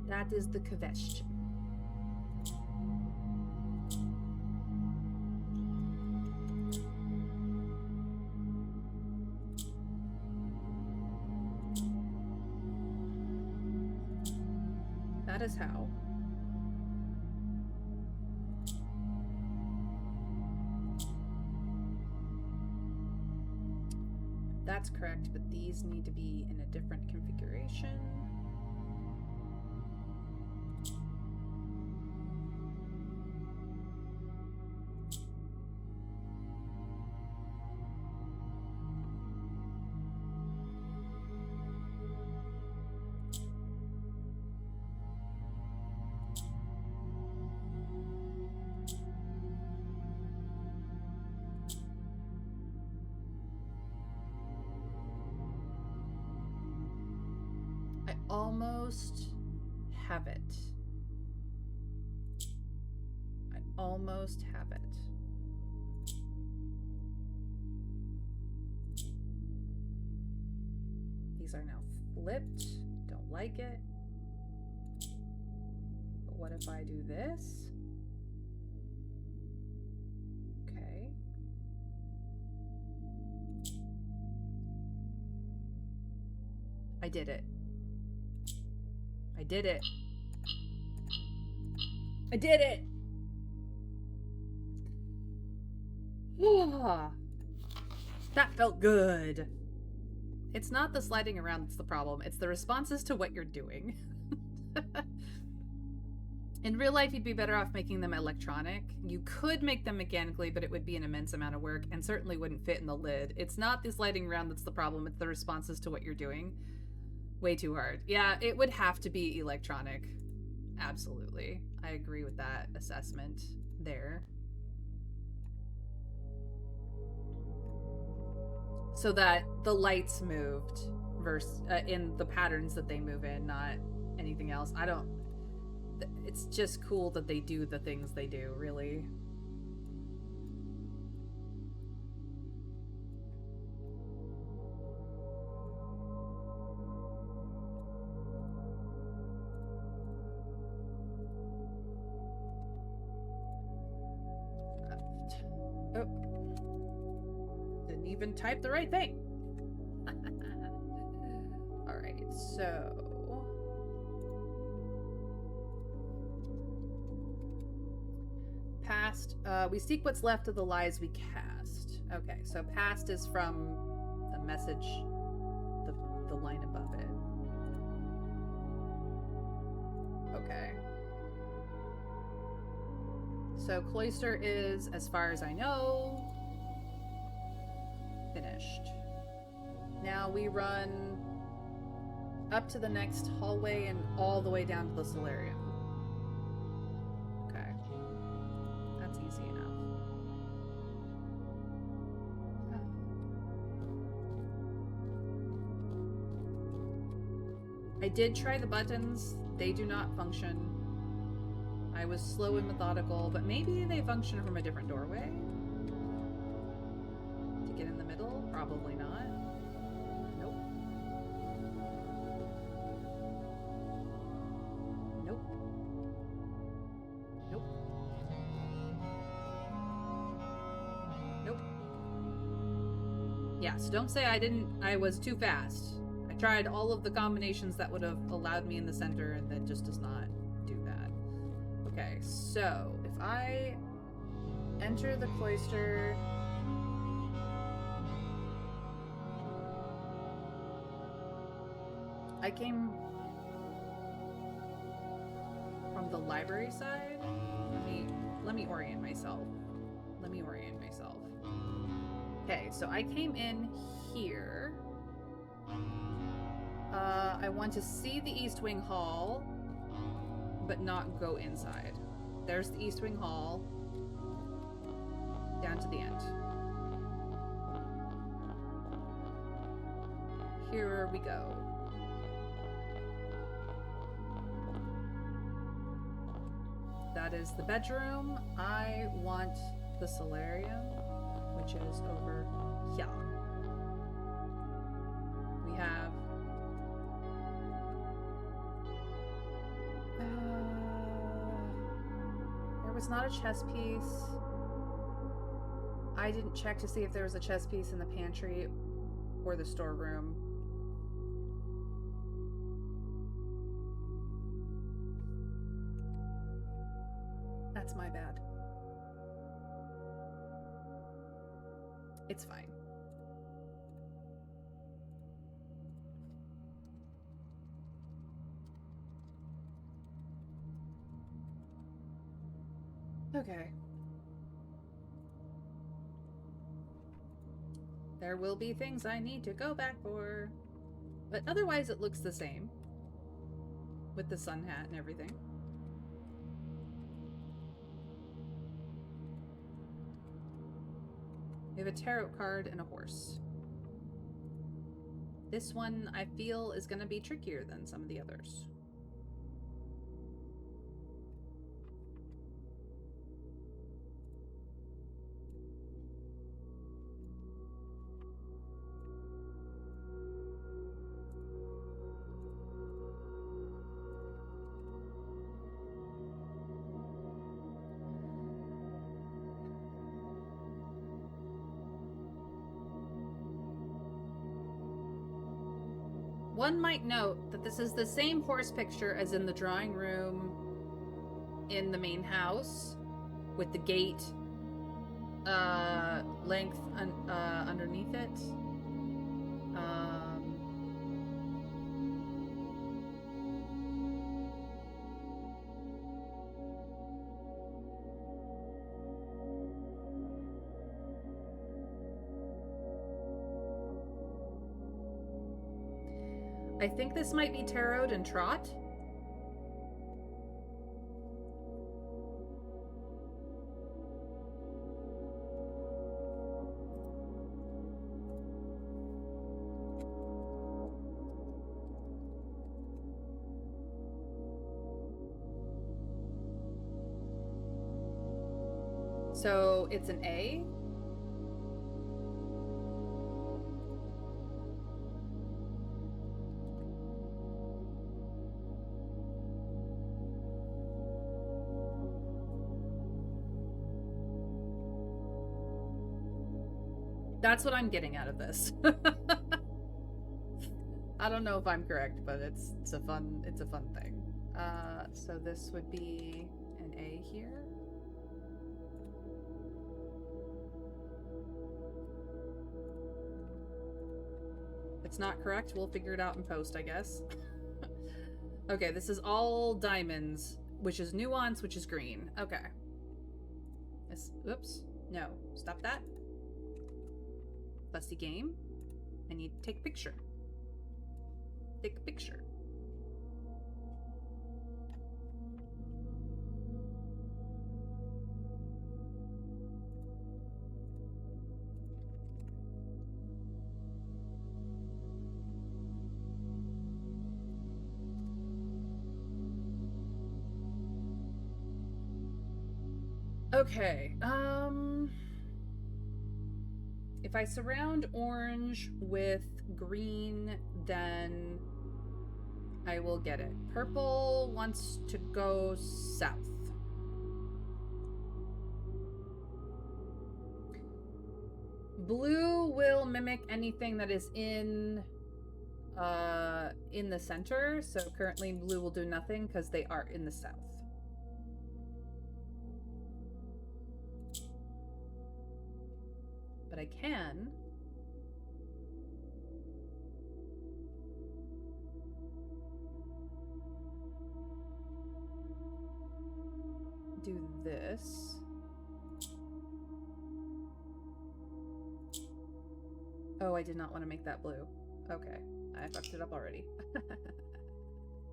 That is the question. That is how. That's correct, but these need to be in a different configuration. Almost have it. I almost have it. These are now flipped. Don't like it. But what if I do this? Okay. I did it. I did it. I did it! That felt good. It's not the sliding around that's the problem. It's the responses to what you're doing. In real life, you'd be better off making them electronic. You could make them mechanically, but it would be an immense amount of work and certainly wouldn't fit in the lid. It's not the sliding around that's the problem. It's the responses to what you're doing. Way too hard. Yeah, it would have to be electronic. Absolutely. I agree with that assessment there. So that the lights moved versus in the patterns that they move in, not anything else. I don't... It's just cool that they do the things they do, really. Oh. Didn't even type the right thing. Alright, so... Past, we seek what's left of the lies we cast. Okay, so past is from the message, the line above it. Okay. So cloister is, as far as I know, finished. Now we run up to the next hallway and all the way down to the solarium. Easy enough. I did try the buttons. They do not function. I was slow and methodical, but maybe they function from a different doorway? To get in the middle? Probably not. Nope. Nope. Nope. Nope. Yeah, so don't say I was too fast. I tried all of the combinations that would have allowed me in the center, and that just does not do that. Okay, so if I enter the cloister... I came from the library side. Let me orient myself. Okay, so I came in here. I want to see the East Wing Hall, but not go inside. There's the East Wing Hall. Down to the end. Here we go. That is the bedroom. I want the solarium, which is over here. We have there was not a chess piece. I didn't check to see if there was a chess piece in the pantry or the storeroom. That's my bad. It's fine. Okay. There will be things I need to go back for. But otherwise it looks the same. With the sun hat and everything. We have a tarot card and a horse. This one, I feel, is going to be trickier than some of the others. One might note that this is the same horse picture as in the drawing room in the main house, with the gate length underneath it. I think this might be tarot and trot. So it's an A. That's what I'm getting out of this. I don't know if I'm correct, but it's a fun thing. So this would be an A here. If it's not correct, we'll figure it out in post, I guess. Okay, this is all diamonds, which is nuance, which is green. Okay. Oops. No. Stop that. Fussy game. I need to take a picture. Take a picture. Okay, if I surround orange with green, then I will get it. Purple wants to go south. Blue will mimic anything that is in the center, so currently blue will do nothing because they are in the south. But I can do this. Oh, I did not want to make that blue. Okay, I fucked it up already.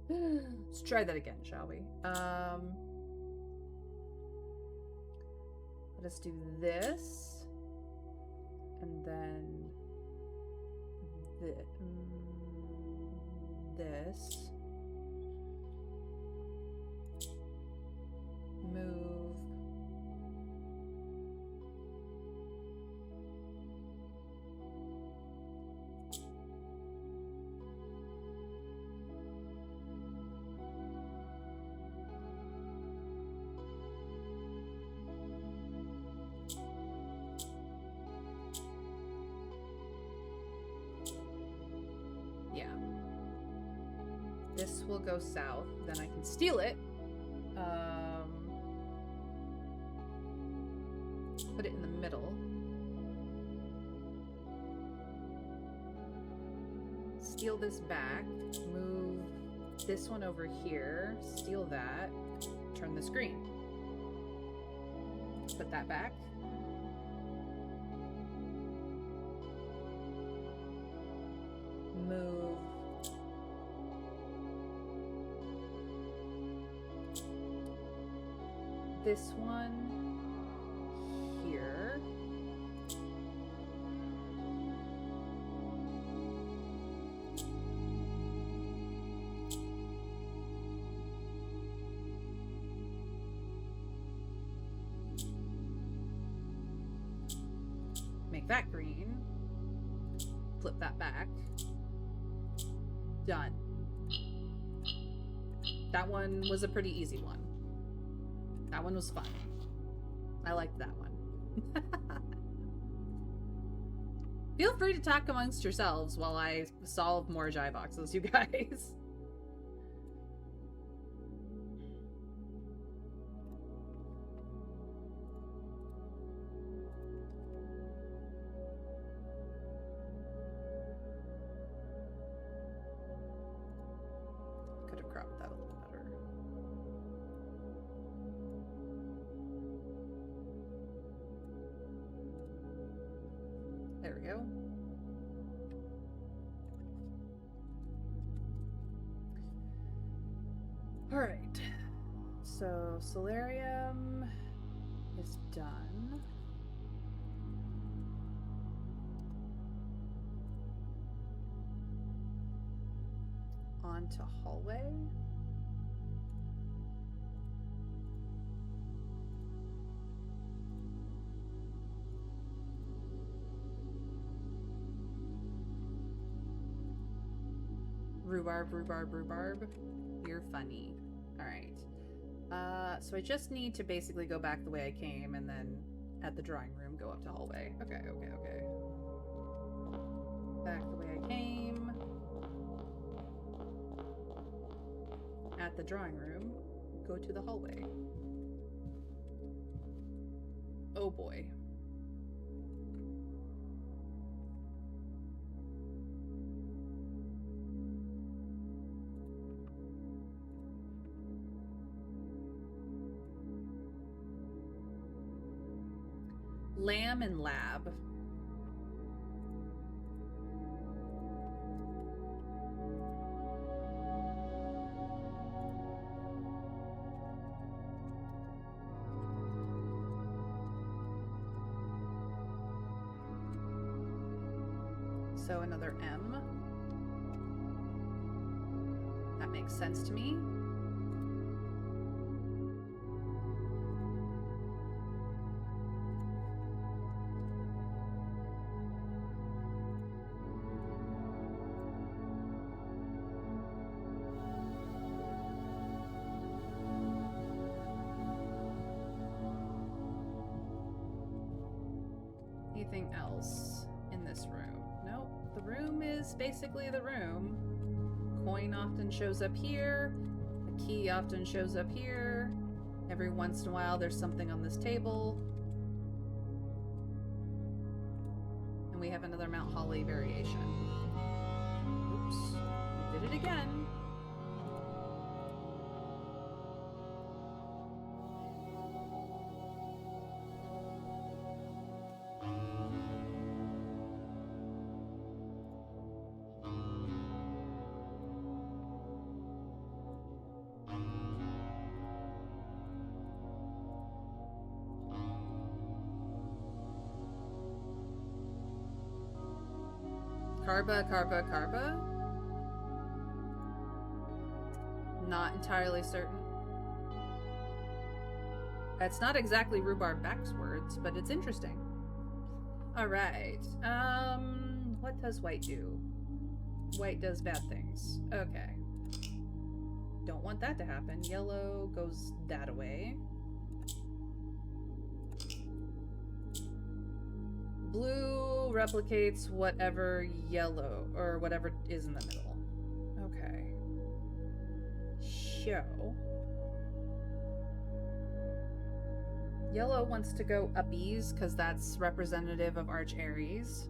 Let's try that again, shall we? Let us do this. And then this. Move. This will go south, then I can steal it. Put it in the middle. Steal this back. Move this one over here. Steal that. Turn this green. Put that back. Move this one here. Make that green. Flip that back. Done. That one was a pretty easy one. That one was fun. I liked that one. Feel free to talk amongst yourselves while I solve more Jai boxes, you guys. Could have cropped that a little better. There we go. Alright. So, solarium is done. On to hallway. Rhubarb, rhubarb, rhubarb. You're funny. Alright. So I just need to basically go back the way I came and then at the drawing room go up to hallway. Okay. Back the way I came. At the drawing room, go to the hallway. Oh boy. Lamb and lab. So another M. That makes sense to me. Anything else in this room? Nope. The room is basically the room. Coin often shows up here. A key often shows up here. Every once in a while there's something on this table. And we have another Mount Holly variation. Oops. We did it again. Carba? Not entirely certain. It's not exactly rhubarb backwards, but it's interesting. Alright. What does white do? White does bad things. Okay. Don't want that to happen. Yellow goes that away. Blue replicates whatever yellow, or whatever is in the middle. Okay. So. Yellow wants to go uppies, because that's representative of Arch Aries.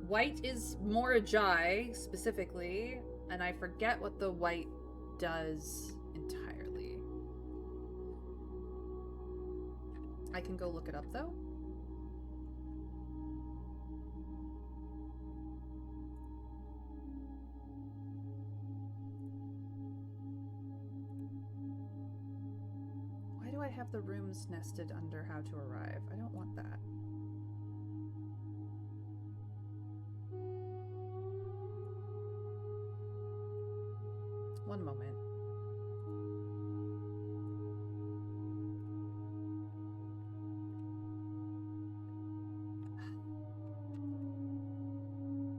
White is more Ajay, specifically, and I forget what the white does entirely. I can go look it up, though. Why do I have the rooms nested under how to arrive? I don't want that. One moment.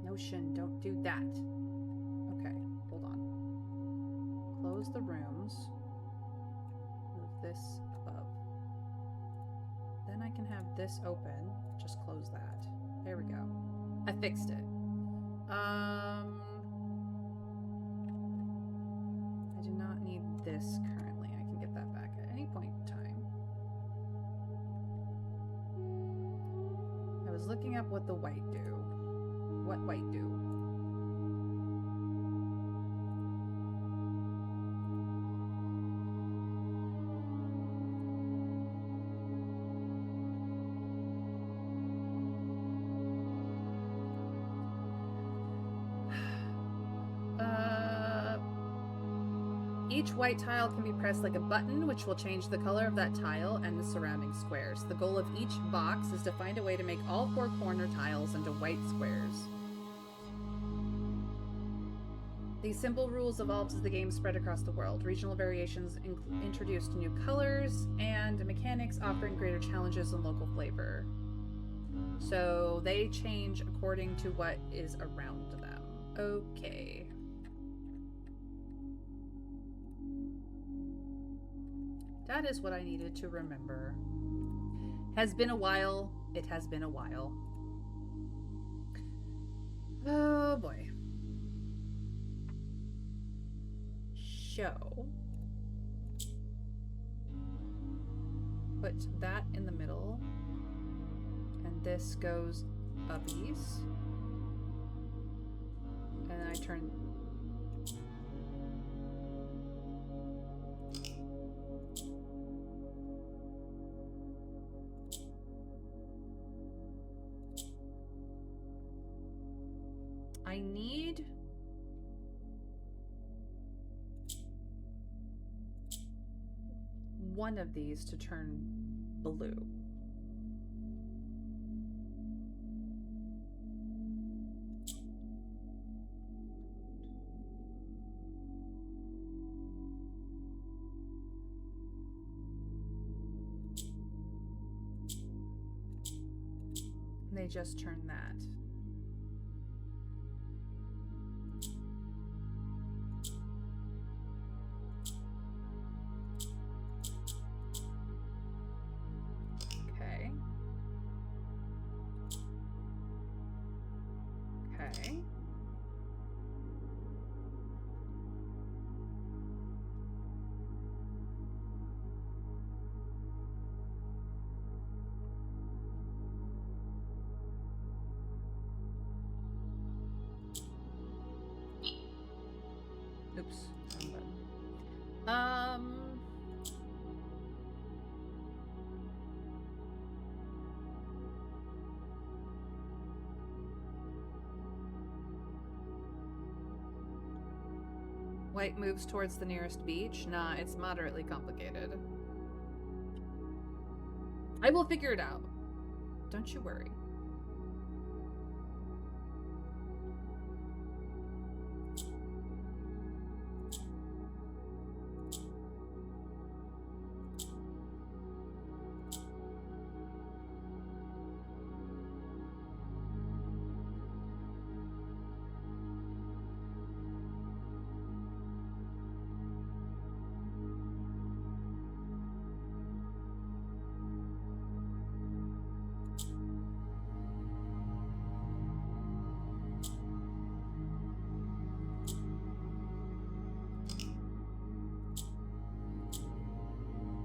Notion, don't do that. Okay, hold on. Close the rooms. Move this above. Then I can have this open. Just close that. There we go. I fixed it. I do not need this currently. I can get that back at any point in time. I was looking up what the white do. What white do? Each white tile can be pressed like a button, which will change the color of that tile and the surrounding squares. The goal of each box is to find a way to make all 4 corner tiles into white squares. These simple rules evolved as the game spread across the world. Regional variations introduced new colors and mechanics, offering greater challenges and local flavor. So they change according to what is around them. Okay. That is what I needed to remember. Has been a while. It has been a while. Oh boy. Show. Put that in the middle. And this goes uppies. And then I turn... I need... one of these to turn blue. They just turn that. Okay. Okay. Oops, wrong button. White moves towards the nearest beach. Nah, it's moderately complicated. I will figure it out. Don't you worry.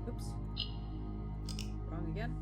Oops. Wrong again.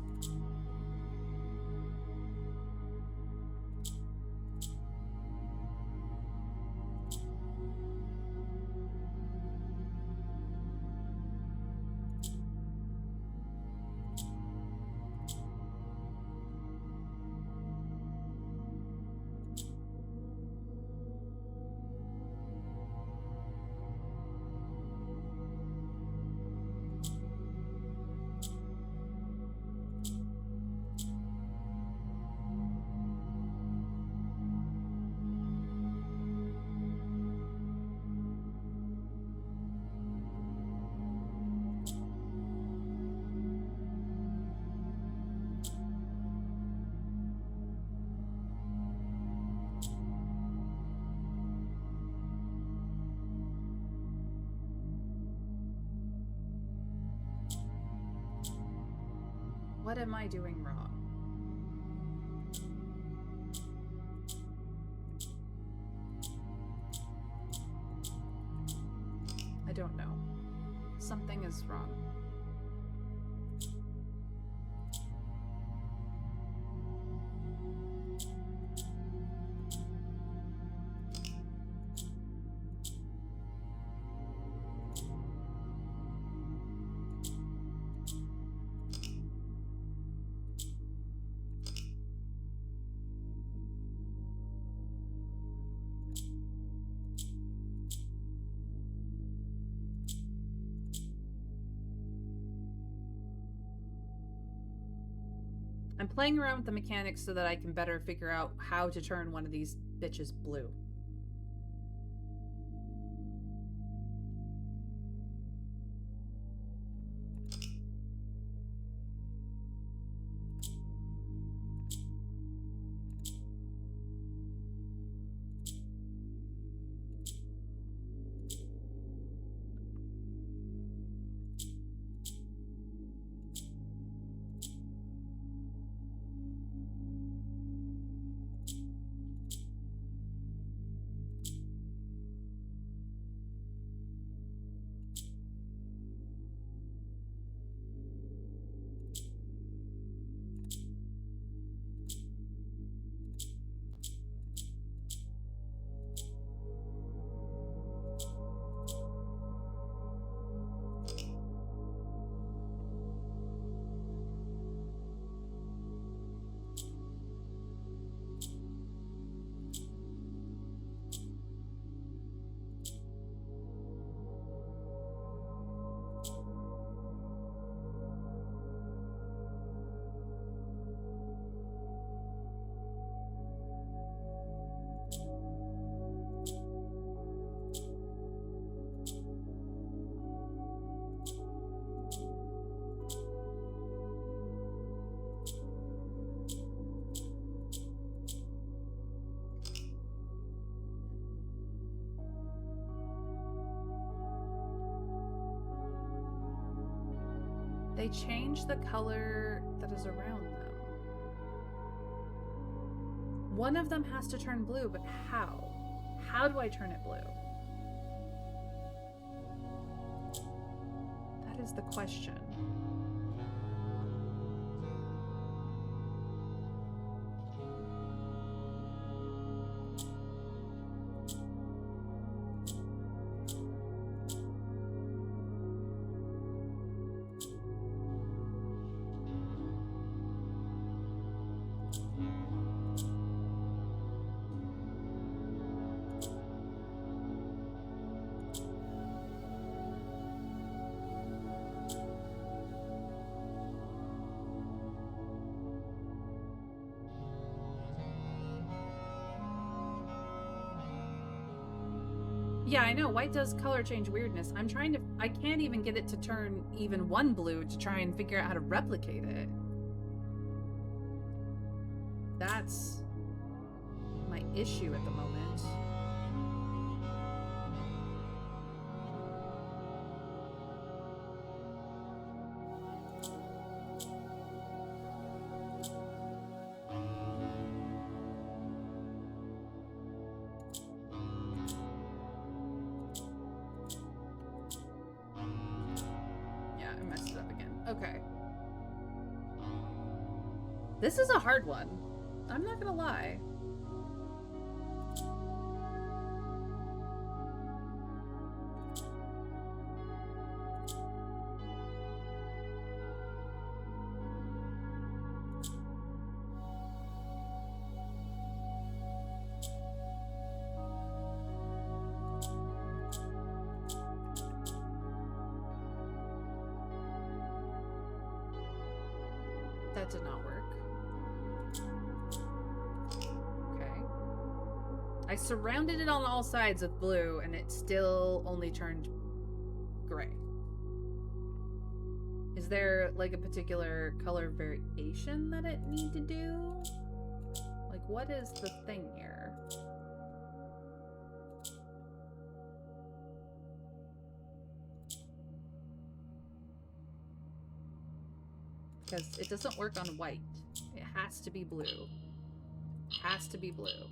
What am I doing wrong? I don't know. Something is wrong. I'm playing around with the mechanics so that I can better figure out how to turn one of these bitches blue. They change the color that is around them. One of them has to turn blue, but how? How do I turn it blue? That is the question. Yeah, I know. White does color change weirdness. I can't even get it to turn even one blue to try and figure out how to replicate it. That's my issue at the moment. Okay. This is a hard one. I'm not gonna lie. That did not work. Okay. I surrounded it on all sides with blue and it still only turned gray. Is there like a particular color variation that it need to do? Like what is the thing here? Because it doesn't work on white. It has to be blue. Has to be blue.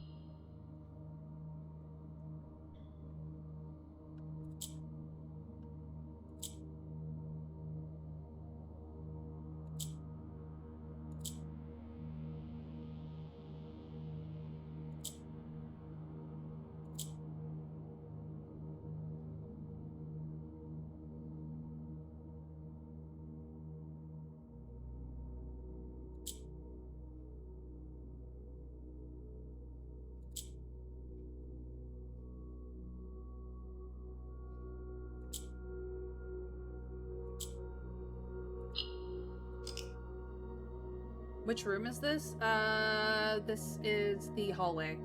Which room is this? This is the hallway.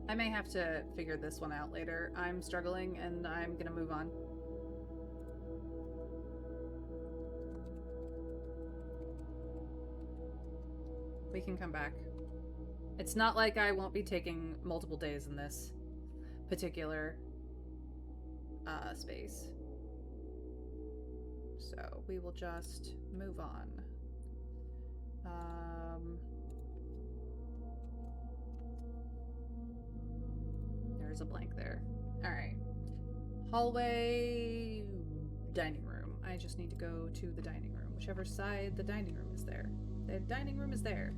I may have to figure this one out later. I'm struggling and I'm gonna move on. We can come back. It's not like I won't be taking multiple days in this particular space. So we will just move on. There's a blank there. All right. Hallway, dining room. I just need to go to the dining room. Whichever side the dining room is there. The dining room is there.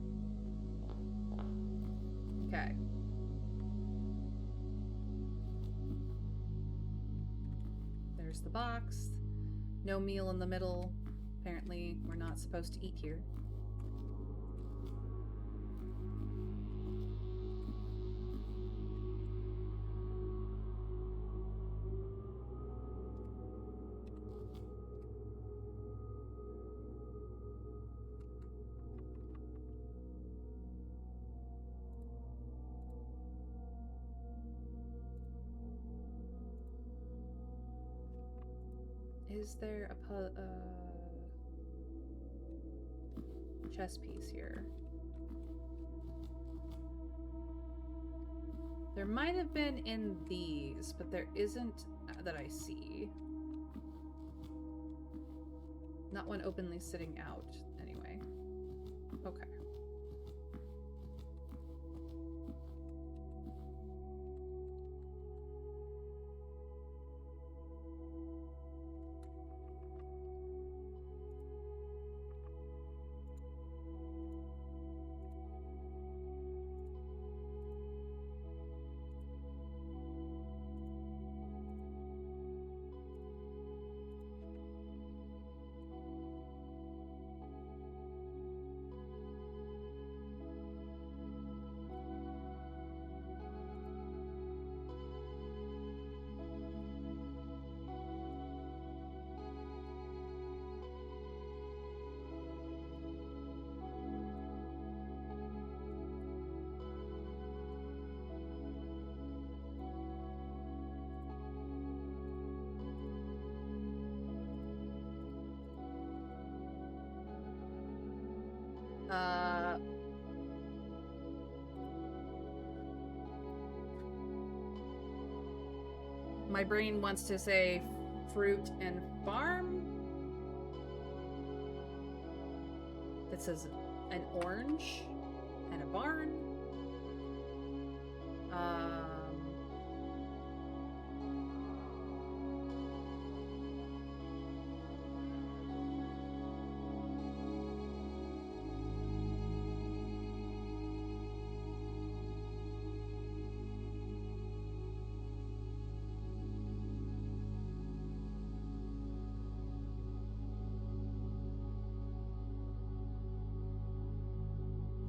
Okay. There's the box. No meal in the middle. Apparently, we're not supposed to eat here. Is there a chess piece here? There might have been in these, but there isn't that I see. Not one openly sitting out, anyway. Okay. My brain wants to say fruit and farm. That says an orange and a barn.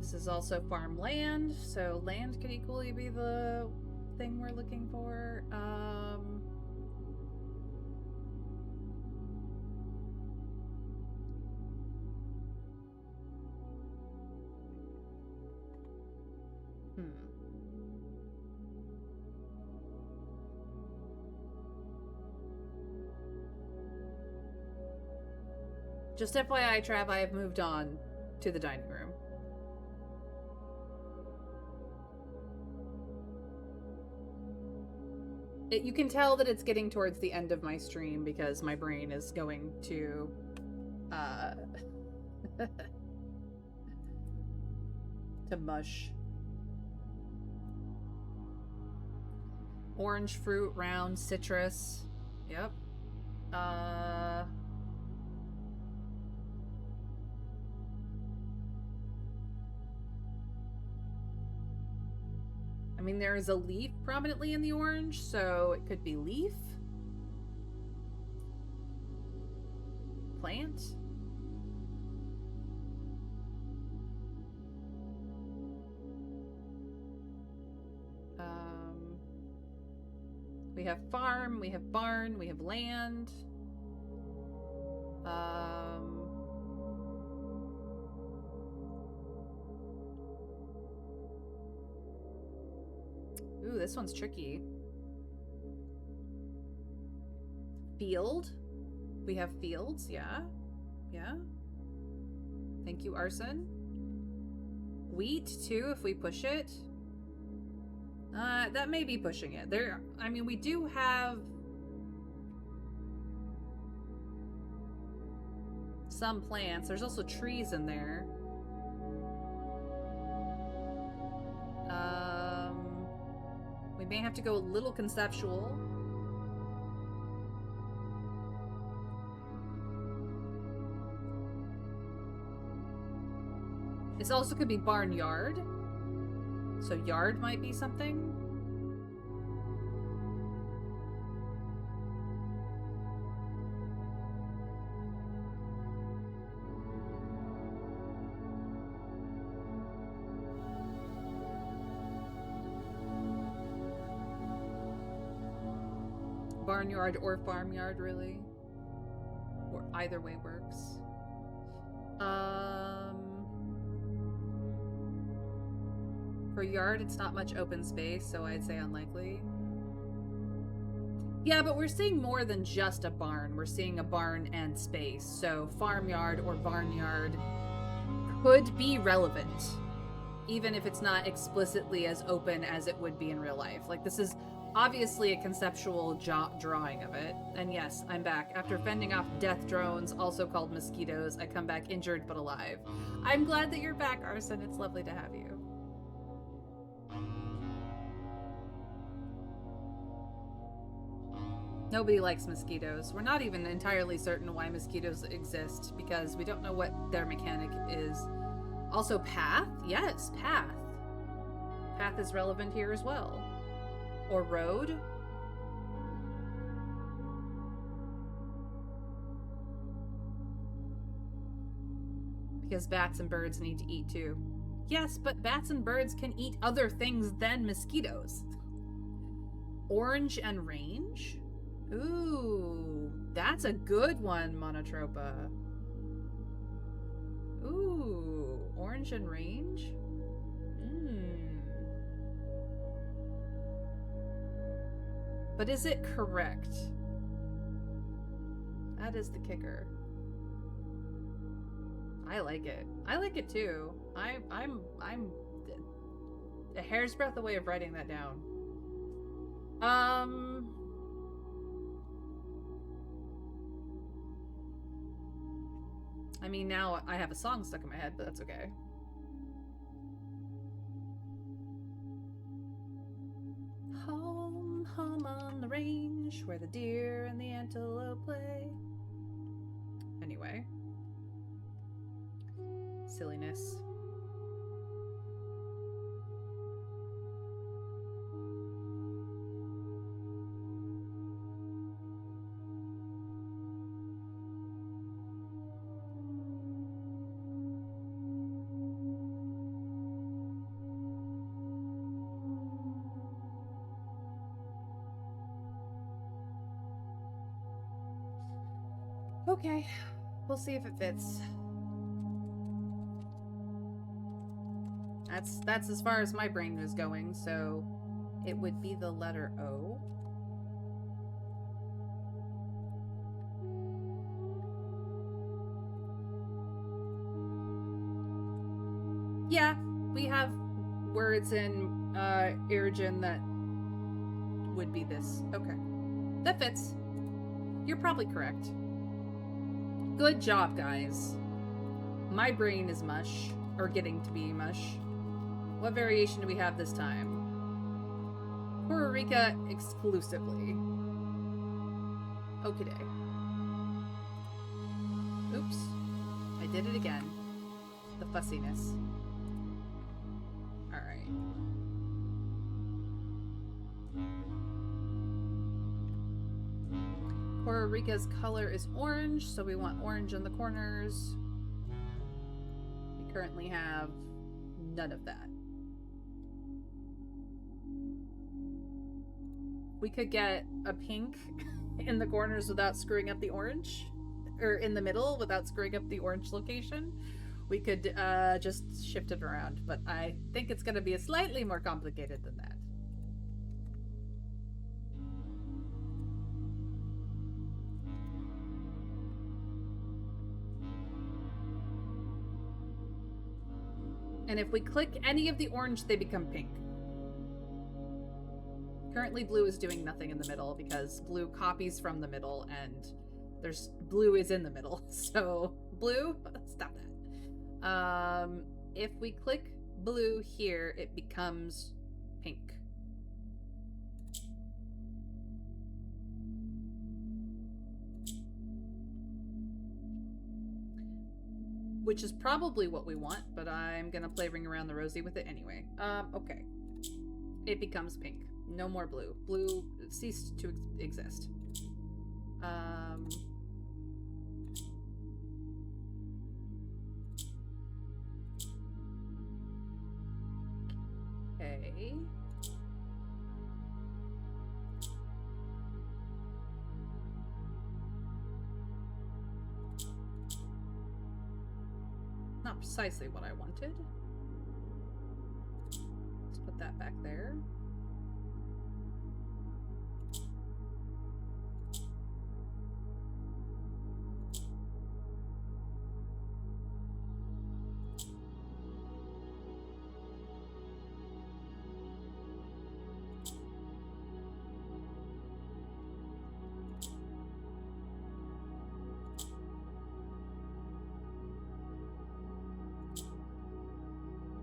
This is also farmland, so land could equally be the thing we're looking for. Just FYI, Trav, I have moved on to the dining room. You can tell that it's getting towards the end of my stream because my brain is going to to mush. Orange fruit, round, citrus. Yep. I mean, there is a leaf prominently in the orange, so it could be leaf. Plant. We have farm, we have barn, we have land. Ooh, this one's tricky. Field. We have fields, yeah. Yeah. Thank you, Arson. Wheat, too, if we push it. That may be pushing it. I mean, we do have some plants. There's also trees in there. We may have to go a little conceptual. This also could be barnyard. So yard might be something. Barnyard or farmyard, really. Or either way works. For yard, it's not much open space, so I'd say unlikely. Yeah, but we're seeing more than just a barn. We're seeing a barn and space. So farmyard or barnyard could be relevant, even if it's not explicitly as open as it would be in real life. Like, this is obviously a conceptual drawing of it. And yes, I'm back. After fending off death drones, also called mosquitoes, I come back injured but alive. I'm glad that you're back, Arson. It's lovely to have you. Nobody likes mosquitoes. We're not even entirely certain why mosquitoes exist because we don't know what their mechanic is. Also, path? Yes, path. Path is relevant here as well. Or road. Because bats and birds need to eat too. Yes, but bats and birds can eat other things than mosquitoes. Orange and range? Ooh, that's a good one, Monotropa. Ooh, orange and range? But is it correct? That is the kicker. I like it. I like it too. I'm a hair's breadth away of writing that down. I mean, now I have a song stuck in my head, but that's okay. Home, home on the range, where the deer and the antelope play. Anyway. Silliness. Okay, we'll see if it fits. That's as far as my brain was going, so it would be the letter O. Yeah, we have words in Irrigen that would be this. Okay. That fits. You're probably correct. Good job, guys. My brain is mush, or getting to be mush. What variation do we have this time? Puerto Rico exclusively. Okay. Oops. I did it again. The fussiness. Alright. Puerto Rico's color is orange, so we want orange in the corners. We currently have none of that. We could get a pink in the corners without screwing up the orange, or in the middle without screwing up the orange location. We could just shift it around, but I think it's going to be slightly more complicated than that. And if we click any of the orange, they become pink. Currently, blue is doing nothing in the middle because blue copies from the middle, and there's blue is in the middle. So blue, stop that. If we click blue here, it becomes pink. Which is probably what we want, but I'm gonna play Ring Around the Rosie with it anyway. Okay. It becomes pink. No more blue. Blue ceased to exist. Okay. Not precisely what I wanted. Let's put that back there.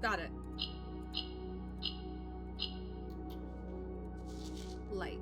Got it. Light.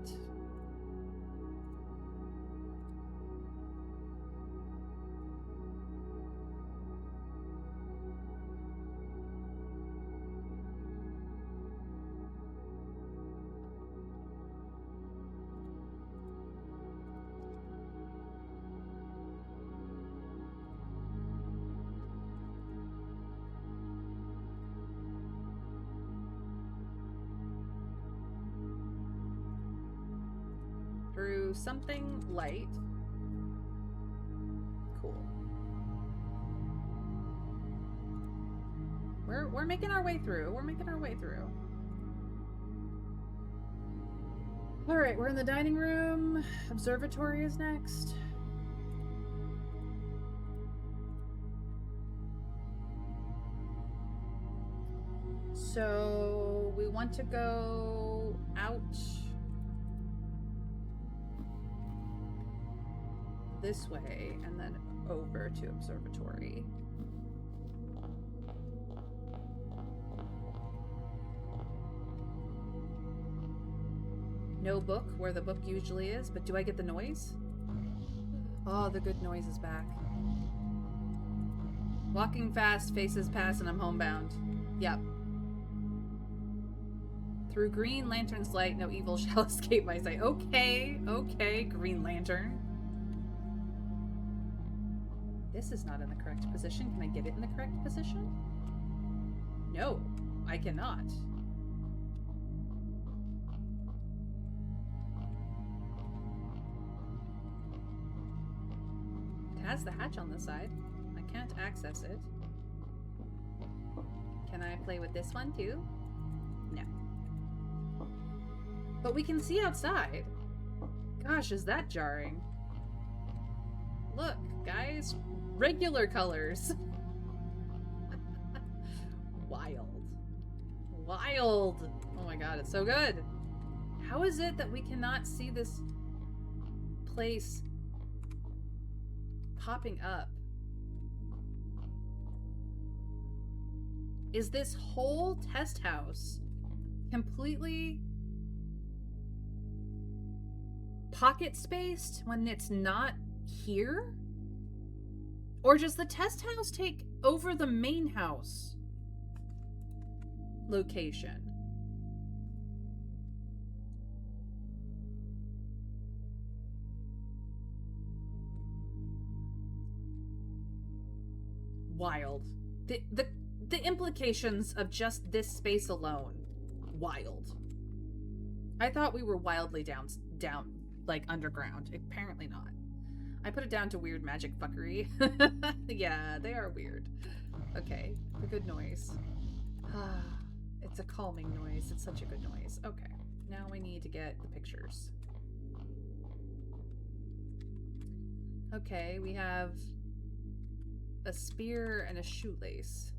Through something light. Cool. We're making our way through. We're making our way through. All right, we're in the dining room. Observatory is next. So we want to go out this way and then over to observatory. No book where the book usually is, but do I get the noise? Oh, the good noise is back. Walking fast, faces pass, and I'm homebound. Yep. Through Green Lantern's light, no evil shall escape my sight. Okay, okay, Green Lantern. This is not in the correct position. Can I get it in the correct position? No, I cannot. has the hatch on the side. I can't access it. Can I play with this one too? No. But we can see outside. Gosh, is that jarring? Look, guys. Regular colors. Wild. Wild. Oh my god, it's so good. How is it that we cannot see this place popping up? Is this whole test house completely pocket spaced when it's not here? Or does the test house take over the main house location? Wild. The implications of just this space alone. Wild. I thought we were wildly down, like, underground. Apparently not. I put it down to weird magic fuckery. Yeah, they are weird. Okay, a good noise. It's a calming noise. It's such a good noise. Okay, now we need to get the pictures. Okay, we have a spear and a shoelace.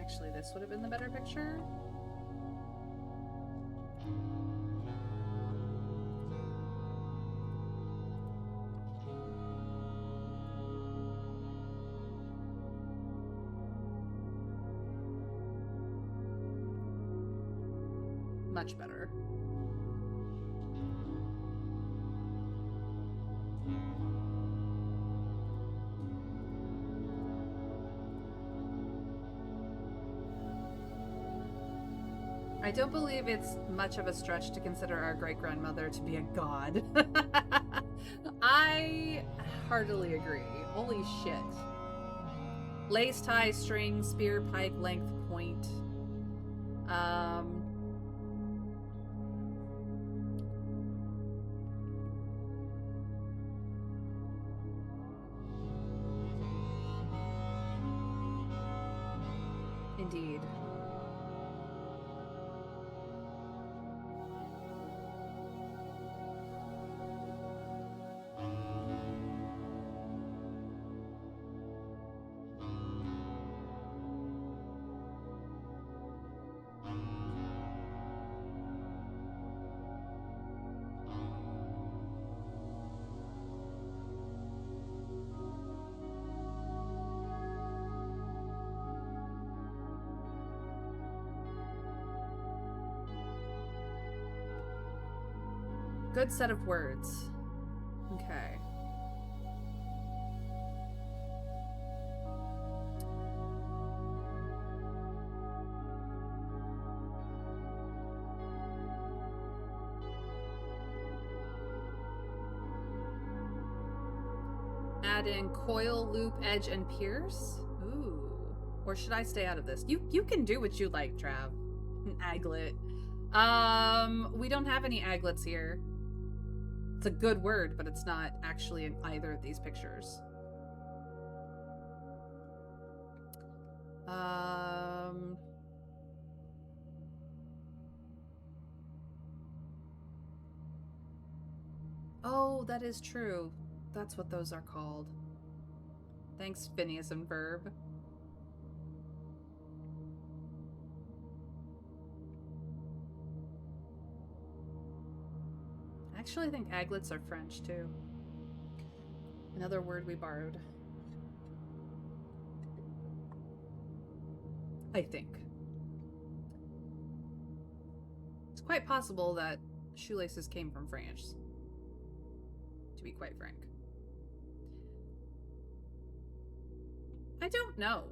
Actually, this would have been the better picture. Much better. I don't believe it's much of a stretch to consider our great-grandmother to be a god. I heartily agree. Holy shit. Lace tie, string, spear, pipe, length, point. Indeed. Good set of words. Okay. Add in coil, loop, edge, and pierce. Ooh. Or should I stay out of this? You can do what you like, Trav. An aglet. We don't have any aglets here. It's a good word, but it's not actually in either of these pictures. Oh, that is true. That's what those are called. Thanks, Phineas and Verb. Actually, I think aglets are French, too. Another word we borrowed. I think. It's quite possible that shoelaces came from France, to be quite frank. I don't know.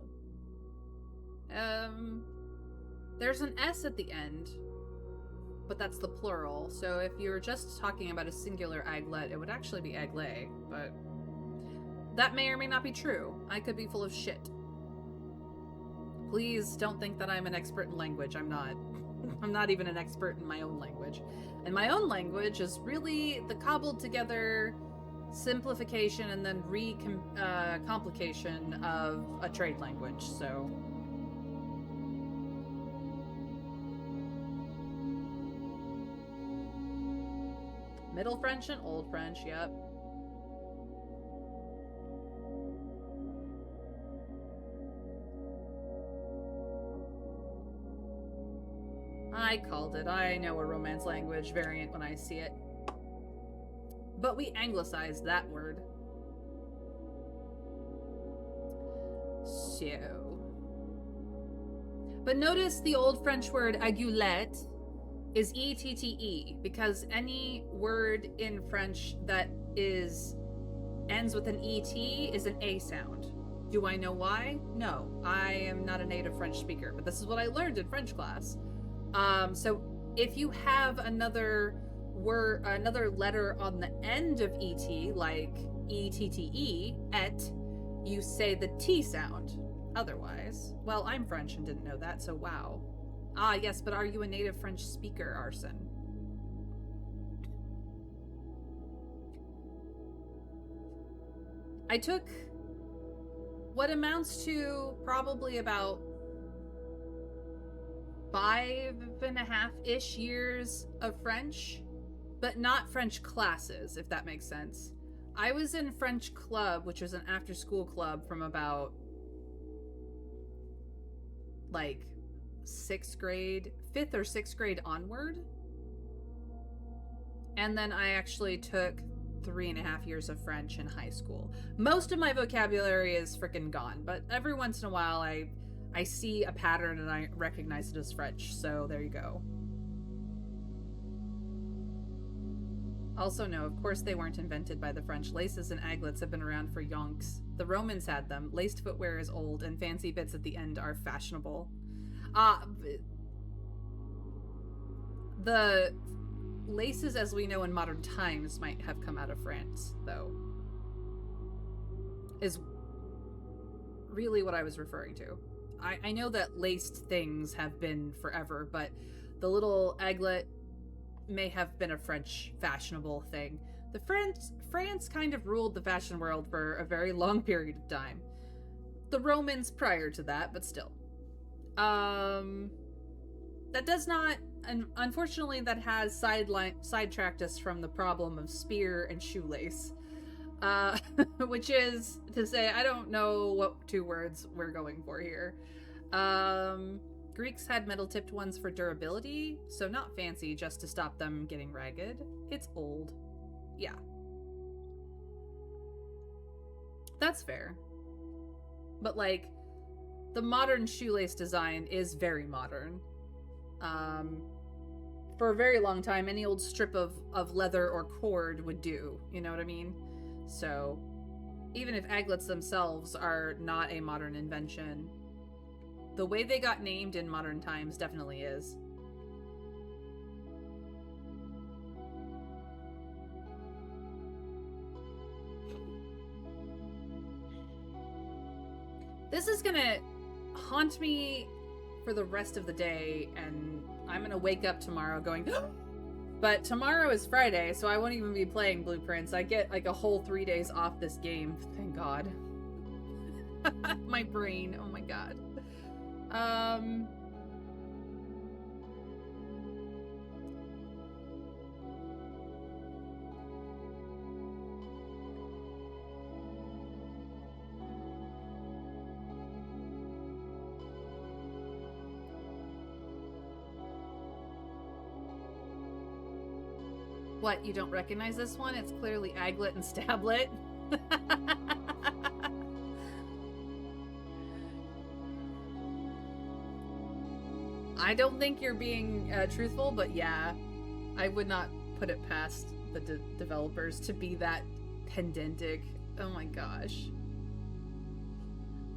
There's an S at the end, but that's the plural. So if you're just talking about a singular aglet, it would actually be aglet, but that may or may not be true. I could be full of shit. Please don't think that I'm an expert in language. I'm not. I'm not even an expert in my own language. And my own language is really the cobbled together simplification and then complication of a trade language, so... Middle French and Old French, yep. I called it. I know a Romance language variant when I see it. But we anglicized that word. So... But notice the Old French word agulette is E-T-T-E, because any word in French that ends with an E-T is an A sound. Do I know why? No. I am not a native French speaker, but this is what I learned in French class. So if you have another letter on the end of et, like E-T-T-E, et, you say the T sound. Otherwise, well, I'm French and didn't know that, so wow. Ah, yes, but are you a native French speaker, Arson? I took what amounts to probably about 5.5-ish years of French, but not French classes, if that makes sense. I was in French club, which was an after-school club from about, like, 5th or 6th grade onward. And then I actually took 3.5 years of French in high school. Most of my vocabulary is freaking gone, but every once in a while I see a pattern and I recognize it as French, so there you go. Also, no, of course they weren't invented by the French. Laces and aglets have been around for yonks. The Romans had them. Laced footwear is old, and fancy bits at the end are fashionable. The laces as we know in modern times might have come out of France, though. Is really what I was referring to. I know that laced things have been forever, but the little aglet may have been a French fashionable thing. France kind of ruled the fashion world for a very long period of time. The Romans prior to that, but still. That does not, unfortunately, that has sidetracked us from the problem of spear and shoelace. Which is to say, I don't know what two words we're going for here. Greeks had metal-tipped ones for durability, so not fancy, just to stop them getting ragged. It's old. Yeah. That's fair. But, like, the modern shoelace design is very modern. For a very long time, any old strip of leather or cord would do. You know what I mean? So, even if aglets themselves are not a modern invention, the way they got named in modern times definitely is. This is gonna haunt me for the rest of the day, and I'm gonna wake up tomorrow going, but tomorrow is Friday, so I won't even be playing Blueprints. I get like a whole 3 days off this game. Thank God. My brain. Oh my God. What, you don't recognize this one? It's clearly Aglet and Stablet. I don't think you're being truthful, but yeah, I would not put it past the developers to be that pedantic. Oh my gosh.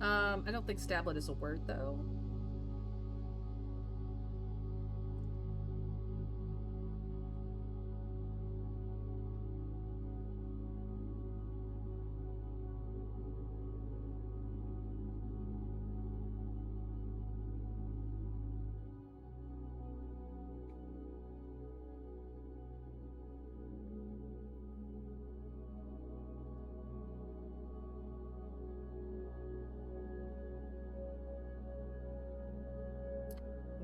I don't think Stablet is a word, though.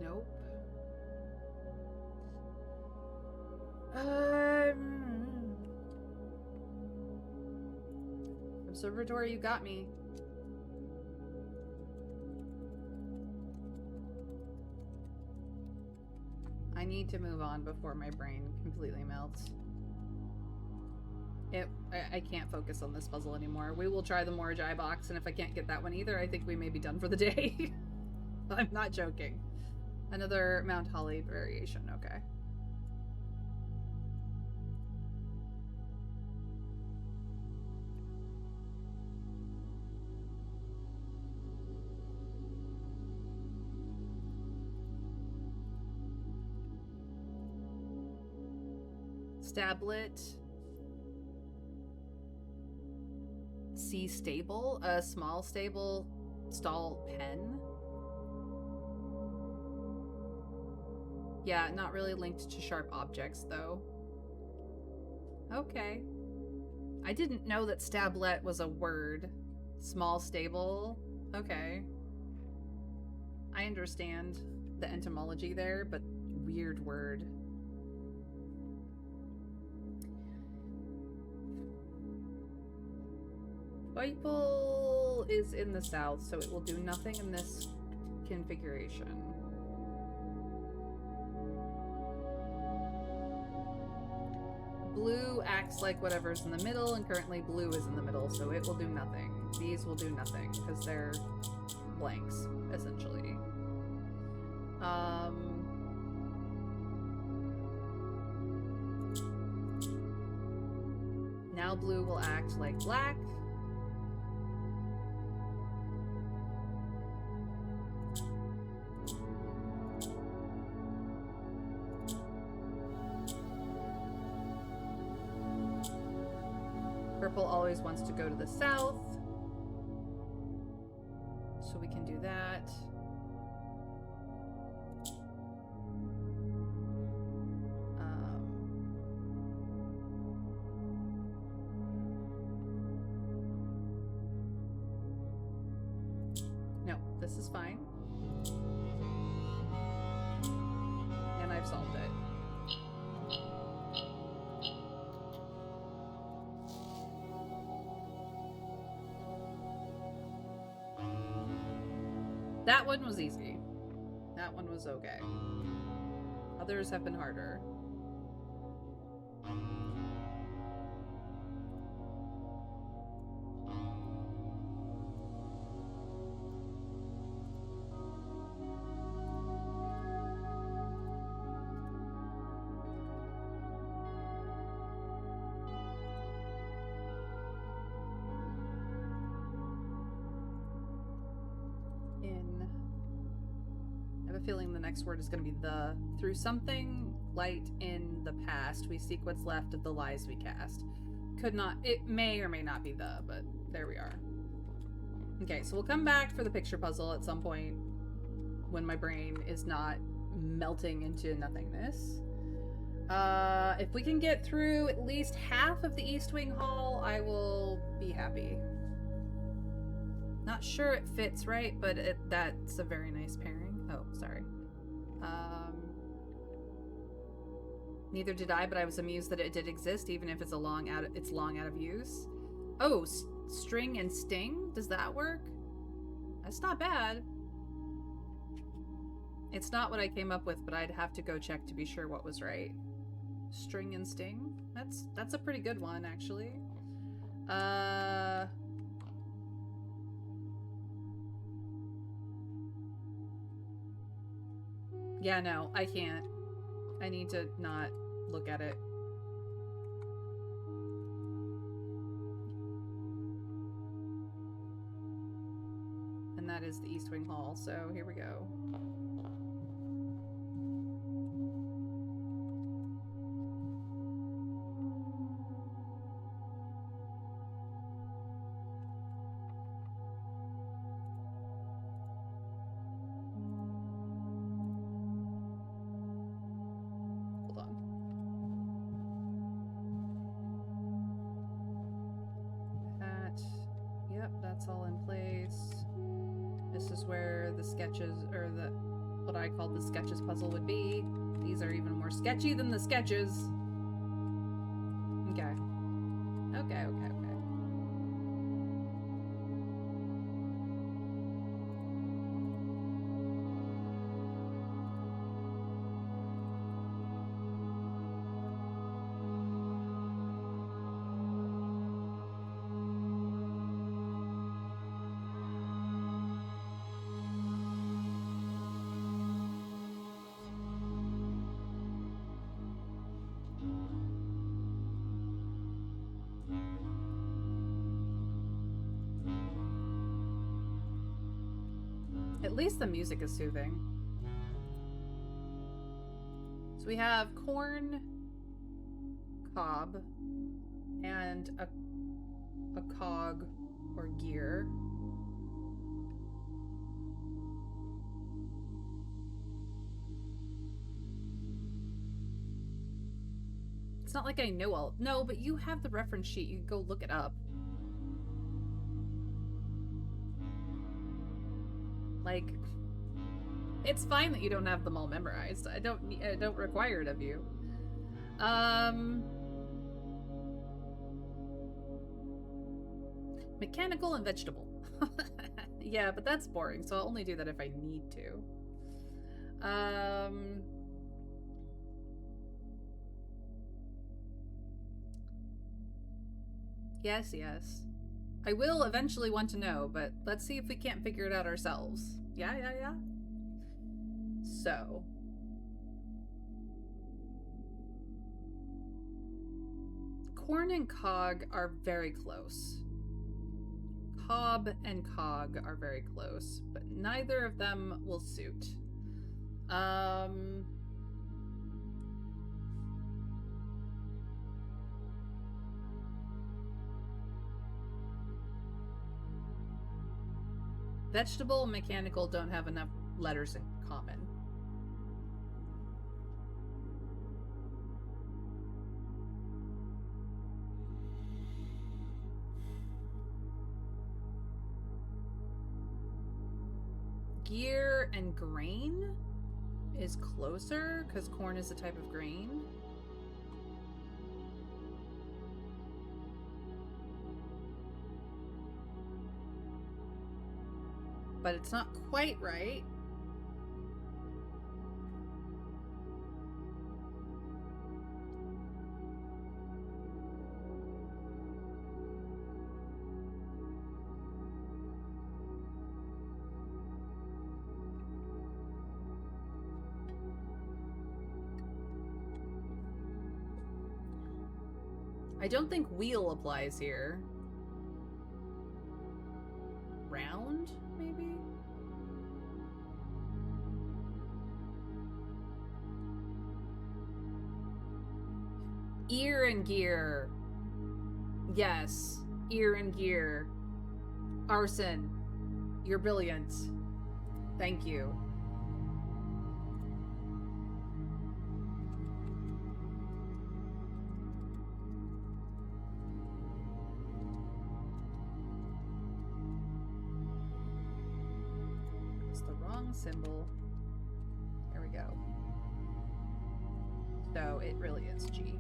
Nope. Observatory, you got me. I need to move on before my brain completely melts. I can't focus on this puzzle anymore. We will try the Morajai box, and if I can't get that one either, I think we may be done for the day. I'm not joking. Another Mount Holly variation, okay. Stablet. C stable, a small stable, stall pen. Yeah, not really linked to sharp objects though. Okay. I didn't know that stablet was a word. Small stable. Okay. I understand the etymology there, but weird word. Bible is in the south, so it will do nothing in this configuration. Blue acts like whatever's in the middle, and currently blue is in the middle, so it will do nothing. These will do nothing, because they're blanks, essentially. Now blue will act like black. Purple always wants to go to the south, so we can do that. No, this is fine. And I've solved it. That one was easy. That one was okay. Others have been harder. Feeling the next word is going to be the. Through something light in the past, we seek what's left of the lies we cast. Could not, it may or may not be the, but there we are. Okay, so we'll come back for the picture puzzle at some point when my brain is not melting into nothingness. If we can get through at least half of the East Wing Hall, I will be happy. Not sure it fits right, but that's a very nice pairing. Oh, sorry. Neither did I, but I was amused that it did exist, even if it's long out of use. Oh, string and sting? Does that work? That's not bad. It's not what I came up with, but I'd have to go check to be sure what was right. String and Sting. That's a pretty good one, actually. Yeah, no, I can't. I need to not look at it. And that is the East Wing Hall, so here we go. Hold on. That, yep, that's all in place. This is where the sketches, or the, what I call the sketches puzzle would be. These are even more sketchy than the sketches. Okay. Okay, okay, okay. At least the music is soothing. So we have corn, cob, and a cog or gear. It's not like I know all. No, but you have the reference sheet. You can go look it up. Like, it's fine that you don't have them all memorized. I don't require it of you. Mechanical and vegetable. Yeah, but that's boring, so I'll only do that if I need to. Yes, yes. I will eventually want to know, but let's see if we can't figure it out ourselves. Yeah, yeah, yeah. So. Corn and cog are very close. Cob and cog are very close, but neither of them will suit. Vegetable and mechanical don't have enough letters in common. Gear and grain is closer because corn is a type of grain. But it's not quite right. I don't think wheel applies here. Round, maybe? Ear and gear. Yes, ear and gear. Arson, you're brilliant. Thank you. It's the wrong symbol. There we go. So it really is G.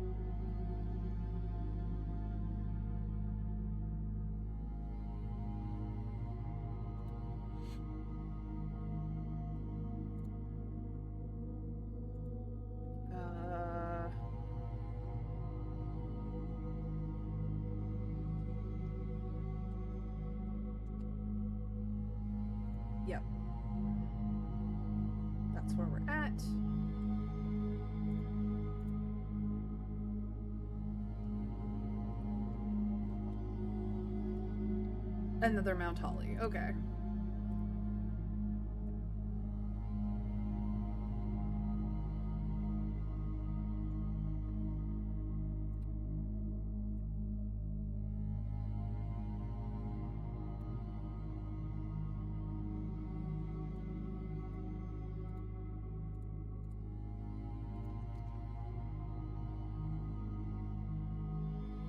Yep. That's where we're at. Another Mount Holly. Okay.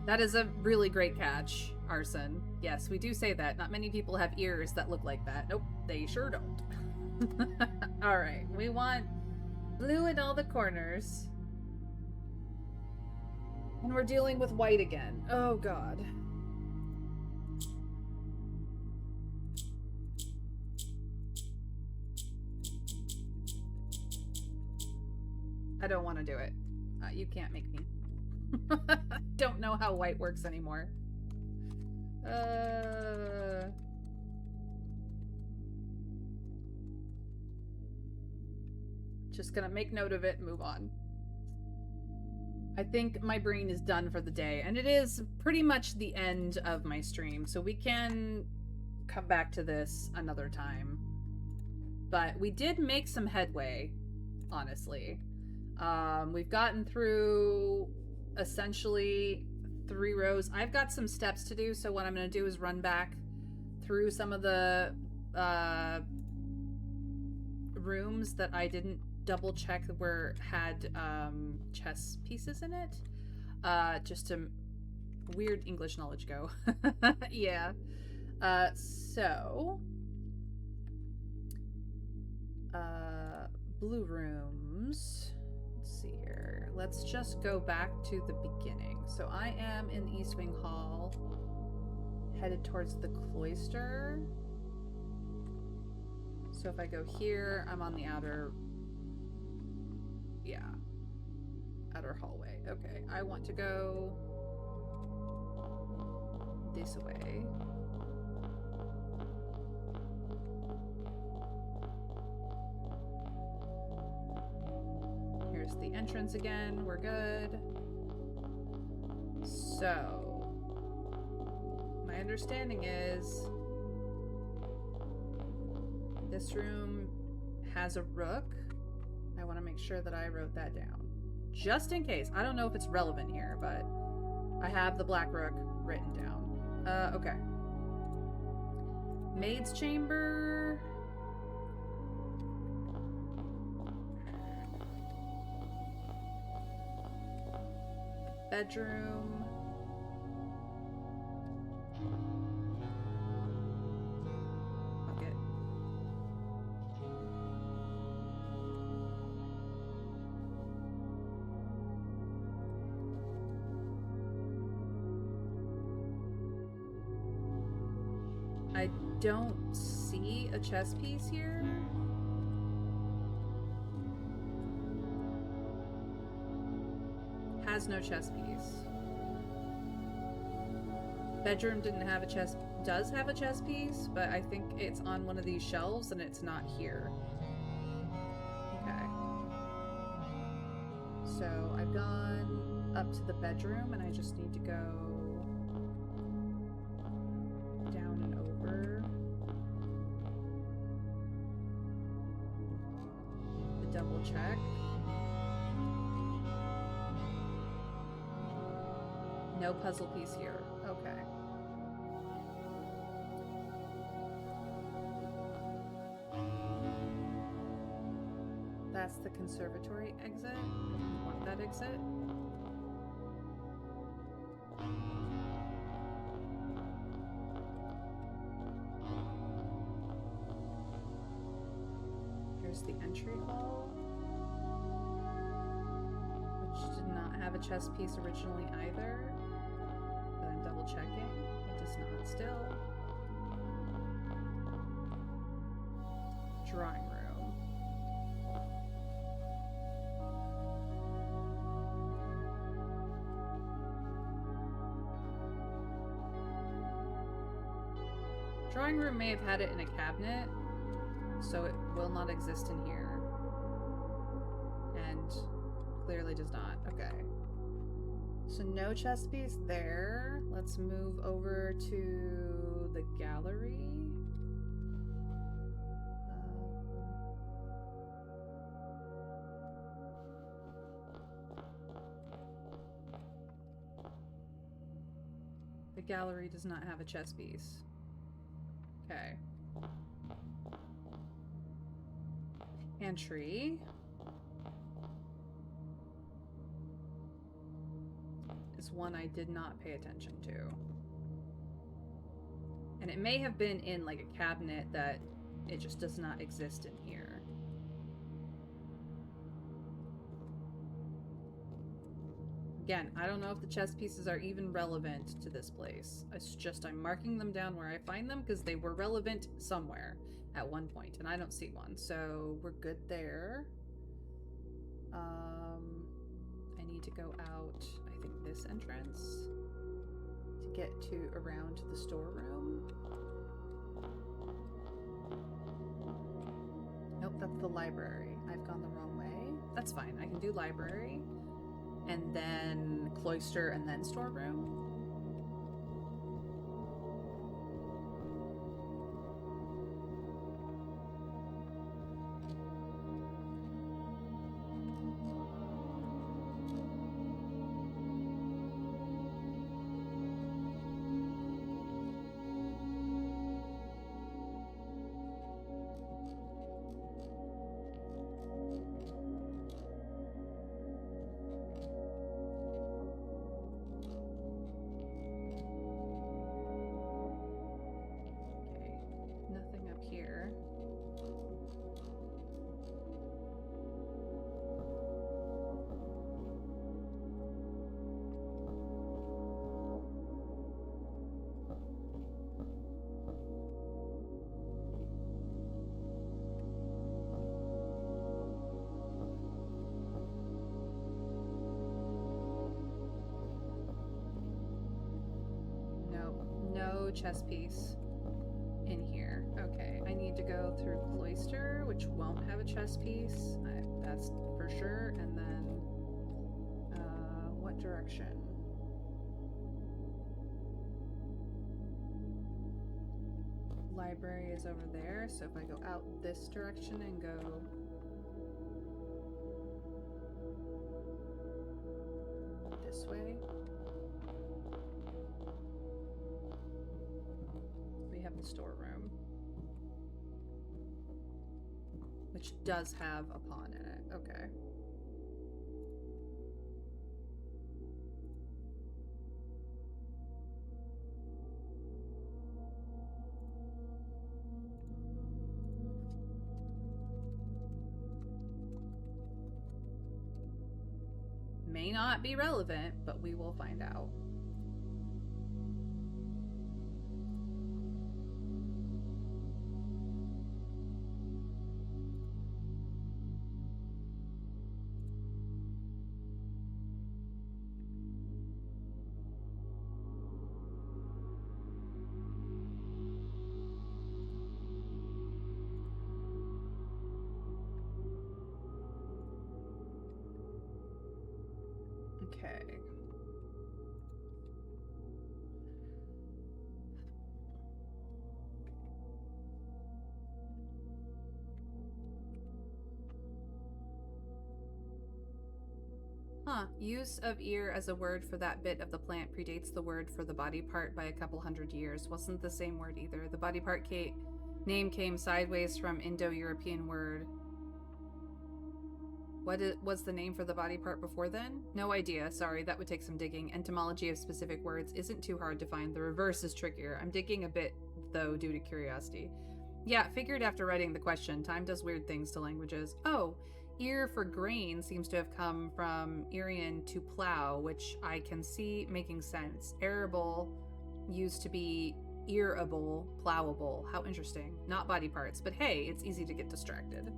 That is a really great catch, Arson. Yes, we do say that. Not many people have ears that look like that. Nope, they sure don't. Alright, we want blue in all the corners. And we're dealing with white again. Oh, God. I don't want to do it. You can't make me. Don't know how white works anymore. Just gonna make note of it and move on. I think my brain is done for the day, and it is pretty much the end of my stream, so we can come back to this another time. But we did make some headway, honestly. We've gotten through essentially 3 rows. I've got some steps to do, so what I'm going to do is run back through some of the rooms that I didn't double check had chess pieces in it. Just to weird English knowledge go. Yeah. Blue rooms. Let's see here. Let's just go back to the beginning. So I am in the East Wing Hall, headed towards the cloister. So if I go here, I'm on the outer, outer hallway. Okay, I want to go this way. Here's the entrance again. We're good. So, my understanding is this room has a rook. I want to make sure that I wrote that down. Just in case. I don't know if it's relevant here, but I have the black rook written down. Okay. Maid's chamber. Bedroom. Okay. I don't see a chess piece here. Has no chess piece. Bedroom didn't have a chess, does have a chess piece, but I think it's on one of these shelves and it's not here. Okay. So I've gone up to the bedroom and I just need to go down and over. The double check. No puzzle piece here. Okay. That's the conservatory exit. You want that exit? Here's the entry hall, which did not have a chess piece originally either. But I'm double checking. It does not still. Drawing room. Drawing room may have had it in a cabinet. So it will not exist in here. And clearly does not. Okay. So no chess piece there. Let's move over to the gallery. The gallery does not have a chess piece. Okay. Pantry is one I did not pay attention to. And it may have been in like a cabinet that it just does not exist in here. Again, I don't know if the chess pieces are even relevant to this place. It's just I'm marking them down where I find them because they were relevant somewhere at one point, and I don't see one. So we're good there. I need to go out, I think this entrance to get to around the storeroom. Nope, that's the library. I've gone the wrong way. That's fine. I can do library. And then cloister, and then storeroom. No chess piece in here. Okay, I need to go through cloister, which won't have a chess piece. That's for sure. And then, what direction? Library is over there, so if I go out this direction and go this way, we have the storeroom, which does have a pawn in it. Okay. May not be relevant, but we will find out. Okay. Huh. Use of ear as a word for that bit of the plant predates the word for the body part by a couple hundred years. Wasn't the same word either. The body part name came sideways from Indo-European word. What was the name for the body part before then? No idea. Sorry, that would take some digging. Entomology of specific words isn't too hard to find. The reverse is trickier. I'm digging a bit, though, due to curiosity. Yeah, figured after writing the question. Time does weird things to languages. Oh, ear for grain seems to have come from Irian to plow, which I can see making sense. Arable used to be earable, plowable. How interesting. Not body parts, but hey, it's easy to get distracted.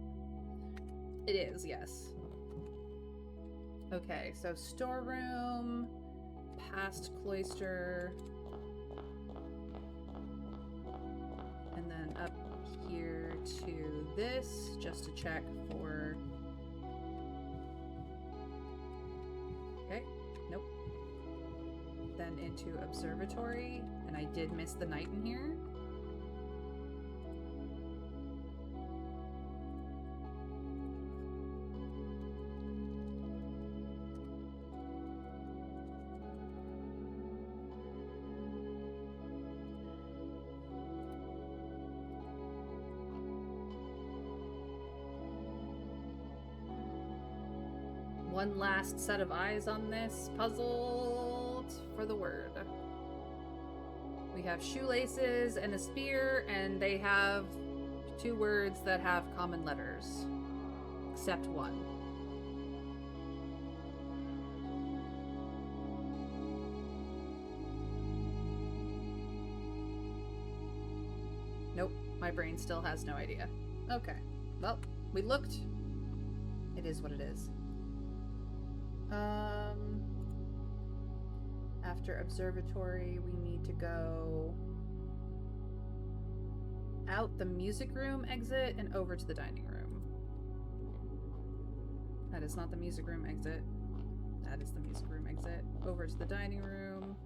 It is, yes. Okay, so storeroom, past cloister, and then up here to this just to check for... Okay, nope. Then into observatory, and I did miss the night in here. One last set of eyes on this puzzle for the word. We have shoelaces and a spear, and they have 2 words that have common letters, except one. Nope, my brain still has no idea. Okay, well, we looked. It is what it is. After observatory, we need to go out the music room exit and over to the dining room. That is not the music room exit. That is the music room exit. Over to the dining room,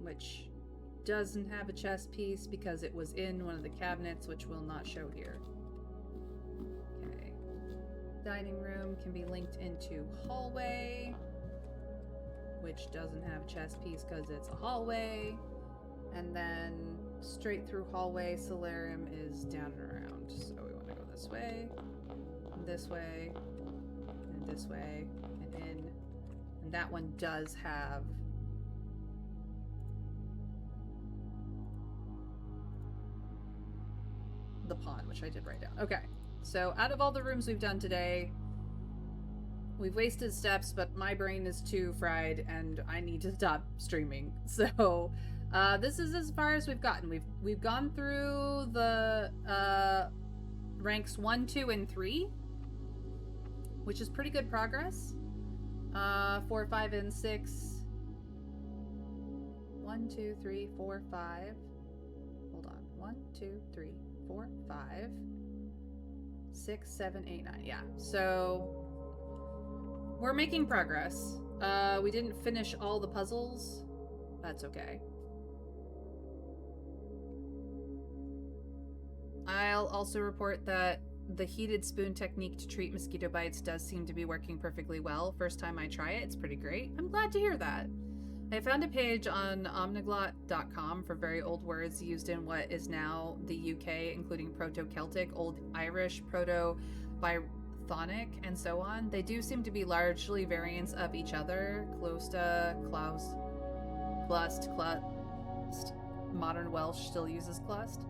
which doesn't have a chess piece because it was in one of the cabinets, which will not show here. Okay. Dining room can be linked into hallway, which doesn't have a chess piece because it's a hallway. And then straight through hallway, solarium is down and around. So we want to go this way, and this way, and this way, and in. And that one does have the pond, which I did write down. Okay, so out of all the rooms we've done today, we've wasted steps, but my brain is too fried and I need to stop streaming. So this is as far as we've gotten. We've gone through the ranks 1, 2, and 3, which is pretty good progress. 4, 5, and 6. 1, 2, 3, 4, 5. Hold on. 1, 2, 3, 4, 5. 6, 7, 8, 9. Yeah. So we're making progress. We didn't finish all the puzzles. That's okay. I'll also report that the heated spoon technique to treat mosquito bites does seem to be working perfectly well. First time I try it, it's pretty great. I'm glad to hear that. I found a page on omniglot.com for very old words used in what is now the UK, including Proto-Celtic, Old Irish, Proto-Brythonic, and so on. They do seem to be largely variants of each other. Closta, Klaus, Clust, Clust. Modern Welsh still uses Clust.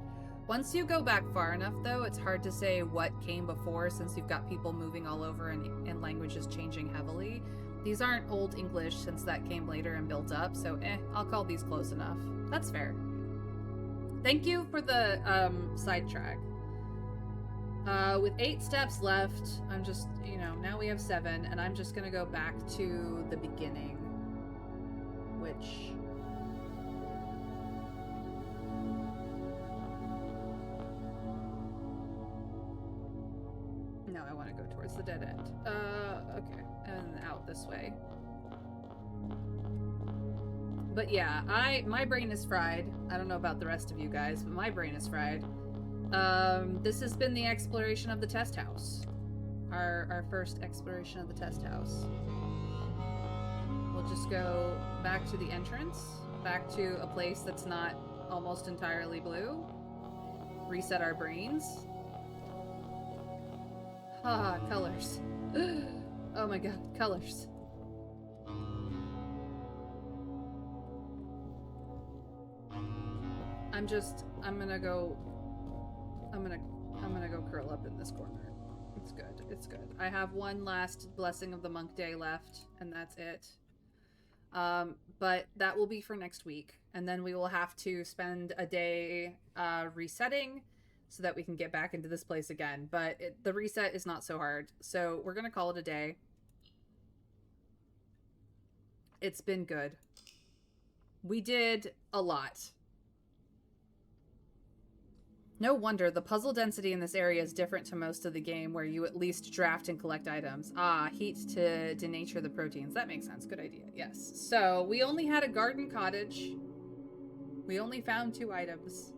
Once you go back far enough, though, it's hard to say what came before since you've got people moving all over and languages changing heavily. These aren't Old English since that came later and built up, so I'll call these close enough. That's fair. Thank you for the sidetrack. With 8 steps left, I'm just, now we have 7, and I'm just gonna go back to the beginning, which... No, I want to go towards the dead end. Okay. And out this way. But yeah, my brain is fried. I don't know about the rest of you guys, but my brain is fried. This has been the exploration of the test house. Our first exploration of the test house. We'll just go back to the entrance, back to a place that's not almost entirely blue. Reset our brains. Ah, colors. Oh my god, colors. I'm gonna go curl up in this corner. It's good, it's good. I have one last Blessing of the Monk Day left, and that's it. But that will be for next week, and then we will have to spend a day resetting so that we can get back into this place again. But the reset is not so hard. So we're going to call it a day. It's been good. We did a lot. No wonder the puzzle density in this area is different to most of the game, where you at least draft and collect items. Ah, heat to denature the proteins. That makes sense. Good idea. Yes. So we only had a garden cottage. We only found 2 items.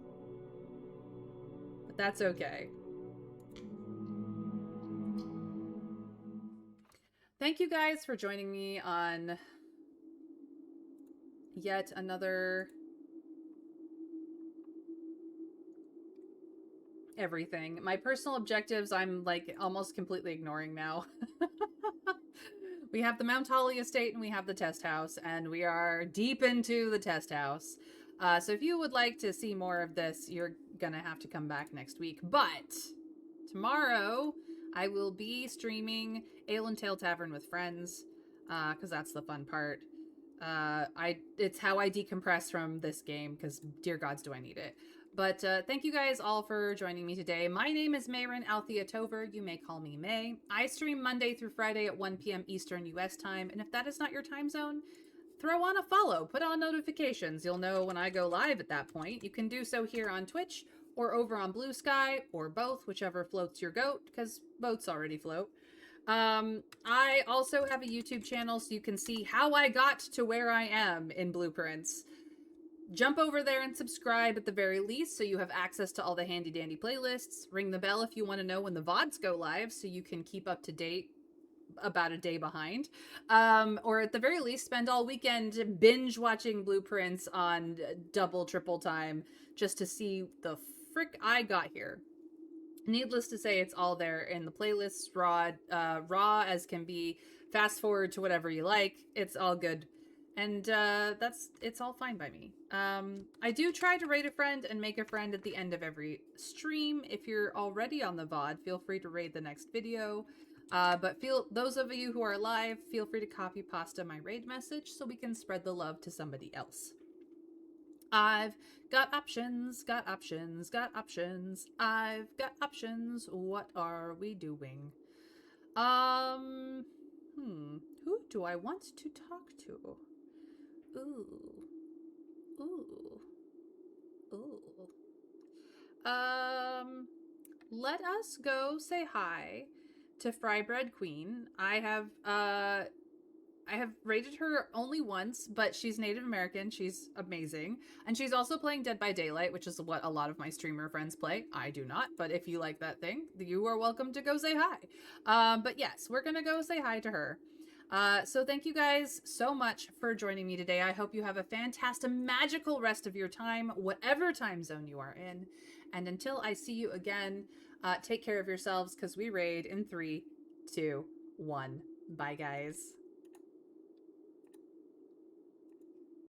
But that's okay. Thank you guys for joining me on yet another everything. My personal objectives, I'm like almost completely ignoring now. We have the Mount Holly estate and we have the test house, and we are deep into the test house. So if you would like to see more of this, you're gonna have to come back next week. But tomorrow, I will be streaming Ale and Tail Tavern with friends, because that's the fun part. It's how I decompress from this game, because dear gods, do I need it. But thank you guys all for joining me today. My name is Mayrin Althea Tover. You may call me May. I stream Monday through Friday at 1 p.m. Eastern US time. And if that is not your time zone, throw on a follow, put on notifications. You'll know when I go live at that point. You can do so here on Twitch or over on Blue Sky, or both, whichever floats your goat, because boats already float. I also have a YouTube channel, so you can see how I got to where I am in Blueprints. Jump over there and subscribe at the very least, so you have access to all the handy dandy playlists. Ring the bell if you want to know when the VODs go live, so you can keep up to date about a day behind. Or at the very least, spend all weekend binge watching Blueprints on double, triple time, just to see the frick I got here. Needless to say, it's all there in the playlists, raw as can be. Fast forward to whatever you like. It's all good. And it's all fine by me. I do try to rate a friend and make a friend at the end of every stream. If you're already on the VOD, feel free to raid the next video. But those of you who are live, feel free to copy pasta my raid message so we can spread the love to somebody else. I've got options, got options, got options. I've got options. What are we doing? Who do I want to talk to? Ooh. Ooh. Ooh. Let us go say hi to Frybread Queen. I have rated her only once, but she's Native American. She's amazing. And she's also playing Dead by Daylight, which is what a lot of my streamer friends play. I do not, but if you like that thing, you are welcome to go say hi. But yes, we're going to go say hi to her. So thank you guys so much for joining me today. I hope you have a fantastic, magical rest of your time, whatever time zone you are in. And until I see you again, take care of yourselves, because we raid in 3, 2, 1. Bye, guys.